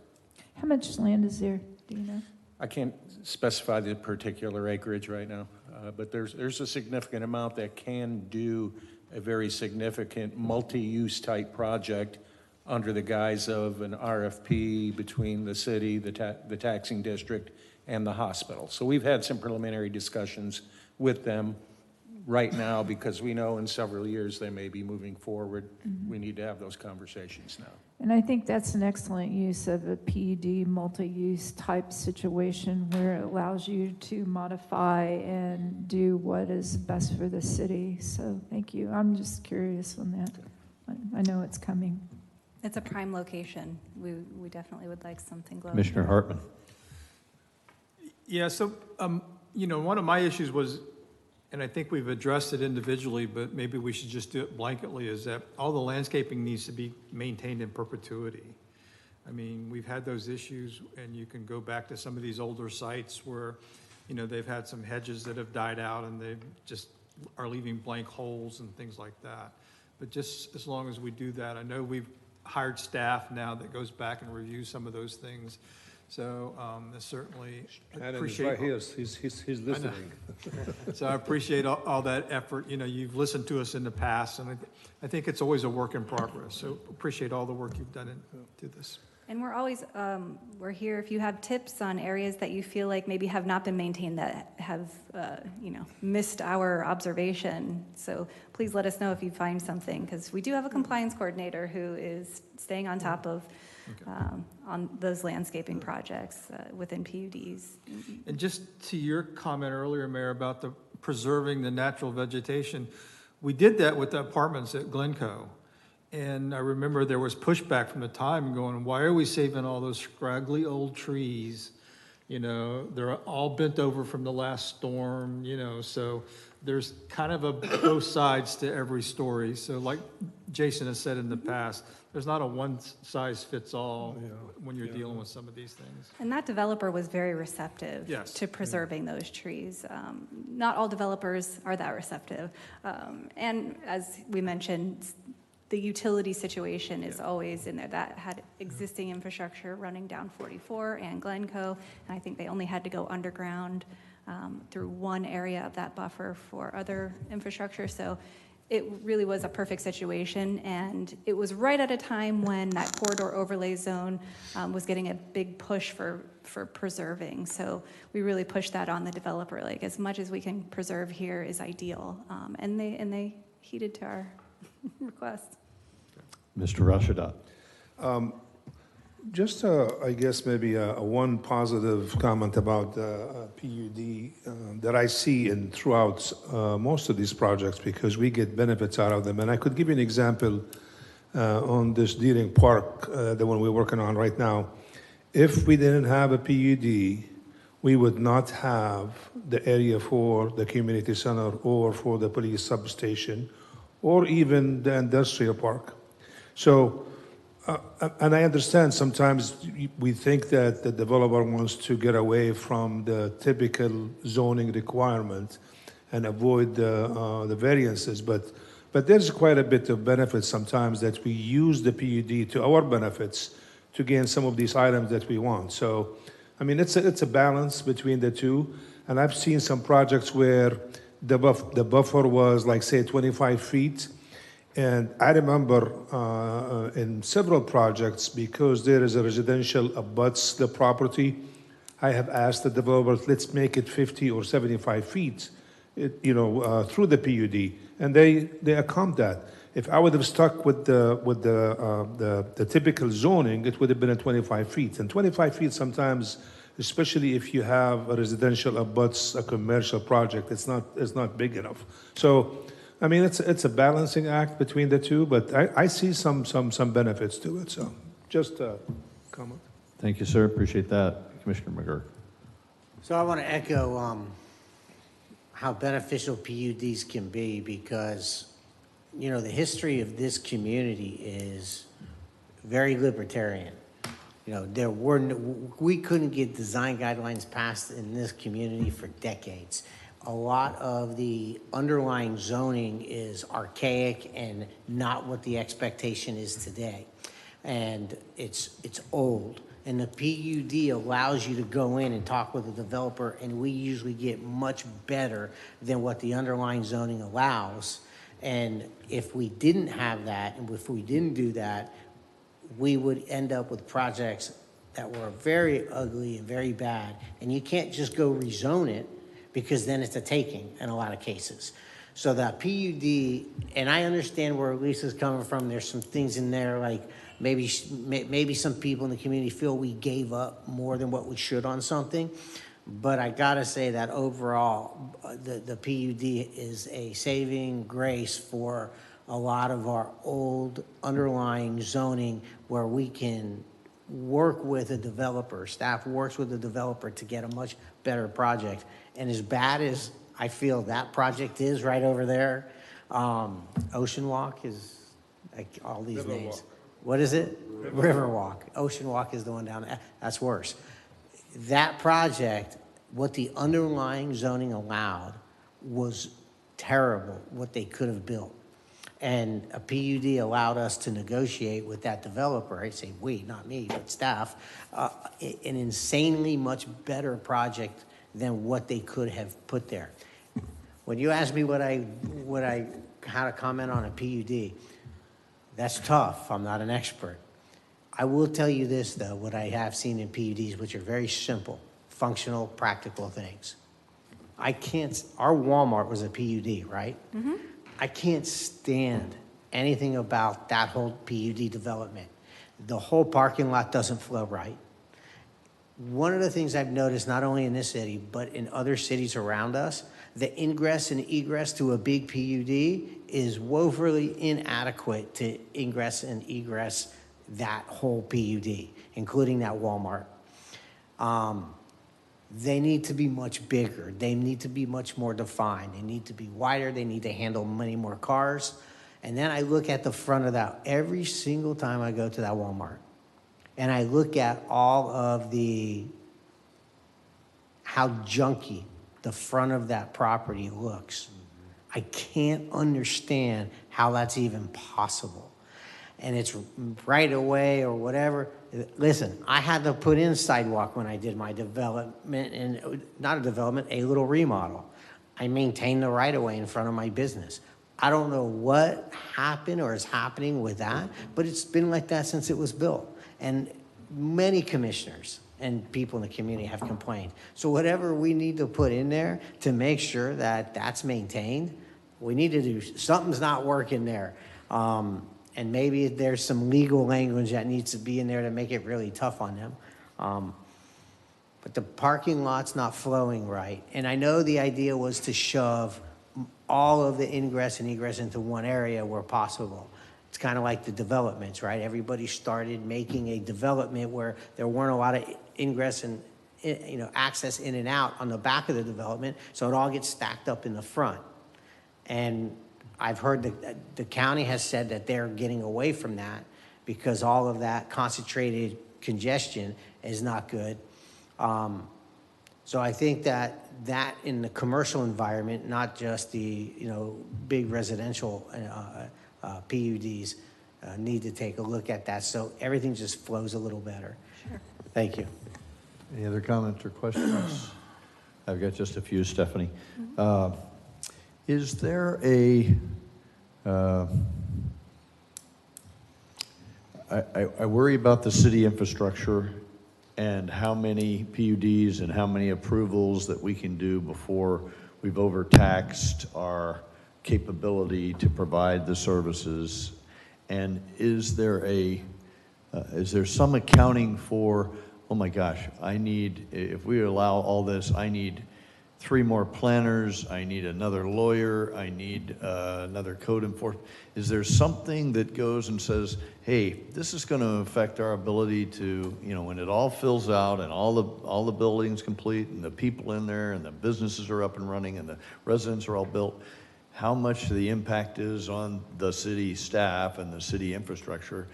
Speaker 8: How much land is there? Do you know?
Speaker 14: I can't specify the particular acreage right now, but there's a significant amount that can do a very significant multi-use type project under the guise of an RFP between the city, the taxing district, and the hospital. So we've had some preliminary discussions with them right now, because we know in several years they may be moving forward. Mm-hmm. We need to have those conversations now.
Speaker 8: And I think that's an excellent use of a PUD multi-use type situation, where it allows you to modify and do what is best for the city. So thank you. I'm just curious on that. I know it's coming.
Speaker 12: it's a prime location. We definitely would like something global.
Speaker 1: Commissioner Hartman.
Speaker 10: Yeah, so, one of my issues was, and I think we've addressed it individually, but maybe we should just do it blanketly, is that all the landscaping needs to be maintained in perpetuity. I mean, we've had those issues, and you can go back to some of these older sites where, you know, they've had some hedges that have died out and they just are leaving blank holes and things like that. But just as long as we do that, I know we've hired staff now that goes back and reviews some of those things. So certainly appreciate.
Speaker 5: Right here, he's listening.
Speaker 10: So I appreciate all that effort. You know, you've listened to us in the past, and I think it's always a work in progress. So appreciate all the work you've done into this.
Speaker 12: And we're always, we're here if you have tips on areas that you feel like maybe have not been maintained, that have, you know, missed our observation. So please let us know if you find something, because we do have a compliance coordinator who is staying on top of on those landscaping projects within PUDs.
Speaker 10: And just to your comment earlier, Mayor, about the preserving the natural vegetation, we did that with the apartments at Glencoe. And I remember there was pushback from the time going, why are we saving all those scraggly old trees? You know, they're all bent over from the last storm, you know, so there's kind of both sides to every story. So like Jason has said in the past, there's not a one-size-fits-all when you're dealing with some of these things.
Speaker 12: And that developer was very receptive to preserving those trees. Not all developers are that receptive. And as we mentioned, the utility situation is always in there. That had existing infrastructure running down 44 and Glencoe, and I think they only had to go underground through one area of that buffer for other infrastructure. So it really was a perfect situation, and it was right at a time when that corridor overlay zone was getting a big push for preserving. So we really pushed that on the developer, like as much as we can preserve here is ideal, and they heeded to our request.
Speaker 1: Mr. Rashadat.
Speaker 5: Just, I guess, maybe a one positive comment about PUD that I see throughout most of these projects, because we get benefits out of them. And I could give you an example on this Deering Park, the one we're working on right now. If we didn't have a PUD, we would not have the area for the community center or for the police substation or even the industrial park. So, and I understand sometimes we think that the developer wants to get away from the typical zoning requirement and avoid the variances, but there's quite a bit of benefit sometimes that we use the PUD to our benefits to gain some of these items that we want. So, I mean, it's a balance between the two, and I've seen some projects where the buffer was like, say, 25 feet. And I remember in several projects, because there is a residential abuts the property, I have asked the developers, let's make it 50 or 75 feet, through the PUD, and they account that. If I would have stuck with the typical zoning, it would have been at 25 feet. And 25 feet sometimes, especially if you have a residential abuts a commercial project, it's not big enough. So, I mean, it's a balancing act between the two, but I see some benefits to it. So, just a comment.
Speaker 1: Thank you, sir. Appreciate that. Commissioner McGurk.
Speaker 7: So I want to echo how beneficial PUDs can be, because, you know, the history of this community is very libertarian. You know, we couldn't get design guidelines passed in this community for decades. A lot of the underlying zoning is archaic and not what the expectation is today. And it's old. And the PUD allows you to go in and talk with the developer, and we usually get much better than what the underlying zoning allows. And if we didn't have that, and if we didn't do that, we would end up with projects that were very ugly and very bad. And you can't just go rezone it, because then it's a taking in a lot of cases. So that PUD, and I understand where Lisa's coming from, there's some things in there like maybe some people in the community feel we gave up more than what we should on something. But I gotta say that overall, the PUD is a saving grace for a lot of our old underlying zoning, where we can work with a developer, staff works with the developer to get a much better project. And as bad as I feel that project is right over there. Ocean Walk is, like, all these names. What is it? Riverwalk. Ocean Walk is the one down there. That's worse. That project, what the underlying zoning allowed was terrible, what they could have built. And a PUD allowed us to negotiate with that developer, I say we, not me, but staff, an insanely much better project than what they could have put there. When you ask me how to comment on a PUD, that's tough. I'm not an expert. I will tell you this, though, what I have seen in PUDs, which are very simple, functional, practical things. Our Walmart was a PUD, right? Mm-hmm. I can't stand anything about that whole PUD development. The whole parking lot doesn't flow right. One of the things I've noticed, not only in this city, but in other cities around us, the ingress and egress to a big PUD is woefully inadequate to ingress and egress that whole PUD, including that Walmart. They need to be much bigger. They need to be much more defined. They need to be wider. They need to handle many more cars. And then I look at the front of that every single time I go to that Walmart. And I look at all of how junky the front of that property looks. I can't understand how that's even possible. And it's right away or whatever. Listen, I had to put in sidewalk when I did my development, and not a development, a little remodel. I maintained the right of way in front of my business. I don't know what happened or is happening with that, but it's been like that since it was built. And many commissioners and people in the community have complained. So whatever we need to put in there to make sure that that's maintained, we need to do. Something's not working there. And maybe there's some legal language that needs to be in there to make it really tough on them. But the parking lot's not flowing right. And I know the idea was to shove all of the ingress and egress into one area where possible. It's kind of like the developments, right? Everybody started making a development where there weren't a lot of ingress and access in and out on the back of the development, so it all gets stacked up in the front. And I've heard that the county has said that they're getting away from that because all of that concentrated congestion is not good. So I think that in the commercial environment, not just the big residential PUDs, need to take a look at that so everything just flows a little better. Sure. Thank you.
Speaker 1: Any other comments or questions? I've got just a few, Stephanie. Is there I worry about the city infrastructure and how many PUDs and how many approvals that we can do before we've overtaxed our capability to provide the services. And is there some accounting for, oh my gosh, if we allow all this, I need 3 more planners, I need another lawyer, I need another code enforcement. Is there something that goes and says, hey, this is going to affect our ability to, when it all fills out and all the buildings complete and the people in there and the businesses are up and running and the residents are all built, how much the impact is on the city staff and the city infrastructure?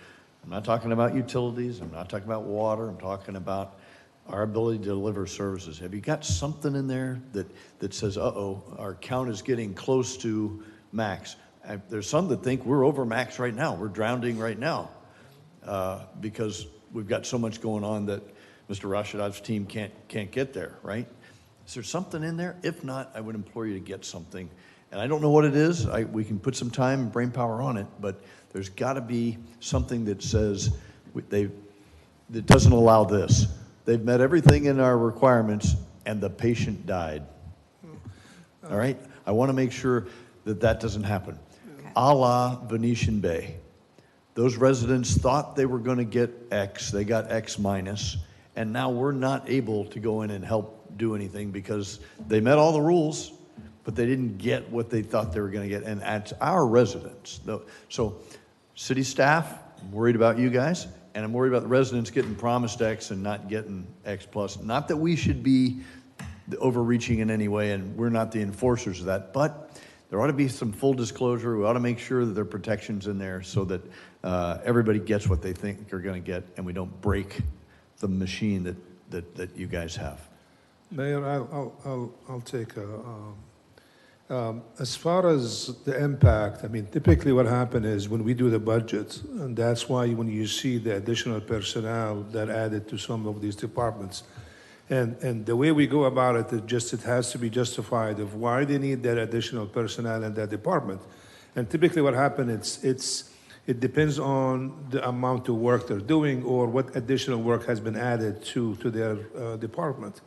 Speaker 1: I'm not talking about utilities, I'm not talking about water, I'm talking about our ability to deliver services. Have you got something in there that says, our count is getting close to max? There's some that think we're over max right now. We're drowning right now because we've got so much going on that Mr. Rashidov's team can't get there, right? Is there something in there? If not, I would implore you to get something. And I don't know what it is. We can put some time and brain power on it, but there's got to be something that says that doesn't allow this. They've met everything in our requirements, and the patient died. All right? I want to make sure that doesn't happen. Okay. A la Venetian Bay. Those residents thought they were going to get X. They got X minus, and now we're not able to go in and help do anything because they met all the rules, but they didn't get what they thought they were going to get, and that's our residents. So city staff, I'm worried about you guys. And I'm worried about the residents getting promised X and not getting X plus. Not that we should be overreaching in any way, and we're not the enforcers of that. But there ought to be some full disclosure. We ought to make sure that there are protections in there so that everybody gets what they think they're going to get, and we don't break the machine that you guys have.
Speaker 5: Mayor, I'll take as far as the impact, I mean, typically what happens is when we do the budget, and that's why when you see the additional personnel that added to some of these departments, and the way we go about it, it has to be justified of why they need that additional personnel in that department. And typically what happens, it depends on the amount of work they're doing or what additional work has been added to their department.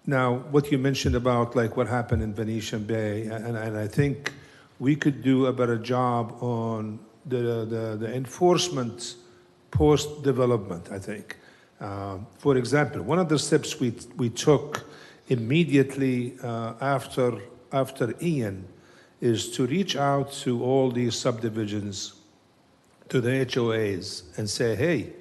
Speaker 5: Now, what you mentioned about like what happened in Venetian Bay, and I think we could do a better job on the enforcement post-development, I think. For example, one of the steps we took immediately after Ian is to reach out to all these subdivisions, to the HOAs, and say, hey,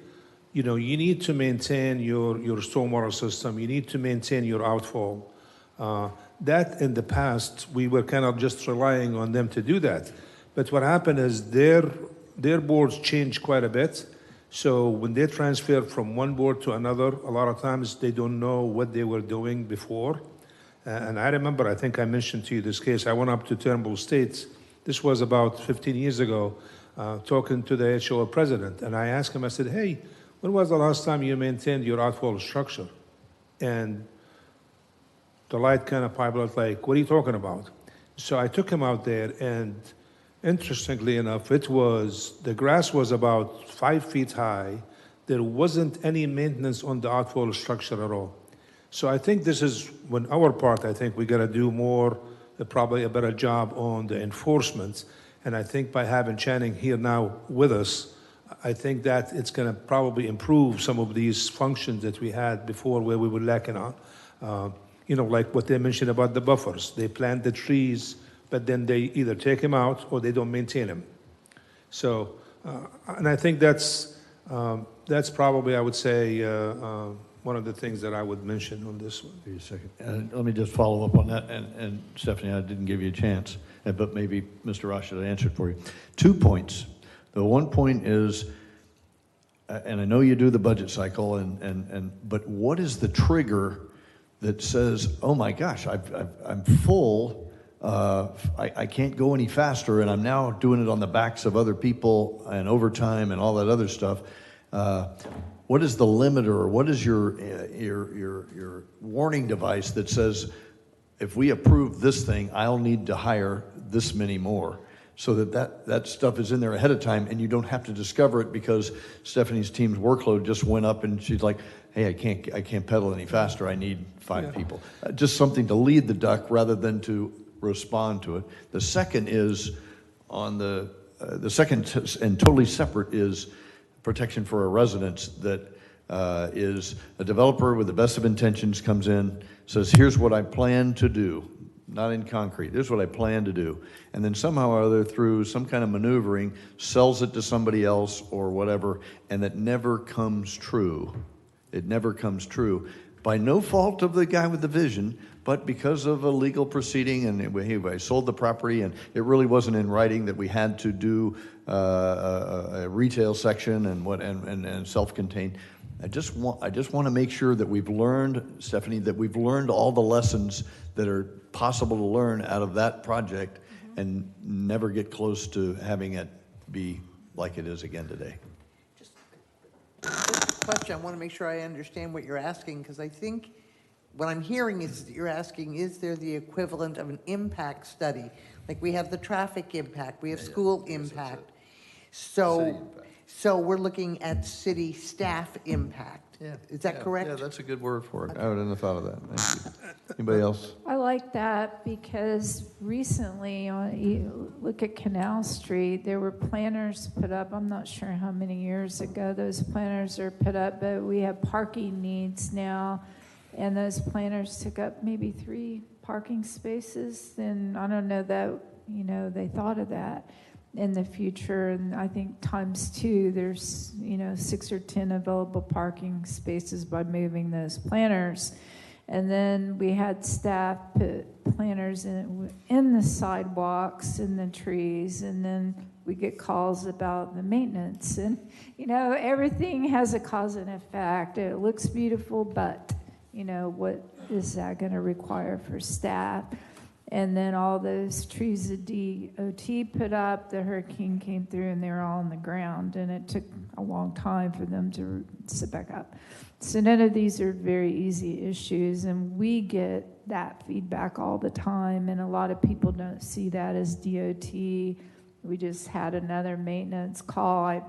Speaker 5: you know, you need to maintain your stormwater system. You need to maintain your outfall. That in the past, we were kind of just relying on them to do that. But what happened is their boards changed quite a bit. So when they transfer from one board to another, a lot of times they don't know what they were doing before. And I remember, I think I mentioned to you this case. I went up to Turnbull Estates. This was about 15 years ago, talking to the HOA president. And I asked him, I said, hey, when was the last time you maintained your outfall structure? And the light kind of piped out like, what are you talking about? So I took him out there, and interestingly enough, the grass was about 5 feet high. There wasn't any maintenance on the outfall structure at all. So I think this is, when our part, I think we got to do more, probably a better job on the enforcement. And I think by having Channing here now with us, I think that it's going to probably improve some of these functions that we had before where we were lacking on. You know, like what they mentioned about the buffers. They plant the trees, but then they either take them out or they don't maintain them. So, and I think that's probably, I would say, one of the things that I would mention on this one.
Speaker 1: Give you a second. Let me just follow up on that. And Stephanie, I didn't give you a chance, but maybe Mr. Ross should answer it for you. 2 points. The one point is, and I know you do the budget cycle, but what is the trigger that says, oh my gosh, I'm full, I can't go any faster, and I'm now doing it on the backs of other people and overtime and all that other stuff. What is the limiter, or what is your warning device that says, if we approve this thing, I'll need to hire this many more? So that stuff is in there ahead of time, and you don't have to discover it because Stephanie's team's workload just went up, and she's like, hey, I can't pedal any faster. I need 5 people. Just something to lead the duck rather than to respond to it. The second is on the second and totally separate is protection for a residence that is a developer with the best of intentions comes in, says, here's what I plan to do. Not in concrete. This is what I plan to do. And then somehow or other, through some kind of maneuvering, sells it to somebody else or whatever, and it never comes true. It never comes true. By no fault of the guy with the vision, but because of a legal proceeding, and I sold the property, and it really wasn't in writing that we had to do a retail section and self-contained. I just want to make sure that we've learned, Stephanie, that we've learned all the lessons that are possible to learn out of that project, and never get close to having it be like it is again today.
Speaker 3: Just a question. I want to make sure I understand what you're asking, because I think what I'm hearing is that you're asking, is there the equivalent of an impact study? Like we have the traffic impact, we have school impact. So we're looking at city staff impact. Is that correct?
Speaker 1: Yeah, that's a good word for it. I wouldn't have thought of that. Thank you. Anybody else?
Speaker 8: I like that because recently, you look at Canal Street, there were planters put up. I'm not sure how many years ago those planters are put up, but we have parking needs now, and those planters took up maybe 3 parking spaces. And I don't know that, they thought of that. in the future, and I think times two, there's, 6 or 10 available parking spaces by moving those planters. And then we had staff put planters in the sidewalks, in the trees, and then we get calls about the maintenance. And, everything has a cause and effect. It looks beautiful, but, what is that going to require for staff? And then all those trees that DOT put up, the hurricane came through and they were all on the ground, and it took a long time for them to sit back up. So none of these are very easy issues, and we get that feedback all the time, and a lot of people don't see that as DOT. We just had another maintenance call at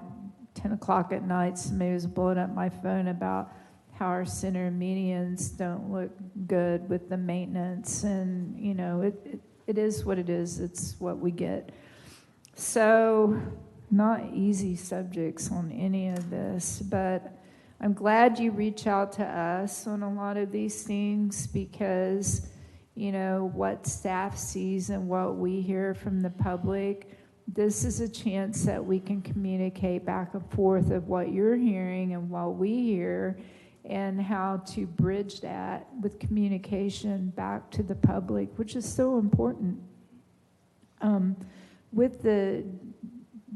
Speaker 8: 10 o'clock at night. Somebody was blowing up my phone about how our center medians don't look good with the maintenance, and it is what it is. It's what we get. So not easy subjects on any of this, but I'm glad you reach out to us on a lot of these things, because what staff sees and what we hear from the public, this is a chance that we can communicate back and forth of what you're hearing and what we hear, and how to bridge that with communication back to the public, which is so important. With the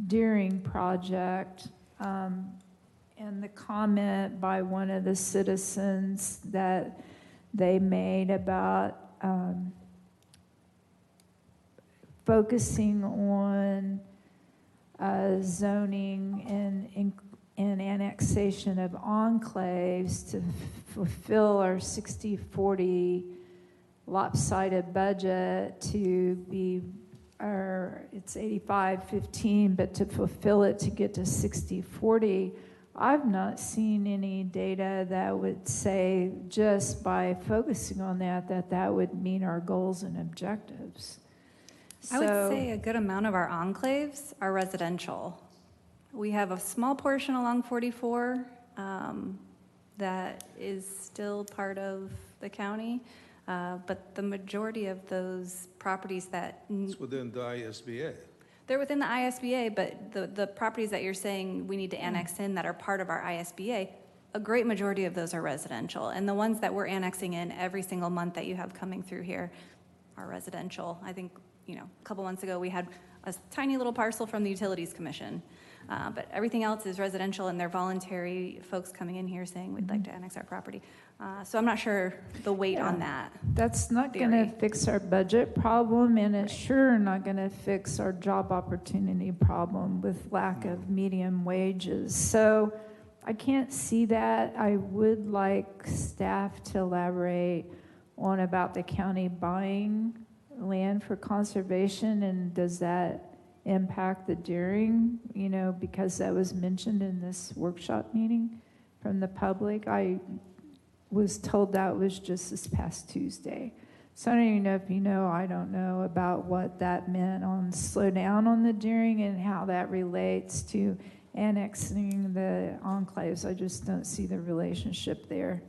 Speaker 8: Deering project, and the comment by one of the citizens that they made about focusing on zoning and annexation of enclaves to fulfill our 60-40 lopsided budget to be, it's 85-15, but to fulfill it to get to 60-40, I've not seen any data that would say just by focusing on that would meet our goals and objectives.
Speaker 12: I would say a good amount of our enclaves are residential. We have a small portion along 44 that is still part of the county, but the majority of those properties that...
Speaker 5: It's within the ISBA.
Speaker 12: They're within the ISBA, but the properties that you're saying we need to annex in that are part of our ISBA, a great majority of those are residential. And the ones that we're annexing in every single month that you have coming through here are residential. I think, a couple months ago we had a tiny little parcel from the Utilities Commission. But everything else is residential, and they're voluntary folks coming in here saying we'd like to annex our property. So I'm not sure the weight on that.
Speaker 8: That's not going to fix our budget problem, and it's sure not going to fix our job opportunity problem with lack of medium wages. So I can't see that. I would like staff to elaborate on about the county buying land for conservation, and does that impact the Deering, because that was mentioned in this workshop meeting from the public. I was told that was just this past Tuesday. So I don't even know if I don't know about what that meant on slow down on the Deering and how that relates to annexing the enclaves. I just don't see the relationship there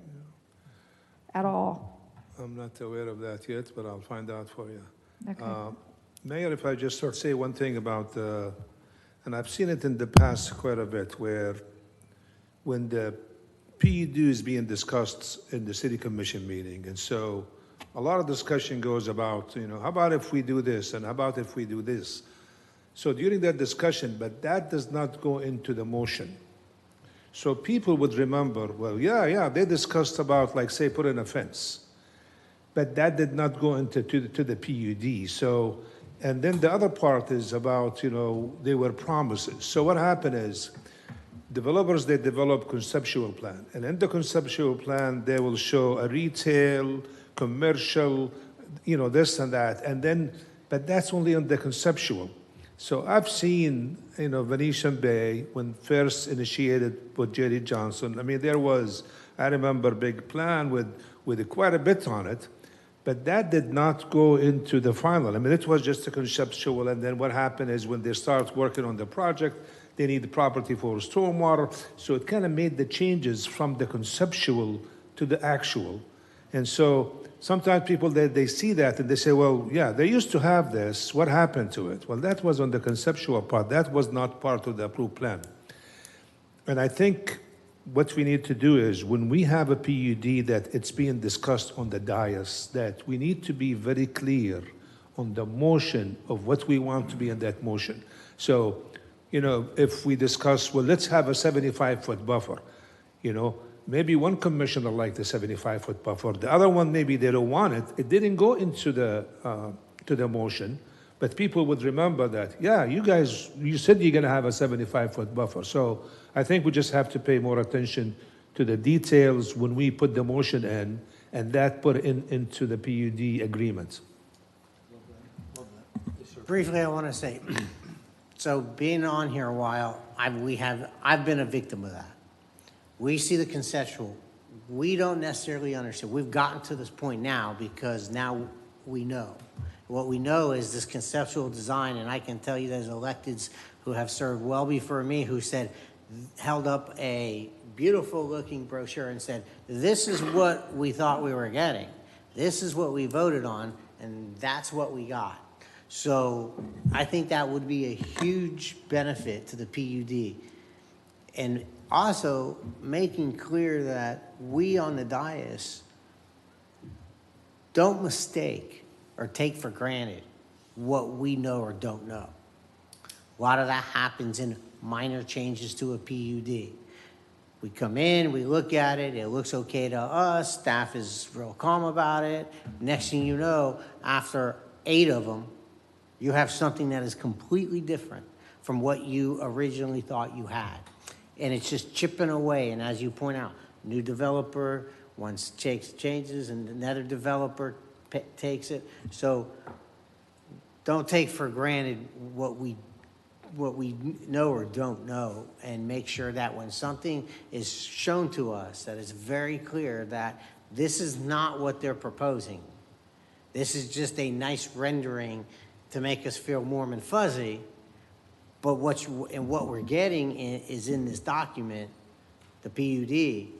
Speaker 8: at all.
Speaker 5: I'm not aware of that yet, but I'll find out for you.
Speaker 8: Okay.
Speaker 5: Mayor, if I just say one thing about, and I've seen it in the past quite a bit, where when the PUD is being discussed in the city commission meeting, and so a lot of discussion goes about, how about if we do this, and how about if we do this? So during that discussion, but that does not go into the motion. So people would remember, well, yeah, they discussed about, like, say, put in a fence, but that did not go into to the PUD. So, and then the other part is about, they were promises. So what happened is, developers, they develop conceptual plan. And in the conceptual plan, they will show a retail, commercial, this and that. And then, but that's only on the conceptual. So I've seen, Venetian Bay, when first initiated with J.D. Johnson, there was, I remember, a big plan with quite a bit on it. But that did not go into the final. It was just a conceptual, and then what happened is when they start working on the project, they need the property for stormwater. So it kind of made the changes from the conceptual to the actual. And so sometimes people, they see that and they say, well, yeah, they used to have this. What happened to it? Well, that was on the conceptual part. That was not part of the approved plan. And I think what we need to do is when we have a PUD that it's being discussed on the dais, that we need to be very clear on the motion of what we want to be in that motion. So, if we discuss, well, let's have a 75-foot buffer, maybe one commissioner liked the 75-foot buffer. The other one, maybe they don't want it. It didn't go into the motion, but people would remember that, yeah, you said you're going to have a 75-foot buffer. So I think we just have to pay more attention to the details when we put the motion in, and that put into the PUD agreement.
Speaker 7: Briefly, I want to say, so being on here a while, I've been a victim of that. We see the conceptual. We don't necessarily understand. We've gotten to this point now because now we know. What we know is this conceptual design, and I can tell you there's electeds who have served well before me who held up a beautiful looking brochure and said, this is what we thought we were getting. This is what we voted on, and that's what we got. So I think that would be a huge benefit to the PUD. And also making clear that we on the dais don't mistake or take for granted what we know or don't know. A lot of that happens in minor changes to a PUD. We come in, we look at it, it looks okay to us, staff is real calm about it. Next thing you know, after 8 of them, you have something that is completely different from what you originally thought you had. And it's just chipping away, and as you point out, new developer once changes and another developer takes it. So don't take for granted what we know or don't know, and make sure that when something is shown to us that it's very clear that this is not what they're proposing. This is just a nice rendering to make us feel warm and fuzzy, but what we're getting is in this document, the PUD,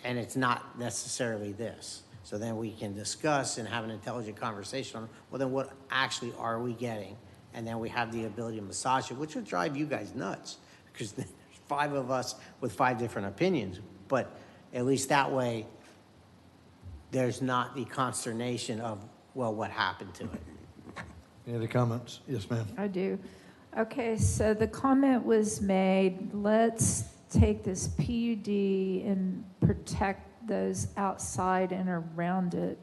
Speaker 7: and it's not necessarily this. So then we can discuss and have an intelligent conversation on, well, then what actually are we getting? And then we have the ability to massage it, which would drive you guys nuts, because there's 5 of us with 5 different opinions. But at least that way, there's not the consternation of, well, what happened to it?
Speaker 1: Any other comments? Yes, ma'am.
Speaker 8: I do. Okay, so the comment was made, let's take this PUD and protect those outside and around it.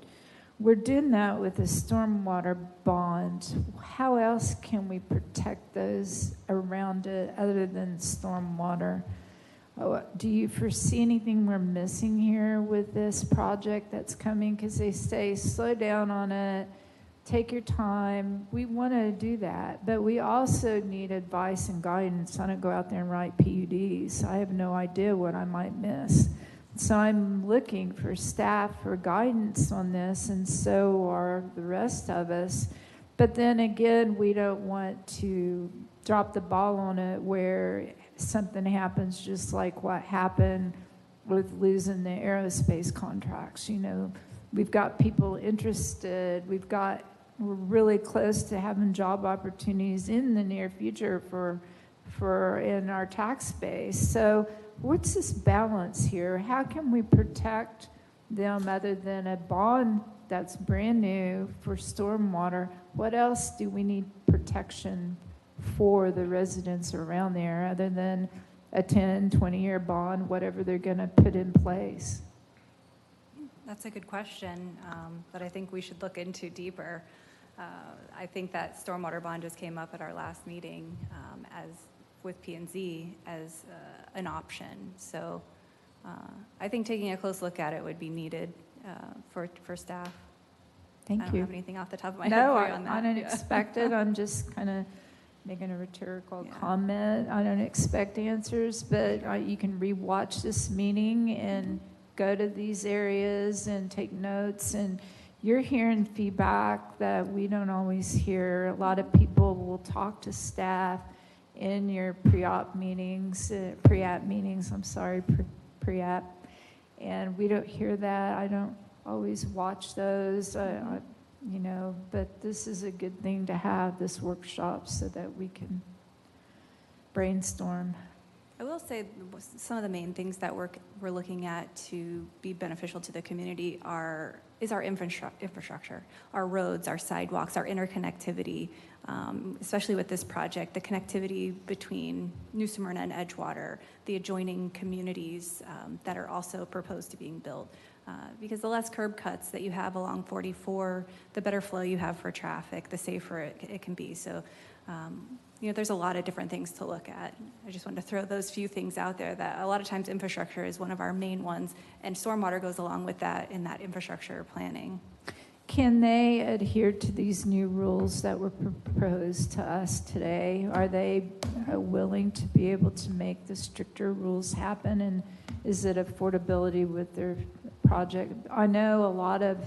Speaker 8: We're doing that with a stormwater bond. How else can we protect those around it other than stormwater? Do you foresee anything we're missing here with this project that's coming? Because they say slow down on it, take your time. We want to do that, but we also need advice and guidance. I don't go out there and write PUDs. I have no idea what I might miss. So I'm looking for staff for guidance on this, and so are the rest of us. But then again, we don't want to drop the ball on it where something happens just like what happened with losing the aerospace contracts. You know, we've got people interested. We're really close to having job opportunities in the near future for in our tax base. So what's this balance here? How can we protect them other than a bond that's brand new for stormwater? What else do we need protection for the residents around there other than a 10, 20-year bond, whatever they're going to put in place?
Speaker 12: That's a good question that I think we should look into deeper. I think that stormwater bond just came up at our last meeting as with P&Z as an option. So I think taking a close look at it would be needed for staff.
Speaker 8: Thank you.
Speaker 12: I don't have anything off the top of my head
Speaker 8: No,
Speaker 12: for you on that.
Speaker 8: I don't expect it. I'm just kind of making a rhetorical comment. I don't expect answers, but you can rewatch this meeting and go to these areas and take notes. And you're hearing feedback that we don't always hear. A lot of people will talk to staff in your pre-app meetings, pre-app, and we don't hear that. I don't always watch those, you know, but this is a good thing to have, this workshop, so that we can brainstorm.
Speaker 12: I will say some of the main things that we're looking at to be beneficial to the community is our infrastructure, our roads, our sidewalks, our interconnectivity, especially with this project, the connectivity between New Smyrna and Edgewater, the adjoining communities that are also proposed to being built. Because the less curb cuts that you have along 44, the better flow you have for traffic, the safer it can be. So, you know, there's a lot of different things to look at. I just wanted to throw those few things out there that a lot of times infrastructure is one of our main ones, and stormwater goes along with that in that infrastructure planning.
Speaker 8: Can they adhere to these new rules that were proposed to us today? Are they willing to be able to make the stricter rules happen? And is it affordability with their project? I know a lot of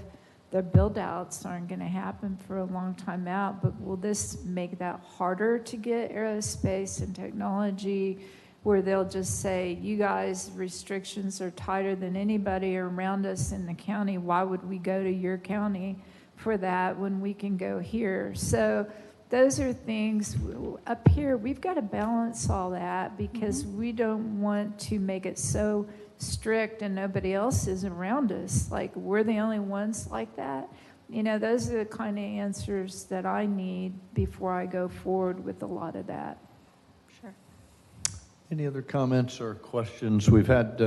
Speaker 8: the build-outs aren't going to happen for a long time out, but will this make that harder to get aerospace and technology, where they'll just say, you guys, restrictions are tighter than anybody around us in the county. Why would we go to your county for that when we can go here? So those are things up here. We've got to balance all that, because we don't want to make it so strict and nobody else is around us. Like, we're the only ones like that. You know, those are the kind of answers that I need before I go forward with a lot of that.
Speaker 12: Sure.
Speaker 1: Any other comments or questions? We've had,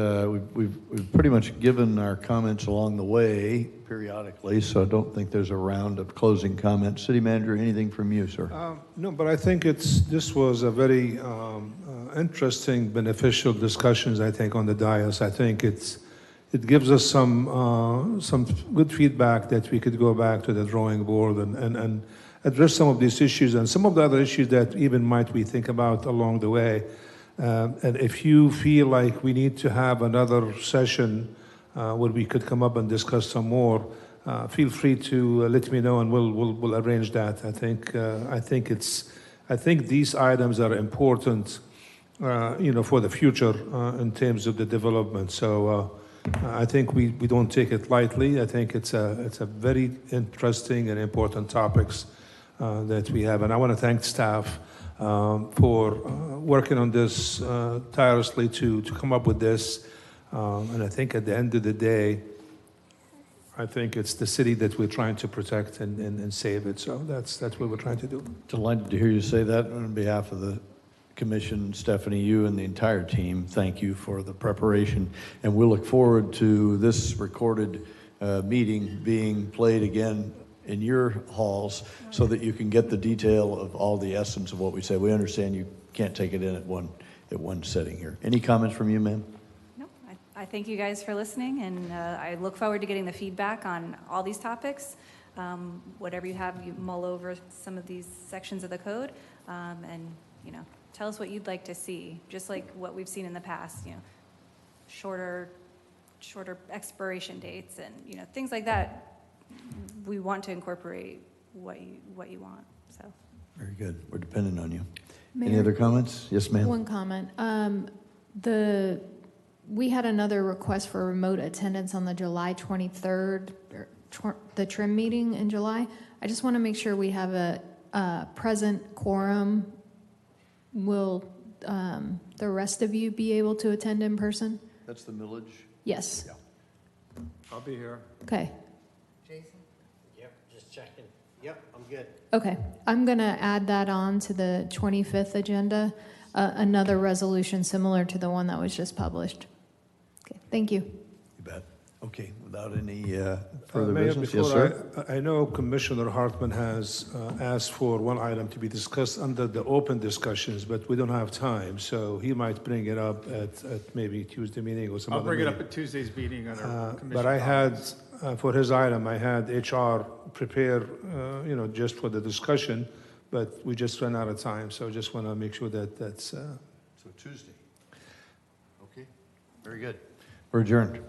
Speaker 1: we've pretty much given our comments along the way periodically, so I don't think there's a round of closing comments. City Manager, anything from you, sir?
Speaker 5: No, but I think this was a very interesting, beneficial discussions, I think, on the dais. I think it gives us some good feedback that we could go back to the drawing board and address some of these issues and some of the other issues that even might we think about along the way. And if you feel like we need to have another session where we could come up and discuss some more, feel free to let me know, and we'll arrange that. I think these items are important, you know, for the future in terms of the development. So I think we don't take it lightly. I think it's a very interesting and important topics that we have, and I want to thank staff for working on this tirelessly to come up with this. And I think at the end of the day, I think it's the city that we're trying to protect and save it. So that's what we're trying to do.
Speaker 1: Delighted to hear you say that. On behalf of the Commission, Stephanie, you and the entire team, thank you for the preparation. And we'll look forward to this recorded meeting being played again in your halls, so that you can get the detail of all the essence of what we say. We understand you can't take it in at one setting here. Any comments from you, ma'am?
Speaker 12: No, I thank you guys for listening, and I look forward to getting the feedback on all these topics. Whatever you have, you mull over some of these sections of the code, and, you know, tell us what you'd like to see, just like what we've seen in the past, you know, shorter expiration dates and, you know, things like that. We want to incorporate what you want. So
Speaker 1: Very good. We're dependent on you. Any
Speaker 9: Mayor,
Speaker 1: other comments? Yes, ma'am.
Speaker 9: one comment. We had another request for remote attendance on the July 23rd, the trim meeting in July. I just want to make sure we have a present quorum. Will the rest of you be able to attend in person?
Speaker 1: That's the millage?
Speaker 9: Yes.
Speaker 1: Yeah.
Speaker 5: I'll be here.
Speaker 9: Okay.
Speaker 7: Jason? Yep, just checking. Yep, I'm good.
Speaker 9: Okay. I'm going to add that on to the 25th agenda, another resolution similar to the one that was just published. Okay. Thank you.
Speaker 1: You bet. Okay, without any further
Speaker 5: Mayor,
Speaker 1: business? Yes, sir.
Speaker 5: I know Commissioner Hartman has asked for one item to be discussed under the open discussions, but we don't have time, so he might bring it up at maybe Tuesday meeting or some
Speaker 10: I'll
Speaker 5: other
Speaker 10: bring it
Speaker 5: meeting.
Speaker 10: up at Tuesday's meeting under commission
Speaker 5: But I had,
Speaker 10: comments.
Speaker 5: for his item, I had HR prepare, you know, just for the discussion, but we just ran out of time, so just want to make sure that that's...
Speaker 1: So Tuesday. Okay, very good. We're adjourned.